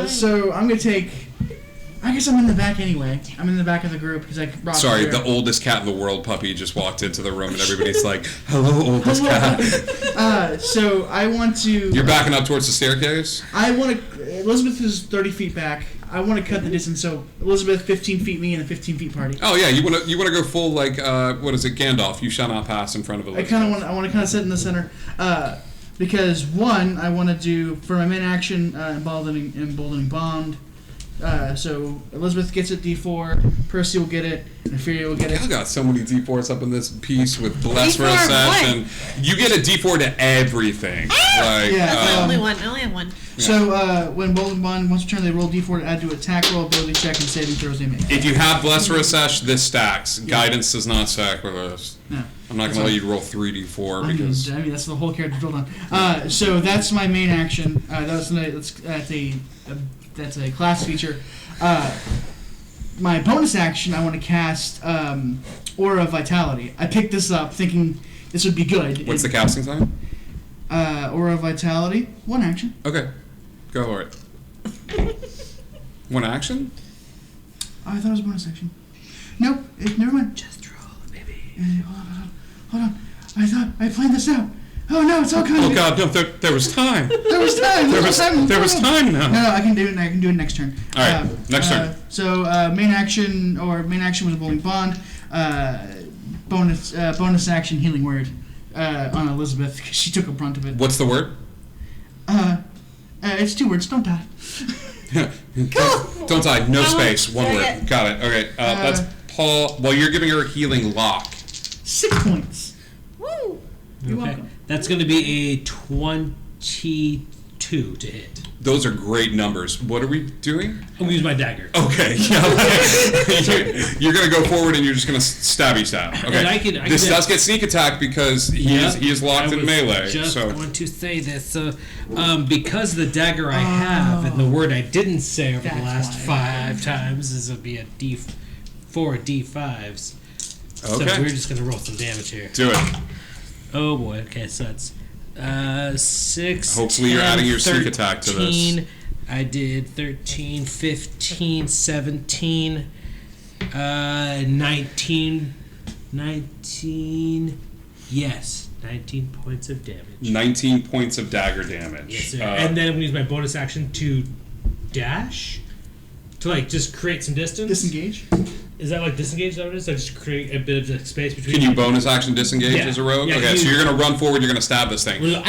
So I'm gonna take. I guess I'm in the back anyway. I'm in the back of the group because I brought. Sorry, here. the oldest cat in the world puppy just walked into the room and everybody's like, hello, oldest cat. So I want to. You're backing up towards the staircase? I want to. Elizabeth is 30 feet back. I want to cut the distance. So Elizabeth 15 feet me and a 15 feet party. Oh yeah, you wanna go full like what is it, Gandalf? You shall not pass in front of Elizabeth. I want to kind of sit in the center. Because one, I want to do for my main action emboldening bond. So Elizabeth gets it D4, Percy will get it, and Ophelia will get it. I got so many D4s up in this piece with Bless for a D4 Sesh, what? and you get a D4 to everything. Like, Yeah, That's my um, only one. I only have one. So when emboldening bond, once per turn, they roll D4 to add to attack roll, ability check, and saving throws they make. if you have Bless for a Sesh, this stacks. Guidance does not stack with us. No. I'm not gonna let you roll 3D4 because I mean that's the whole character built on. So that's my main action. That's a class feature. My bonus action, I want to cast Aura of Vitality. I picked this up thinking this would be good. what's the casting time? Aura of Vitality? One action. Okay, go for it. One action? Oh, I thought it was a bonus action. Nope. Never mind. Just roll, baby. Hold on. I thought I planned this out. Oh no, it's all kind Oh God, no! There was time. There was time. There was time now. No, I can do it. I can do it next turn. All right, next turn. So main action was a bowling bond. Bonus action healing word on Elizabeth because she took a brunt of it. What's the word? It's 2 words. Don't die. Don't die. No space. One Dang word. it. Got it. Okay. That's Paul. Well, you're giving her a healing lock. 6 points. Woo! You're Okay. welcome. That's going to be a 22 to hit. Those are great numbers. What are we doing? I'm going to use my dagger. Okay. Yeah. You're gonna go forward and you're just gonna stabby stab. Okay. And I can- this does get sneak attack because he is locked I in was melee. Just So want to say this. So, because the dagger I have and the word I didn't say over the That's last why. 5 times is it'll be a D4 D5s. So okay. we're just gonna roll some damage here. Do it. Oh boy. Okay, so that's 6. Hopefully you're 10, adding your sneak attack to this. 13. I did 13, 15, 17, 19. Yes, 19 points of damage. 19 points of dagger damage. Yes, sir. And then I'm gonna use my bonus action to dash to like just create some distance. Disengage. Is that like disengage? Is that what it is? So just create a bit of space between. Can you bonus action disengage Yeah. as a rogue? Yeah, Okay, so you're gonna run forward. You're gonna stab this thing. Well, All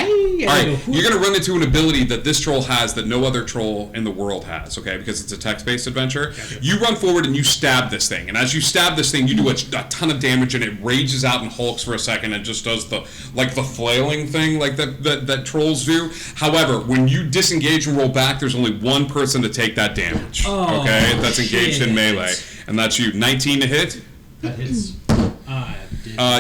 right, go, you're gonna run into an ability that this troll has that no other troll in the world has. Okay, because it's a text-based adventure. Gotcha. You run forward and you stab this thing, and as you stab this thing, you do a ton of damage, and it rages out and hulks for a second, and just does the flailing thing like that trolls do. However, when you disengage and roll back, there's only one person to take that damage. Oh, okay, that's engaged in shit. melee, and that's you. 19 to hit. That hits.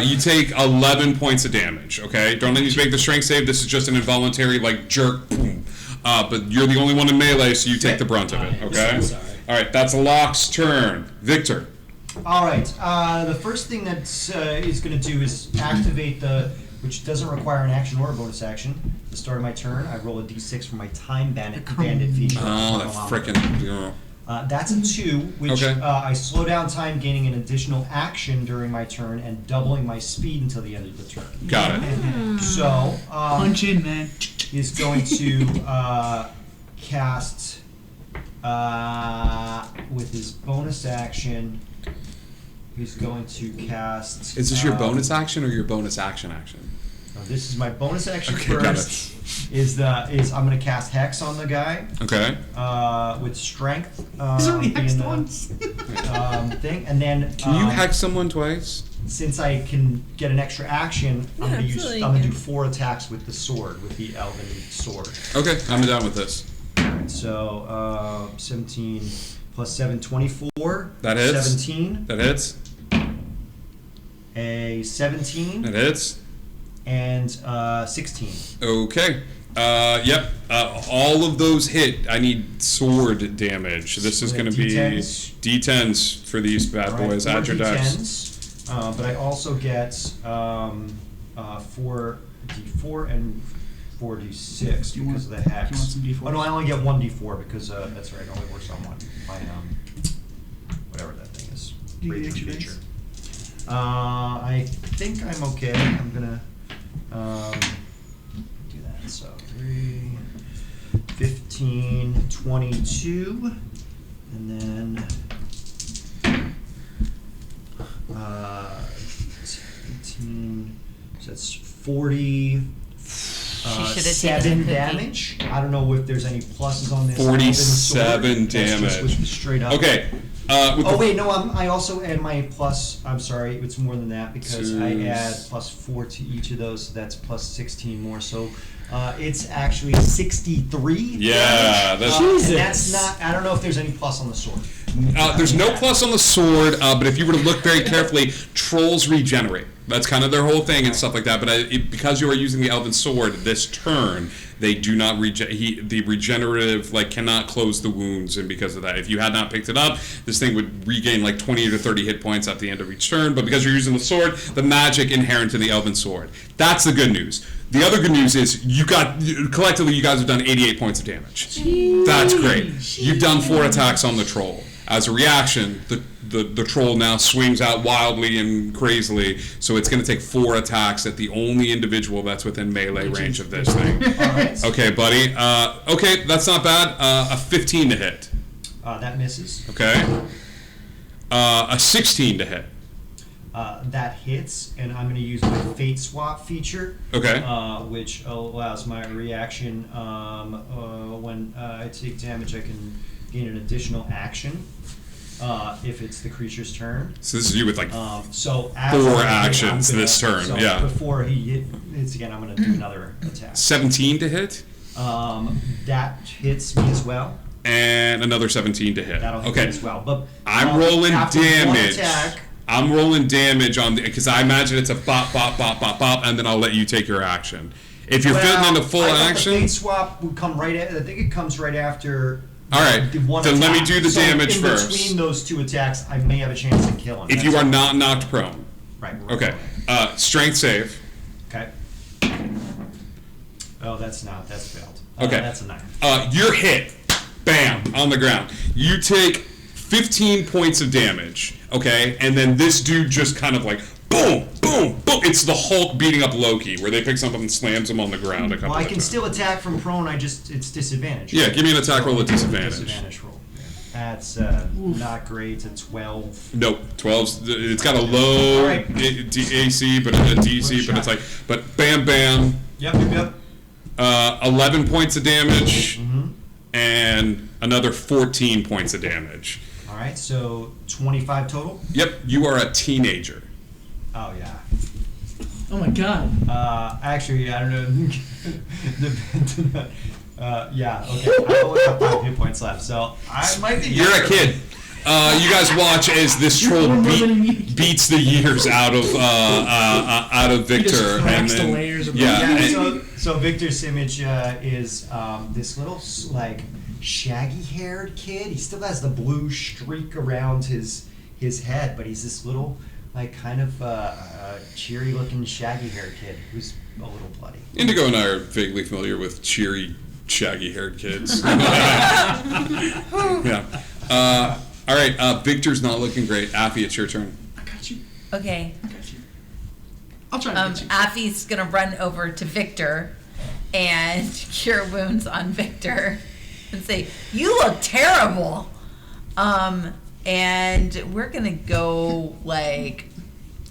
You take 11 points of damage, okay? Don't need to make the strength save. This is just an involuntary, jerk. Boom. But you're the only one in melee, so you take the brunt of it, okay? Sorry. All right, that's Locke's turn. Victor. All right. The first thing that is going to do is activate which doesn't require an action or a bonus action. At the start of my turn, I roll a d6 for my time bandit feature. Oh, that frickin'... That's a 2, which Okay. I slow down time, gaining an additional action during my turn and doubling my speed until the end of the turn. Got it. So, Punch in, man. is going to cast with his bonus action. He's going to cast. Is this your bonus action or your bonus action? This is my bonus action Okay, got first. Is I'm going to cast Hex on the guy Okay. with Strength. He's already being hexed the, once. thing, and then Can you hex someone twice? since I can get an extra action, I'm Yeah, going to absolutely, I'm going to yeah. do 4 attacks with the sword, with the Elven sword. Okay, I'm done with this. Alright, so 17 plus 7, 24. That hits. 17. That hits. A 17. That hits. And 16. Okay. Yep. All of those hit. I need sword damage. This is So going to be D10s. D10s for these bad Alright, boys. 4 Add your dice. D10s, but I also get 4 D4 and 4 D6 Do you want- because of the hex. do you want some D4s? Oh no, I only get 1 D4 because that's right. It only works on one. My whatever that thing is. Do you Raging get your feature. dice? I think I'm okay. I'm gonna do that. So 3, 15, 22, and then 17. So that's 40. should've taken 7 the 50. damage. I don't know if there's any pluses on this. 47 That's just damage. with the straight up. Okay. With Oh the- wait, no. I also add my plus. I'm sorry, it's more than that because I Jeez. add plus 4 to each of those. So that's plus 16 more. So it's actually 63. Yeah, that's- and that's not. I don't know if there's any plus on the sword. There's no plus on the sword, but if you were to look very carefully, trolls regenerate. That's kind of their whole thing and stuff like that. But because you are using the elven sword this turn, they do not the regenerative cannot close the wounds, and because of that, if you had not picked it up, this thing would regain 20 to 30 hit points at the end of each turn. But because you're using the sword, the magic inherent in the elven sword. That's the good news. The other good news is collectively you guys have done 88 points of damage. That's great. You've done 4 attacks on the troll. As a reaction, the troll now swings out wildly and crazily, so it's going to take 4 attacks at the only individual that's within melee range of this thing. Alright. Okay, buddy. Okay, that's not bad. A 15 to hit. That misses. Okay. A 16 to hit. That hits, and I'm going to use my Fate Swap feature. Okay. Which allows my reaction. When I take damage, I can gain an additional action if it's the creature's turn. So this is you with like So 4 after I hit, actions I'm gonna- this turn. so Yeah. Before he hits again, I'm going to do another attack. 17 to hit. That hits me as well. And another 17 to hit. That'll hit Okay. me as well. But I'm rolling after one damage. attack, I'm rolling damage on because I imagine it's a bop, bop, bop, bop, bop, and then I'll let you take your action. If you're fitting into full I thought action, The Fate Swap would come right. I think it comes right after. all right. the one Then let me attack. do the So damage in first. Between those 2 attacks, I may have a chance to kill him. If That's you are all. not knocked prone, Right. okay. Strength save. Okay. Oh, that's failed. Okay. That's a 9. You're hit. Bam, on the ground. You take 15 points of damage, okay? And then this dude just kind of like, boom, boom, boom. It's the Hulk beating up Loki, where they pick something and slams him on the ground a couple Well, I of can times. still attack from prone. It's disadvantage. Yeah, give me an attack roll at disadvantage. Disadvantage roll. That's not great. It's 12. Nope, 12's, it's got a low All right. AC, but a DC, but it's like, but bam, bam. Yep. 11 points of damage, Mm-hmm. and another 14 points of damage. All right. So 25 total. Yep, you are a teenager. Oh yeah. Oh my god. Actually, I don't know. Yeah, okay. I only have 5 hit points left, so I might be. You're a kid. You guys watch as this troll beats the years out of Victor, just and cracks the then layers of yeah, Yeah, and- so Victor's image is this little like shaggy-haired kid. He still has the blue streak around his head, but he's this little like kind of cheery-looking shaggy-haired kid who's a little bloody. Indigo and I are vaguely familiar with cheery, shaggy-haired kids. Yeah. All right. Victor's not looking great. Affy, it's your turn. I got you. Okay. I got you. I'll try to get you. Affy's gonna run over to Victor and cure wounds on Victor and say, "You look terrible." And we're gonna go like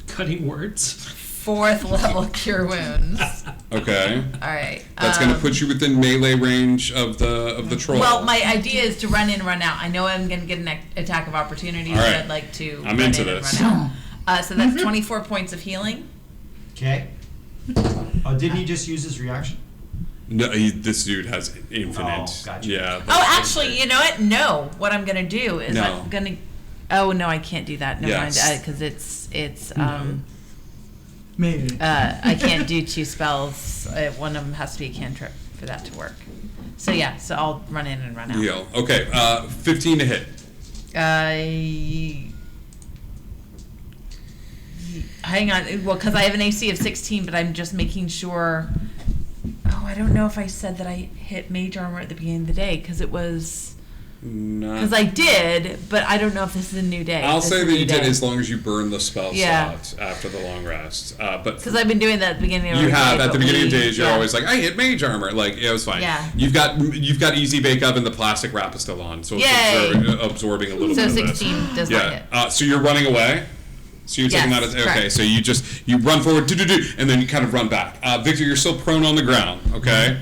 Cutting words. 4th level cure wounds. Okay. All right. That's gonna put you within melee range of the troll. Well, my idea is to run in and run out. I know I'm going to get an attack of opportunity, All but right. I'd like to I'm run into in this. and run out. So that's 24 points of healing. Okay. Oh, didn't he just use his reaction? No, this dude has infinite. Oh, gotcha. Yeah. Oh, actually, you know what? No. What I'm going to do is No. I'm going to... Oh, no, I can't do that. Never Yes. mind. Because it's Maybe. I can't do 2 spells. One of them has to be a cantrip for that to work. So, yeah. So I'll run in and run out. Deal. Okay. 15 to hit. Hang on. Well, because I have an AC of 16, but I'm just making sure. Oh, I don't know if I said that I hit mage armor at the beginning of the day because it was. No. Because I did, but I don't know if this is a new day. I'll This say is a that new you did day. as long as you burn the spell Yeah. slot after the long rest. But Because I've been doing that at the beginning of you every have day, at the but beginning of we- days, you're yeah. always like, I hit mage armor. Like it was fine. Yeah. You've got easy bake oven. The plastic wrap is still on, so it's Yay. absorbing a little So bit of this. 16 does not hit. Yeah. So you're running away. So you're taking Yes, that as okay. correct. So you run forward, and then you kind of run back. Victor, you're still prone on the ground. Okay.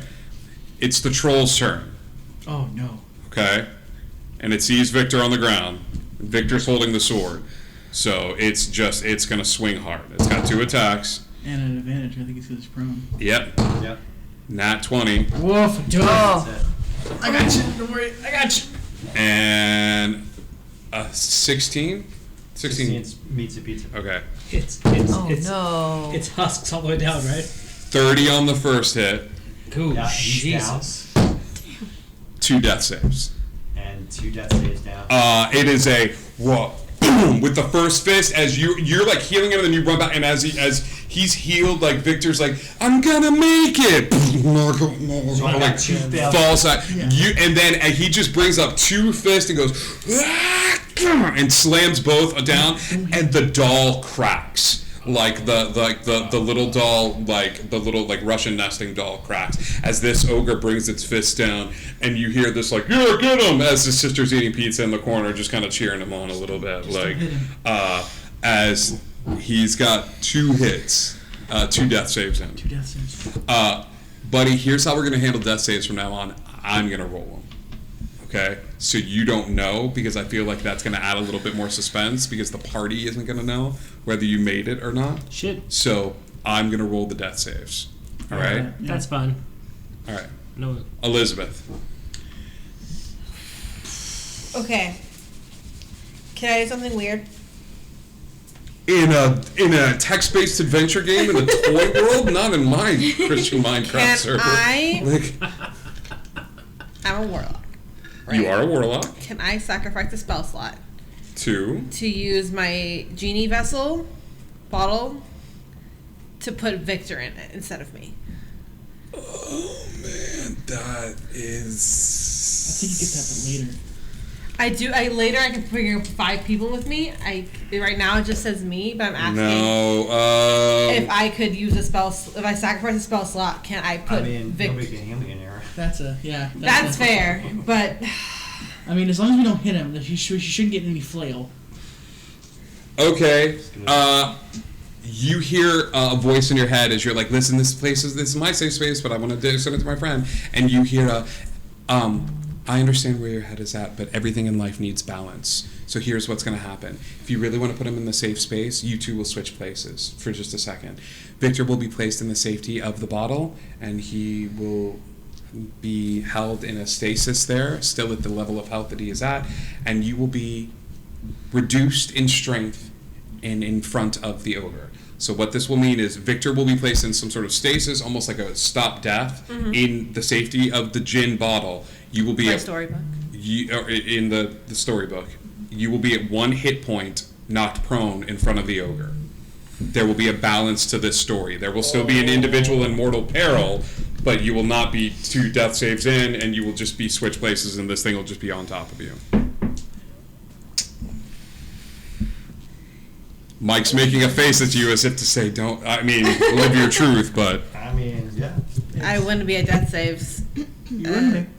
It's the troll's turn. Oh no. Okay. And it sees Victor on the ground. Victor's holding the sword. So it's going to swing hard. It's got 2 attacks. And an advantage. I think it's because it's prone. Yep. Yep. Nat 20. Woof. Do it. Oh, That's it. I got you. Don't worry. I got you. And a 16? 16. Meets it, beats it. Okay. It's no. it's husks all the way down, right? 30 on the first hit. Cool. Yeah, he's Jesus. 2 death saves. And 2 death saves down. It is a whoa, boom with the first fist as you're like healing him, and then you run back, and as he's healed. Like Victor's like, I'm gonna make it. Like falls out. And then he just brings up 2 fists and goes and slams both down, and the doll cracks. Like the little doll, like the little like Russian nesting doll cracks as this ogre brings its fist down, and you hear this like, "Yeah, get him!" as his sister's eating pizza in the corner, just kind of cheering him on a little bit, like as he's got 2 hits, 2 death saves in. 2 death saves. Buddy, here's how we're gonna handle death saves from now on. I'm gonna roll them. Okay, so you don't know, because I feel like that's going to add a little bit more suspense, because the party isn't going to know whether you made it or not. Shit. So I'm going to roll the death saves. All right? Yeah. That's fun. All right. No. Elizabeth. Okay. Can I do something weird? In a text-based adventure game in a toy world? Not in my Christian Minecraft Can server. I'm a warlock. You are a warlock. Can I sacrifice a spell slot To use my genie vessel bottle to put Victor in it instead of me? Oh man, that is. I think you get that later. Later I can bring 5 people with me. Right now it just says me, but I'm asking if I could use if I sacrifice a spell slot, can I put Victor? Nobody can handle an error. That's fair, but I mean, as long as we don't hit him, she shouldn't get any flail. Okay. You hear a voice in your head as you're like, listen, this is my safe space, but I want to send it to my friend. And you hear I understand where your head is at, but everything in life needs balance. So here's what's going to happen. If you really want to put him in the safe space, you two will switch places for just a second. Victor will be placed in the safety of the bottle, and he will be held in a stasis there, still at the level of health that he is at, and you will be reduced in strength in front of the ogre. So what this will mean is Victor will be placed in some sort of stasis, almost like a stop death, in the safety of the gin bottle. You will be my storybook. In the storybook. You will be at 1 hit point, knocked prone in front of the ogre. There will be a balance to this story. There will still be an individual in mortal peril, but you will not be 2 death saves in, and you will just be switched places, and this thing will just be on top of you. Mike's making a face at you as if to say, live your truth, but... I mean, yeah. I wouldn't be a death saves.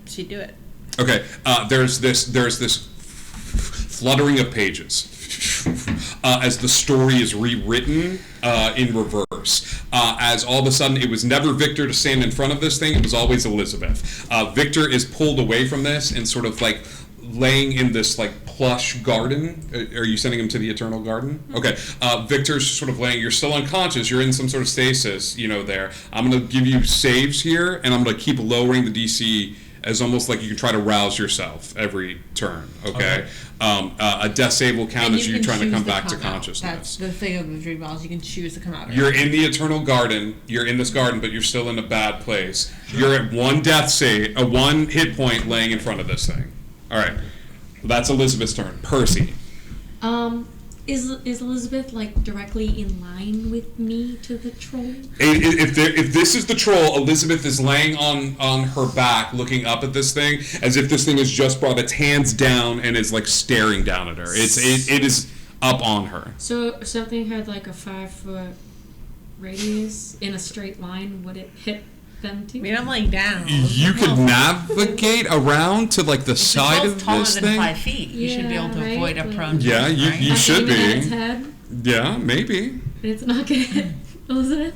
She'd do it. Okay, there's this fluttering of pages as the story is rewritten in reverse. As all of a sudden, it was never Victor to stand in front of this thing, it was always Elizabeth. Victor is pulled away from this and sort of like laying in this like plush garden. Are you sending him to the Eternal Garden? Okay. Victor's sort of laying, you're still unconscious, you're in some sort of stasis, there. I'm going to give you saves here, and I'm going to keep lowering the DC as almost like you can try to rouse yourself every turn, okay? A death save will count as you trying to come back to consciousness. That's the thing of the dream balls. You can choose to come out. You're in the Eternal Garden. You're in this garden, but you're still in a bad place. You're at 1 death save, 1 hit point laying in front of this thing. All right. That's Elizabeth's turn. Percy. Is Elizabeth like directly in line with me to the troll? If this is the troll, Elizabeth is laying on her back, looking up at this thing, as if this thing has just brought its hands down and is like staring down at her. It is up on her. So if something had like a 5-foot radius in a straight line, would it hit them too? I mean, I'm laying down. You could navigate around to like the side of taller this than thing. 5 feet. You should be able to right? avoid a prone. Yeah, turn, right? you should be. Its head, Yeah, maybe. and it's not gonna hit Elizabeth.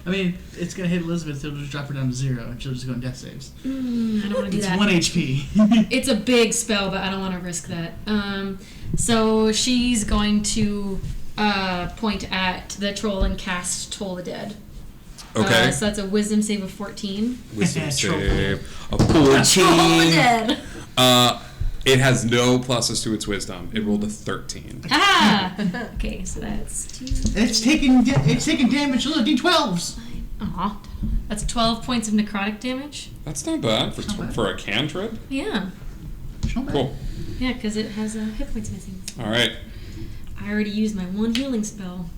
I mean, it's gonna hit Elizabeth. It'll just drop her down to 0, and she'll just go in death saves. I don't want to do It's that. 1 HP. It's a big spell, but I don't want to risk that. So she's going to point at the troll and cast Toll the Dead. Okay. So that's a wisdom save of 14. Wisdom Troll. save of Toll the 14. Dead! It has no pluses to its wisdom. It rolled a 13. Ah! Okay, so that's 2. It's taking damage. Those are D12s. Aw. That's 12 points of necrotic damage. That's not bad for a cantrip. Yeah. Cool. Yeah, because it has hit points missing. All right. I already used my 1 healing spell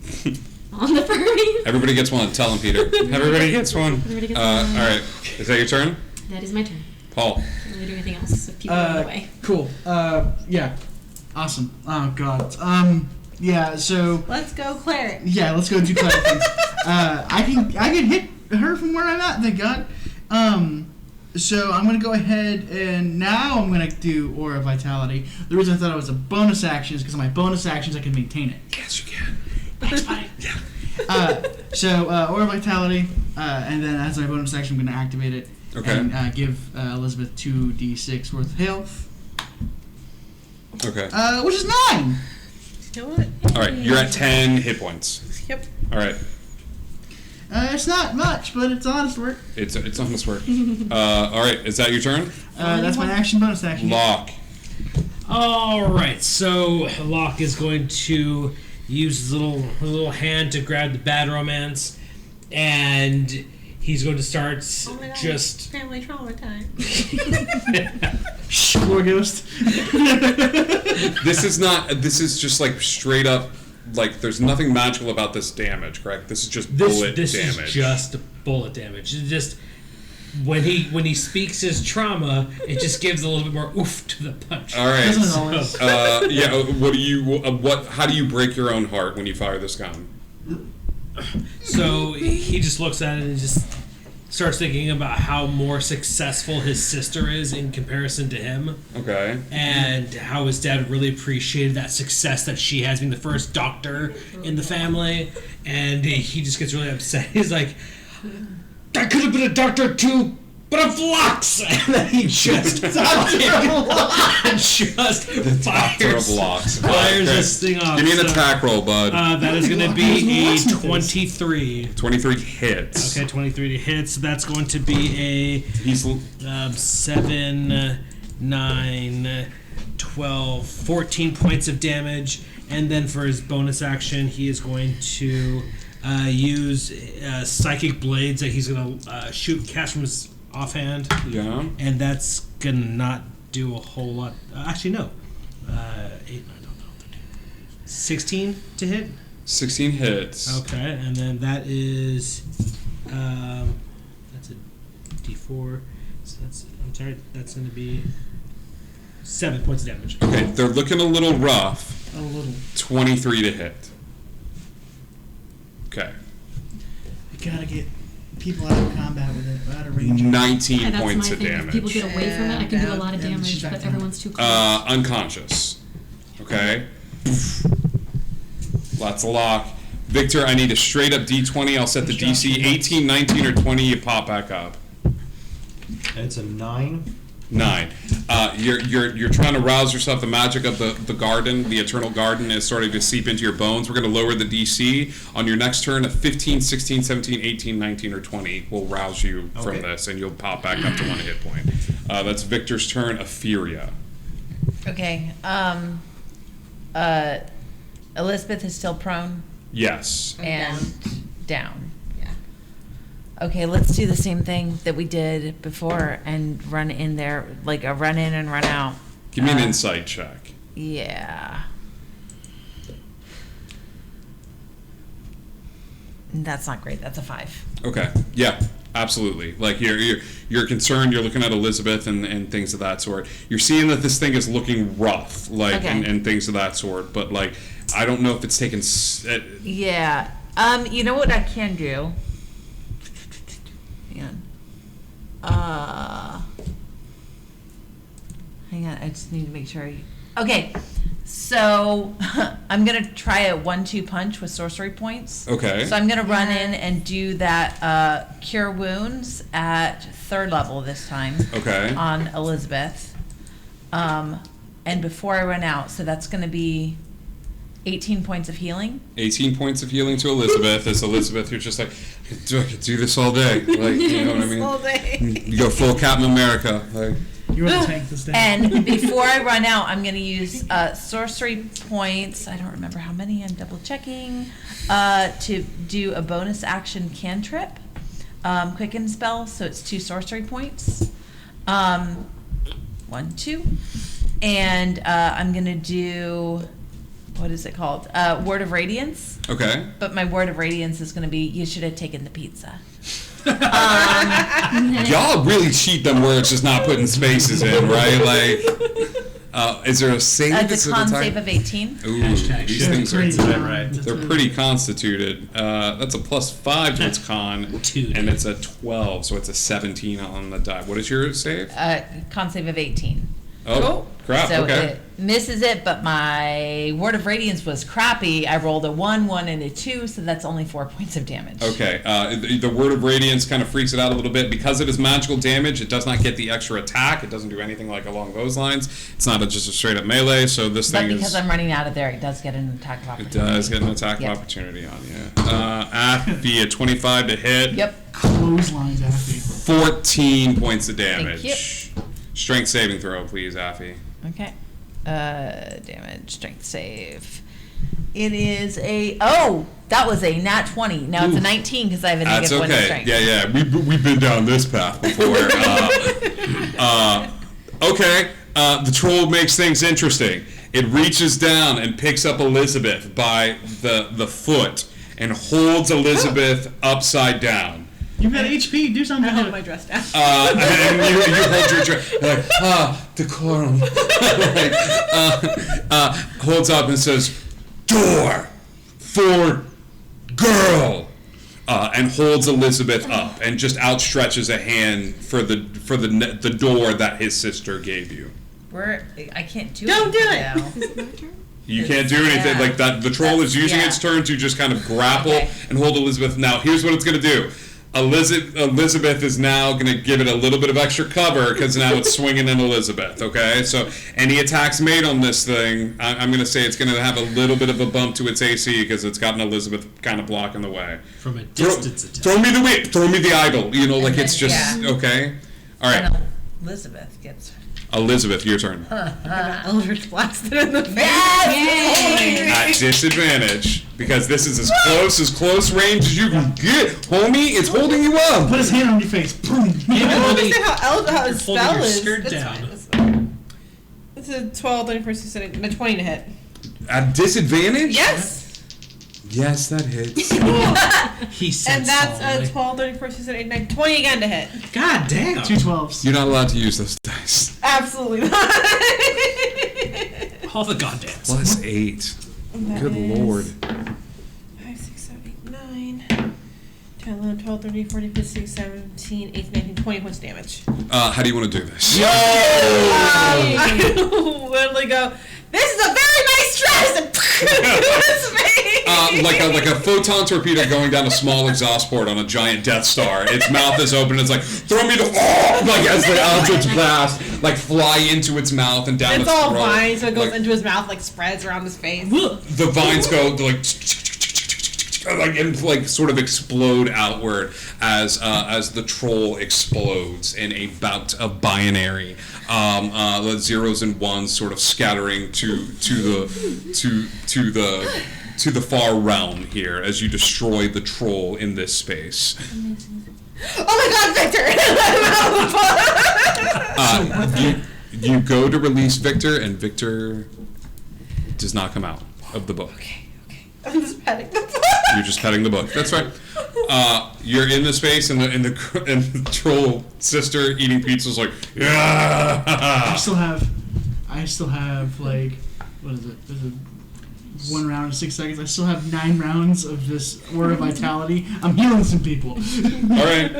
on the furry. Everybody gets one. Tell him, Peter. Everybody gets one. Everybody gets All one. right. Is that your turn? That is my turn. Paul. I don't really do anything else if people are in the way. Cool. Yeah. Awesome. Oh god. Yeah. So. Let's go, cleric. Yeah. Let's go do cleric things. I can hit her from where I'm at. Thank God. So I'm gonna go ahead and now I'm gonna do Aura Vitality. The reason I thought it was a bonus action is because of my bonus actions I can maintain it. Yes, you can. That's fine. Yeah. So Aura Vitality, and then as my bonus action I'm gonna activate it. Okay. And give Elizabeth 2d6 worth of health. Okay. Which is 9. You know what? All right. You're at 10 hit points. Yep. All right. It's not much, but it's honest work. It's honest work. All right. Is that your turn? That's my action bonus action. Locke. All right, so Locke is going to use his little hand to grab the bad romance, and he's going to start Oh my God. just. Family trauma time. Shh, Lord Ghost. This is just like straight up. Like, there's nothing magical about this damage, correct? This is just bullet This damage. is just bullet damage. It's just when he speaks his trauma, it just gives a little bit more oof to the punch. All right. Doesn't it always? Yeah. What do you? How do you break your own heart when you fire this gun? So he just looks at it and just starts thinking about how more successful his sister is in comparison to him, Okay. and how his dad really appreciated that success that she has, being the first doctor in the family, and he just gets really upset. He's like, I could have been a doctor too, but I'm Flux! And then he just Doctor of Locks. fires Okay. this thing off. Give me an So, attack roll, bud. that is going to be a 23. 23 hits. Okay, 23 to hit, so that's going to be He's a 7, 9, 12, 14 points of damage. And then for his bonus action, he is going to use Psychic Blades that he's going to cast from his offhand. yeah. And that's going to not do a whole lot. Actually, no. 8, 9, 16 to hit? 16 hits. Okay, and then that is that's a D4. So that's going to be 7 points of damage. Okay, they're looking a little rough. A little. 23 to hit. Okay. You gotta get people out of combat with it, out of range. 19 And that's points my of thing. If damage. people get away from it, I can do a lot of Yeah, damage, she's but back down. everyone's too close. Unconscious. Okay. Lots of lock. Victor, I need a straight up D20. I'll set the DC 18, 19, or 20. You pop back up. It's a 9. 9. You're trying to rouse yourself. The magic of the garden, the eternal garden, is starting to seep into your bones. We're going to lower the DC. On your next turn, a 15, 16, 17, 18, 19, or 20 will rouse you from Okay. this, and you'll pop back up to 1 hit point. That's Victor's turn. Etheria. Okay. Elizabeth is still prone Yes. and down. Yeah. Okay, let's do the same thing that we did before and run in there, like a run in and run out. Give me an insight check. Yeah. That's not great. That's a 5. Okay. Yeah. Absolutely. Like you're concerned. You're looking at Elizabeth and things of that sort. You're seeing that this thing is looking rough, like Okay. and things of that sort. But like, I don't know if it's taken. Yeah. You know what I can do? Hang on. Hang on. I just need to make sure. Okay. So I'm gonna try a 1-2 punch with sorcery points. Okay. So I'm gonna run in and do that cure wounds at 3rd level this time. Okay. On Elizabeth. And before I run out, so that's gonna be 18 points of healing. 18 points of healing to Elizabeth. As Elizabeth, you're just like, I could do this all day. Like, you know what I mean? All day. You go full Captain America. Like, You want to tank this down. And before I run out, I'm going to use sorcery points. I don't remember how many. I'm double checking. To do a bonus action cantrip, quicken spell. So it's 2 sorcery points. 1, 2, and I'm going to do what is it called? Word of Radiance. Okay. But my word of radiance is going to be, you should have taken the pizza. Y'all really cheat them words, just not putting spaces in, right? Like, is there a save? It's a con save of 18. Ooh, Hashtag these shit. things are Crazy, right? they're pretty constituted. That's a +5 to its con, Two. and it's a 12, so it's a 17 on the die. What is your save? Con save of 18. Oh, crap. So Okay. it misses it, but my word of radiance was crappy. I rolled a 1, 1, and a 2, so that's only 4 points of damage. Okay, the Word of Radiance kind of freaks it out a little bit. Because it is magical damage, it does not get the extra attack. It doesn't do anything like along those lines. It's not just a straight up melee, so this But thing because is... I'm running out of there, it does get an attack of It opportunity. does get an attack Yep. of opportunity on you. Affy, a 25 to hit. Yep. Clotheslines Affy. 14 points of Thank damage. Strength saving throw, please, Affy. Okay. Damage, strength save. It is that was a nat 20. Now it's a 19 because I have a That's negative 1 okay. strength. Yeah. We've been down this path before. Okay. The troll makes things interesting. It reaches down and picks up Elizabeth by the foot and holds Elizabeth upside down. You've got HP. Do something. I hold my dress down. And you hold your dress. You're like, decorum. Like, holds up and says, door for girl. And holds Elizabeth up and just outstretches a hand for the door that his sister gave you. I can't do Don't do anything it. now. You can't do anything Yeah. like that. The troll is using Yeah. its turn to just kind of grapple Okay. and hold Elizabeth. Now, here's what it's going to do. Elizabeth is now going to give it a little bit of extra cover because now it's swinging in Elizabeth, okay? So any attacks made on this thing, I'm going to say it's going to have a little bit of a bump to its AC because it's got an Elizabeth kind of blocking the way. From a distance attack. Throw me the whip, throw me the idol, like then, it's just, yeah. okay? All right, And Elizabeth gets. Elizabeth, your turn. Eldritch blasted in the face. At disadvantage, because this is as close range as you can get, homie. It's holding you up. Put his hand on your face. Boom. I don't understand how his Holding spell your is. skirt That's down. fine, that's fine. It's a 12, 30, 40, 60, a 20 to hit. At disadvantage? Yes! Yes, that hits. He said And that's solemnly. a 12, 30, 40, 60, 80, 90, 20 again to hit. God damn. 2 12s. You're not allowed to use those dice. Absolutely not. All the goddamn. Plus 8. That Good is lord. 5, 6, 7, 8, 9, 10, 11, 12, 13, 14, 15, 17, 18, 19, 20 points damage. How do you want to do this? I literally go, this is a very nice dress! And Like a photon torpedo going down a small exhaust port on a giant Death Star. Its mouth is open. It's like, throw me the like as the Eldritch blast fly into its mouth and down It's its all throat. vines, so it goes Like, into his mouth, spreads around his face. the vines go and sort of explode outward as the troll explodes in a bout of binary. The zeros and ones sort of scattering to the far realm here as you destroy the troll in this space. Oh my god, Victor! You go to release Victor, and Victor does not come out of the book. I'm just petting the book. You're just petting the book. That's right. You're in the space, and the troll sister eating pizza's like, yeah. I still have like, what is it? There's a 1 round in 6 seconds. I still have 9 rounds of this Word of Vitality. I'm healing some people. All right.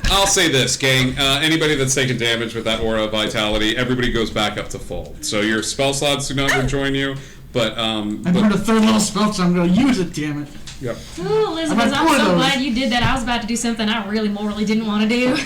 I'll say this, gang. Anybody that's taken damage with that Aura of Vitality, everybody goes back up to full. So your spell slots do not rejoin you, but I've heard a 3rd level spell, so I'm going to use it, damn it. Yep. Ooh, Elizabeth, I've had I'm 4 of so those. glad you did that. I was about to do something I really morally didn't want to do.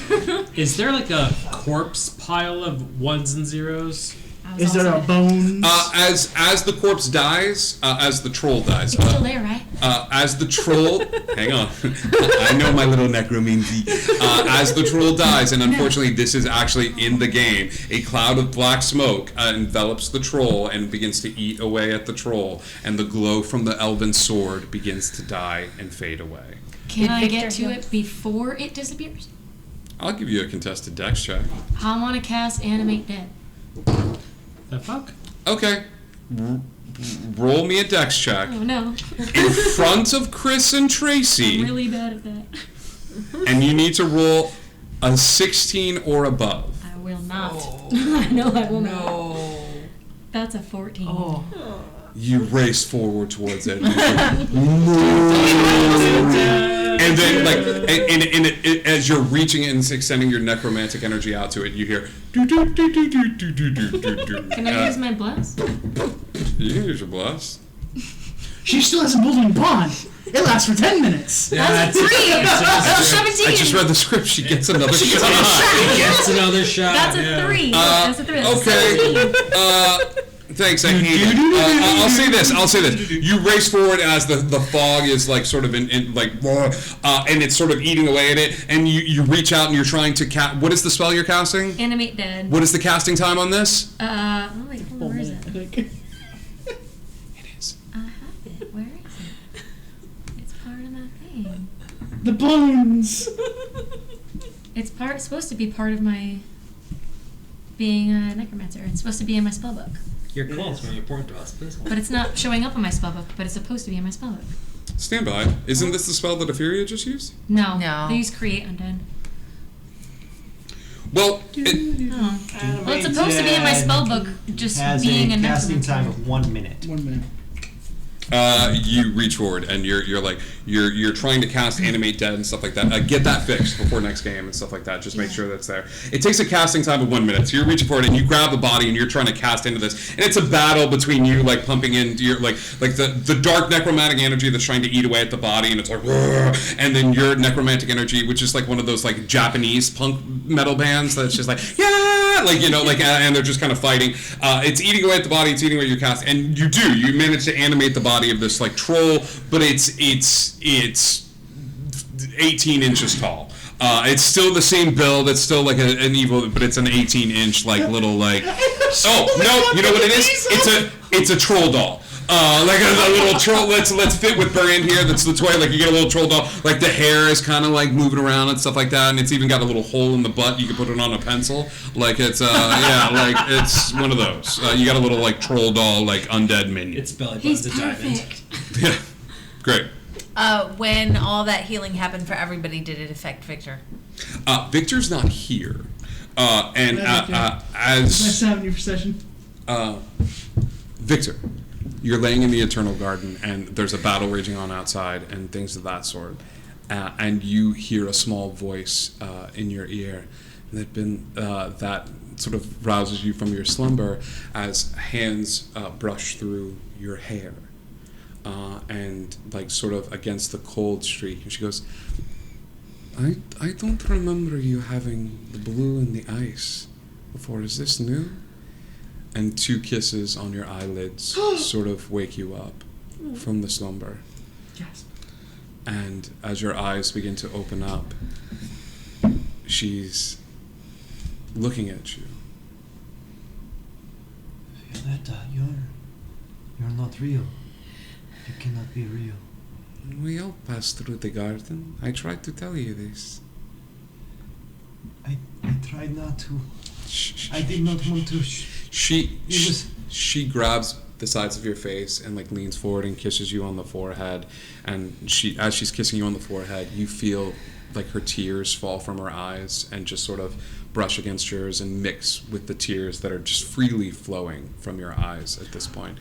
Is there like a corpse pile of ones and zeros? I was Is there a also- bones? As the corpse dies, as the troll dies, It's still there, right? as the troll, hang on, I know my little necromancy. As the troll dies, and unfortunately this is actually in the game, a cloud of black smoke envelops the troll and begins to eat away at the troll, and the glow from the elven sword begins to die and fade away. Can Did I Victor get to heal? it before it disappears? I'll give you a contested dex check. I want to cast Animate Dead. The fuck? Okay. roll me a dex check Oh no. in front of Chris and Tracy, I'm really bad at that. and you need to roll a 16 or above. I will not. Oh. I know I will not. No. That's a 14. Oh. You race forward towards it. And then, like, as you're reaching it and extending your necromantic energy out to it, you hear. Can I use my bless? You can use your bless. She still has a molding bond. It lasts for 10 minutes. That's a 3. That's 17. I just read the script. She gets another shot. Gets another shot. That's a 3. That's a 3. That's Okay. 17. Thanks, I hate it. I'll say this. You race forward as the fog is like sort of in like, and it's sort of eating away at it. And you reach out and you're trying to cast. What is the spell you're casting? Animate dead. What is the casting time on this? Oh wait, hold on, where is it? It is. I have it. Where is it? It's part of my thing. The bones. It's supposed to be part of my being a necromancer. It's supposed to be in my spellbook. Your call is very important to us. Please. But it's not showing up in my spellbook, but it's supposed to be in my spellbook. Stand by. Isn't this the spell that Etheria just used? No. No. They use create undead. Well, Oh. Well, it's supposed to be in my spellbook, just Has being a a casting necromancer. time of 1 minute. 1 minute. you reach forward and you're trying to cast animate dead and stuff like that. Get that fixed before next game and stuff like that. Just make sure that's there. It takes a casting time of 1 minute. So you're reaching forward and you grab the body and you're trying to cast into this. And it's a battle between you like pumping into your like the dark necromantic energy that's trying to eat away at the body, and it's like, and then your necromantic energy, which is like one of those like Japanese punk metal bands that's just like, yeah, like, you know, like, and they're just kind of fighting. It's eating away at the body. It's eating away at your cast, and you manage to animate the body of this like troll, but it's 18 inches tall. It's still the same build. It's still like an evil, but it's an 18-inch like little like. Oh no! You know what it is? It's a troll doll. Like a little troll. Let's fit with Brand here. That's the toy. Like you get a little troll doll. Like the hair is kind of like moving around and stuff like that, and it's even got a little hole in the butt. You can put it on a pencil. Like it's yeah, like it's one of those. You got a little like troll doll like undead minion. It's belly He's button's a diamond. perfect. Yeah, great. When all that healing happened for everybody, did it affect Victor? Victor's not here, and Nice as having you for session. Victor, you're laying in the Eternal Garden, and there's a battle raging on outside, and things of that sort, and you hear a small voice in your ear that sort of rouses you from your slumber as hands brush through your hair. And like sort of against the cold streak, and she goes, I don't remember you having the blue and the ice before. Is this new? And 2 kisses on your eyelids sort of wake you up from the slumber. Yes. And as your eyes begin to open up, she's looking at you. Violetta, you're not real. You cannot be real. We all passed through the garden. I tried to tell you this. I tried not to. Shh. I did not want to. She grabs the sides of your face and like leans forward and kisses you on the forehead, and as she's kissing you on the forehead, you feel like her tears fall from her eyes and just sort of brush against yours and mix with the tears that are just freely flowing from your eyes at this point.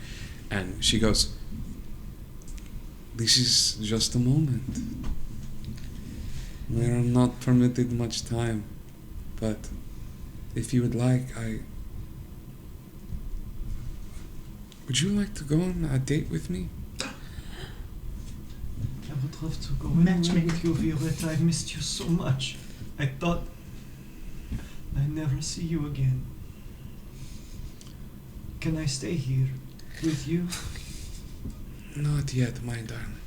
And she goes, "This is just a moment. We are not permitted much time, but if you would like, would you like to go on a date with me?" I would love to go anywhere with you, Violetta. I missed you so much. I thought I'd never see you again. Can I stay here with you? Not yet, my darling.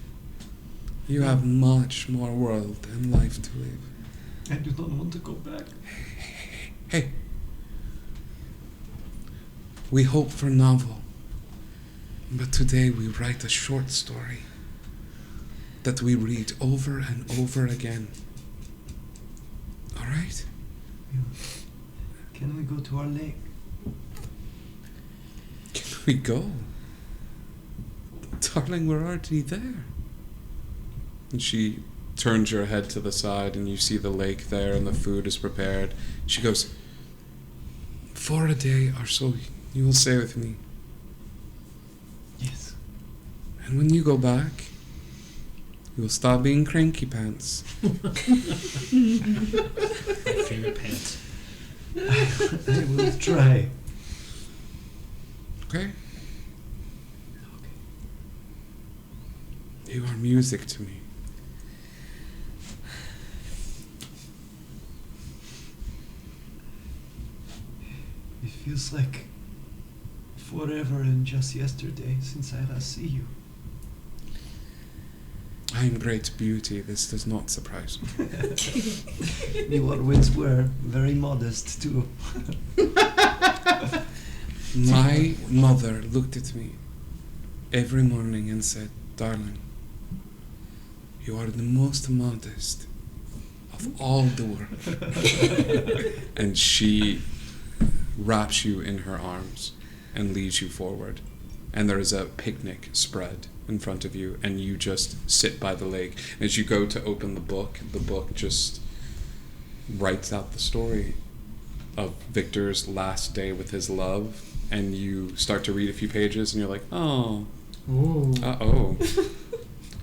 You have much more world and life to live. I do not want to go back. Hey. We hope for novel, but today we write a short story that we read over and over again. All right? Can we go to our lake? Can we go? Darling, we're already there. And she turns your head to the side, and you see the lake there, and the food is prepared. She goes, "For a day or so, you will stay with me. Yes. And when you go back, you will stop being cranky pants." My favorite pants. I will try. Okay? You are music to me. It feels like forever and just yesterday since I last see you. I am great beauty. This does not surprise me. You always were very modest too. My mother looked at me every morning and said, "Darling, you are the most modest of all the world." And she wraps you in her arms and leads you forward. And there is a picnic spread in front of you, and you just sit by the lake. As you go to open the book just writes out the story of Victor's last day with his love, and you start to read a few pages, and you're like, "Oh, Ooh. oh."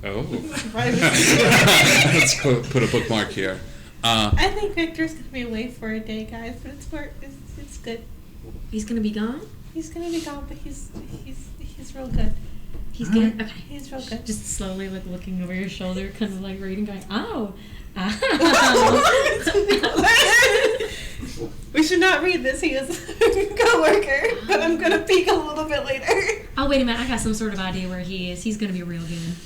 Let's put a bookmark here. I think Victor's gonna be away for a day, guys, but it's good. He's gonna be gone? He's gonna be gone, but he's real good. He's good? Okay. He's real good. Just slowly like looking over your shoulder, kind of like reading, going, oh. We should not read this. He is a coworker, but I'm gonna peek a little bit later. Oh, wait a minute. I got some sort of idea where he is. He's gonna be real good.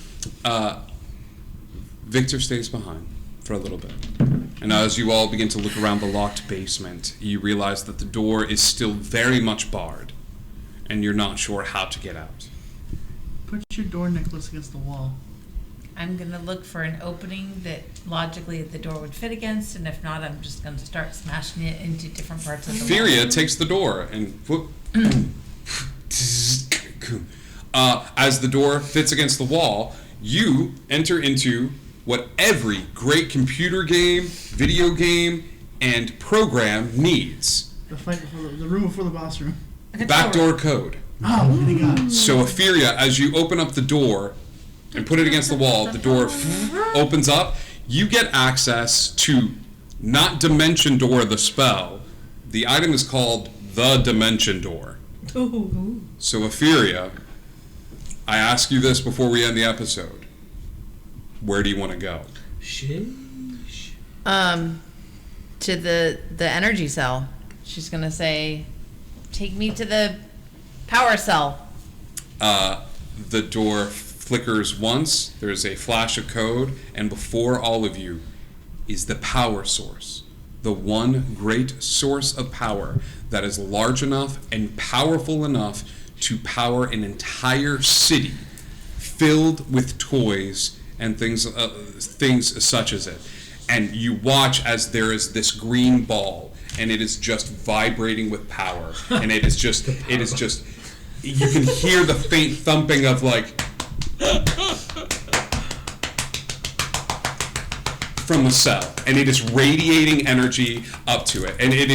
Victor stays behind for a little bit. And as you all begin to look around the locked basement, you realize that the door is still very much barred, and you're not sure how to get out. Put your door necklace against the wall. I'm going to look for an opening that logically the door would fit against, and if not, I'm just going to start smashing it into different parts of the wall. Furia takes the door and whoop. As the door fits against the wall, you enter into what every great computer game, video game, and program needs. The fight before the room before the boss room. Backdoor code. Oh, my God. So Ophelia, as you open up the door and put it against the wall, the door opens up. You get access to not Dimension Door the spell. The item is called the Dimension Door. Ooh. So Ophelia, I ask you this before we end the episode. Where do you want to go? Sheesh. To the energy cell. She's gonna say, "Take me to the power cell." The door flickers once, there's a flash of code, and before all of you is the power source. The one great source of power that is large enough and powerful enough to power an entire city filled with toys and things such as it. And you watch as there is this green ball, and it is just vibrating with power, and it is just you can hear the faint thumping of like from the cell, and it is radiating energy up to it, and it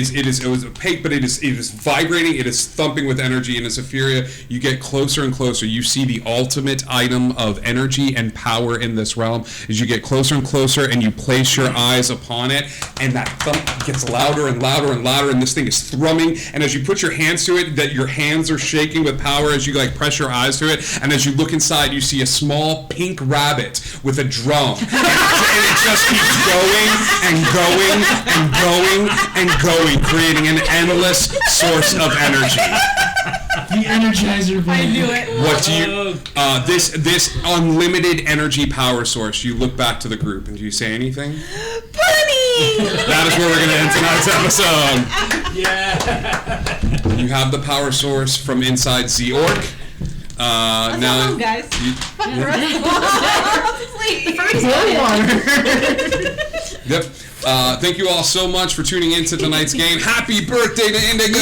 was opaque, but it is vibrating, it is thumping with energy. And as Ophelia, you get closer and closer, you see the ultimate item of energy and power in this realm. As you get closer and closer, and you place your eyes upon it, and that thump gets louder and louder and louder, and this thing is thrumming. And as you put your hands to it, that your hands are shaking with power as you like press your eyes to it. And as you look inside, you see a small pink rabbit with a drum, and it just keeps going and going and going and going, creating an endless source of energy. The Energizer Bunny. I knew it. What do you? This unlimited energy power source. You look back to the group, and do you say anything? Bunny! That is where we're going to end tonight's episode. Yeah. You have the power source from inside Zeorc. That's Now, all, guys. Fuck the rest of the sleep. Yep. Thank you all so much for tuning in to tonight's game. Happy birthday to Indigo!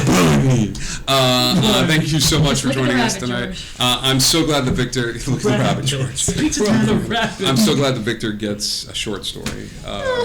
Bunny! Thank you so much for Look at the joining us rabbit, tonight. George. I'm so glad that Victor. Look at the rabbit, George. Pizza Town of Rabbits. I'm so glad that Victor gets a short story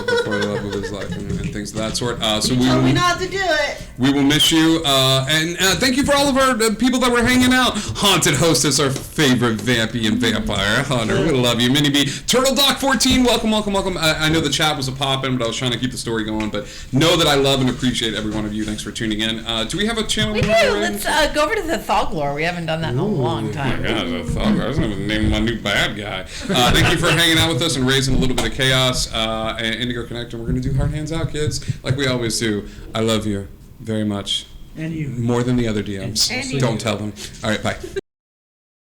before the love of his life and things of that sort. So we Told me will, not to do it. we will miss you. And thank you for all of our people that were hanging out. Haunted Hostess, our favorite vampy and vampire hunter. We love you. Minnie B. Turtle Doc 14, welcome. I know the chat was a poppin', but I was trying to keep the story going. But know that I love and appreciate every one of you. Thanks for tuning in. Do we have a channel? We do. Let's go over to the Thoglore. We haven't done that in a long time. Yeah, the Thug. I was going to name my new bad guy. Thank you for hanging out with us and raising a little bit of chaos. And Indigo Connect, and we're going to do hard hands out, kids, like we always do. I love you very much. And you. More than the other DMs. And you. Don't tell them. All right, bye.